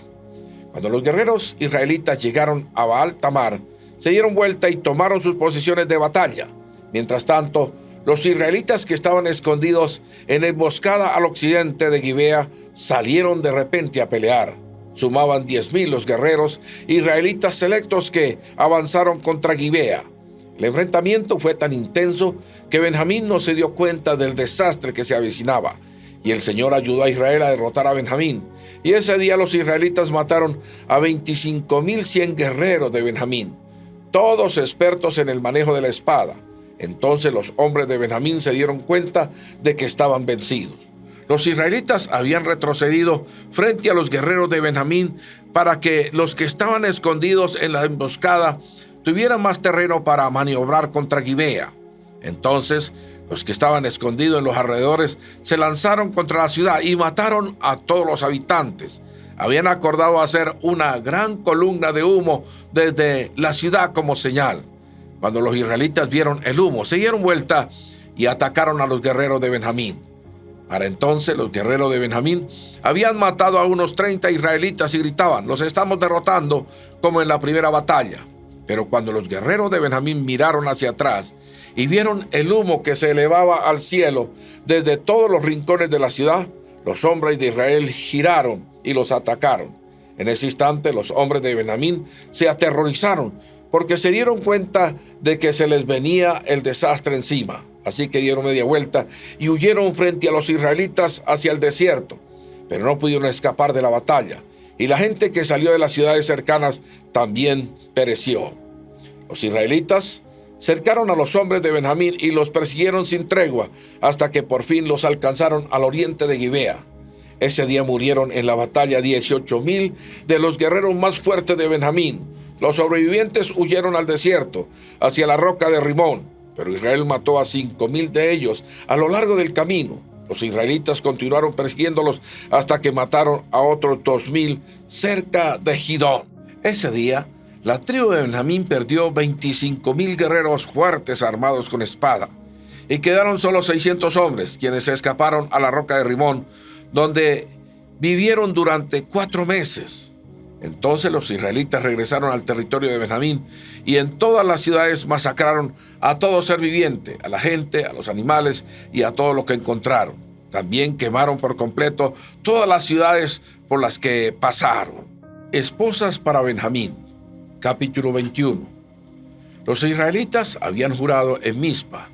Cuando los guerreros israelitas llegaron a Baal Tamar, se dieron vuelta y tomaron sus posiciones de batalla. Mientras tanto, los israelitas que estaban escondidos en emboscada al occidente de Gibea salieron de repente a pelear. Sumaban 10,000 los guerreros israelitas selectos que avanzaron contra Gibea. El enfrentamiento fue tan intenso que Benjamín no se dio cuenta del desastre que se avecinaba, y el Señor ayudó a Israel a derrotar a Benjamín. Y ese día los israelitas mataron a 25,100 guerreros de Benjamín, todos expertos en el manejo de la espada. Entonces los hombres de Benjamín se dieron cuenta de que estaban vencidos. Los israelitas habían retrocedido frente a los guerreros de Benjamín para que los que estaban escondidos en la emboscada tuvieran más terreno para maniobrar contra Gibea. Entonces los que estaban escondidos en los alrededores se lanzaron contra la ciudad y mataron a todos los habitantes. Habían acordado hacer una gran columna de humo desde la ciudad como señal. Cuando los israelitas vieron el humo, se dieron vuelta y atacaron a los guerreros de Benjamín. Para entonces los guerreros de Benjamín habían matado a unos 30 israelitas y gritaban: los estamos derrotando como en la primera batalla. Pero cuando los guerreros de Benjamín miraron hacia atrás y vieron el humo que se elevaba al cielo desde todos los rincones de la ciudad, los hombres de Israel giraron y los atacaron. En ese instante los hombres de Benjamín se aterrorizaron porque se dieron cuenta de que se les venía el desastre encima. Así que dieron media vuelta y huyeron frente a los israelitas hacia el desierto, pero no pudieron escapar de la batalla, y la gente que salió de las ciudades cercanas también pereció. Los israelitas cercaron a los hombres de Benjamín y los persiguieron sin tregua hasta que por fin los alcanzaron al oriente de Gibea. Ese día murieron en la batalla 18,000 de los guerreros más fuertes de Benjamín. Los sobrevivientes huyeron al desierto, hacia la roca de Rimón, pero Israel mató a 5,000 de ellos a lo largo del camino. Los israelitas continuaron persiguiéndolos hasta que mataron a otros 2,000 cerca de Gidón. Ese día, la tribu de Benjamín perdió 25,000 guerreros fuertes armados con espada, y quedaron solo 600 hombres, quienes se escaparon a la roca de Rimón, donde vivieron durante 4 meses. Entonces los israelitas regresaron al territorio de Benjamín y en todas las ciudades masacraron a todo ser viviente, a la gente, a los animales y a todo lo que encontraron. También quemaron por completo todas las ciudades por las que pasaron. Esposas para Benjamín. Capítulo 21. Los israelitas habían jurado en Mizpa: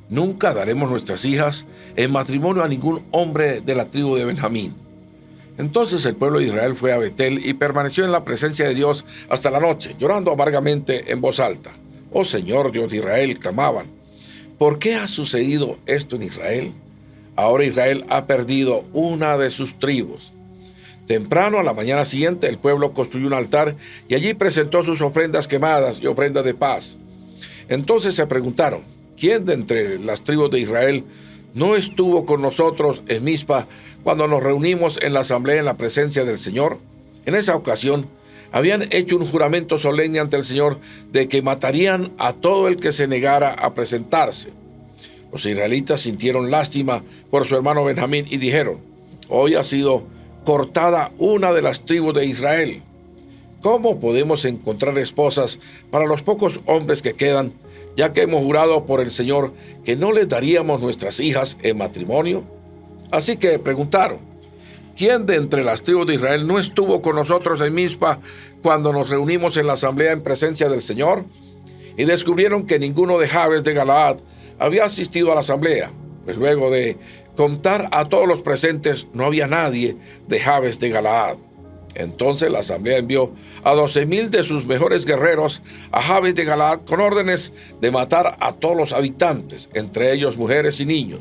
nunca daremos nuestras hijas en matrimonio a ningún hombre de la tribu de Benjamín. Entonces el pueblo de Israel fue a Betel y permaneció en la presencia de Dios hasta la noche, llorando amargamente en voz alta. «Oh Señor, Dios de Israel», clamaban, «¿por qué ha sucedido esto en Israel? Ahora Israel ha perdido una de sus tribus». Temprano, a la mañana siguiente, el pueblo construyó un altar y allí presentó sus ofrendas quemadas y ofrendas de paz. Entonces se preguntaron: ¿quién de entre las tribus de Israel no estuvo con nosotros en Mizpa cuando nos reunimos en la asamblea en la presencia del Señor? En esa ocasión habían hecho un juramento solemne ante el Señor de que matarían a todo el que se negara a presentarse. Los israelitas sintieron lástima por su hermano Benjamín y dijeron: «Hoy ha sido cortada una de las tribus de Israel. ¿Cómo podemos encontrar esposas para los pocos hombres que quedan, ya que hemos jurado por el Señor que no les daríamos nuestras hijas en matrimonio?» Así que preguntaron: ¿quién de entre las tribus de Israel no estuvo con nosotros en Mizpa cuando nos reunimos en la asamblea en presencia del Señor? Y descubrieron que ninguno de Jabes de Galaad había asistido a la asamblea, pues luego de contar a todos los presentes no había nadie de Jabes de Galaad. Entonces la asamblea envió a 12,000 de sus mejores guerreros a Jabes de Galaad con órdenes de matar a todos los habitantes, entre ellos mujeres y niños.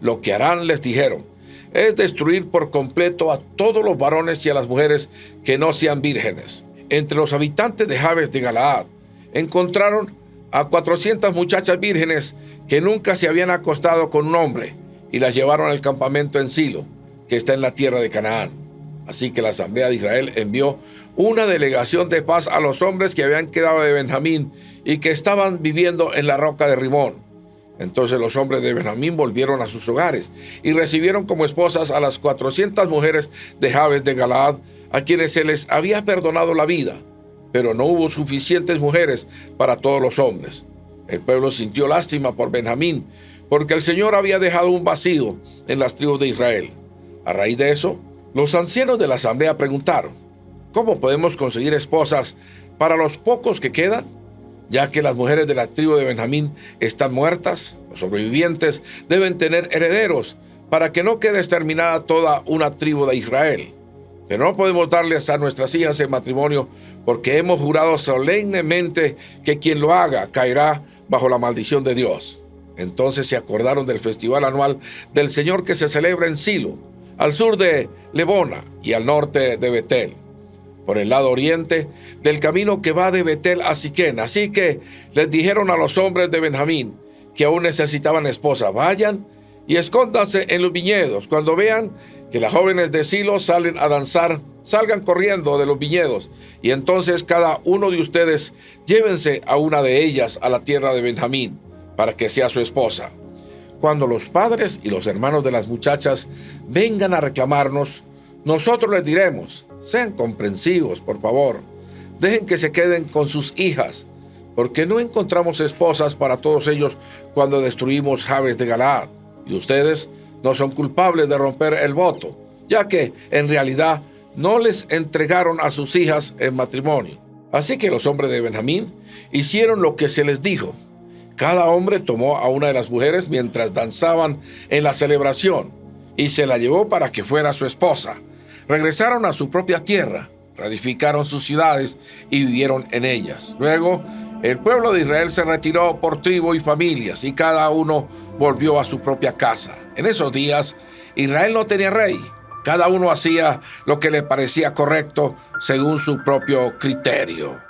Lo que harán, les dijeron, es destruir por completo a todos los varones y a las mujeres que no sean vírgenes. Entre los habitantes de Jabes de Galaad encontraron a 400 muchachas vírgenes que nunca se habían acostado con un hombre y las llevaron al campamento en Silo, que está en la tierra de Canaán. Así que la asamblea de Israel envió una delegación de paz a los hombres que habían quedado de Benjamín y que estaban viviendo en la roca de Rimón. Entonces los hombres de Benjamín volvieron a sus hogares y recibieron como esposas a las 400 mujeres de Jabes de Galaad, a quienes se les había perdonado la vida, pero no hubo suficientes mujeres para todos los hombres. El pueblo sintió lástima por Benjamín, porque el Señor había dejado un vacío en las tribus de Israel. A raíz de eso, los ancianos de la asamblea preguntaron: ¿cómo podemos conseguir esposas para los pocos que quedan? Ya que las mujeres de la tribu de Benjamín están muertas, los sobrevivientes deben tener herederos para que no quede exterminada toda una tribu de Israel. Pero no podemos darles a nuestras hijas en matrimonio porque hemos jurado solemnemente que quien lo haga caerá bajo la maldición de Dios. Entonces se acordaron del festival anual del Señor que se celebra en Silo, al sur de Lebona y al norte de Betel, por el lado oriente del camino que va de Betel a Siquén. Así que les dijeron a los hombres de Benjamín que aún necesitaban esposa: vayan y escóndanse en los viñedos. Cuando vean que las jóvenes de Silo salen a danzar, salgan corriendo de los viñedos, y entonces cada uno de ustedes llévense a una de ellas a la tierra de Benjamín, para que sea su esposa. Cuando los padres y los hermanos de las muchachas vengan a reclamarnos, nosotros les diremos: sean comprensivos, por favor, dejen que se queden con sus hijas, porque no encontramos esposas para todos ellos cuando destruimos Jabes de Galaad, y ustedes no son culpables de romper el voto, ya que en realidad no les entregaron a sus hijas en matrimonio. Así que los hombres de Benjamín hicieron lo que se les dijo. Cada hombre tomó a una de las mujeres mientras danzaban en la celebración y se la llevó para que fuera su esposa. Regresaron a su propia tierra, reedificaron sus ciudades y vivieron en ellas. Luego, el pueblo de Israel se retiró por tribu y familias y cada uno volvió a su propia casa. En esos días, Israel no tenía rey. Cada uno hacía lo que le parecía correcto según su propio criterio.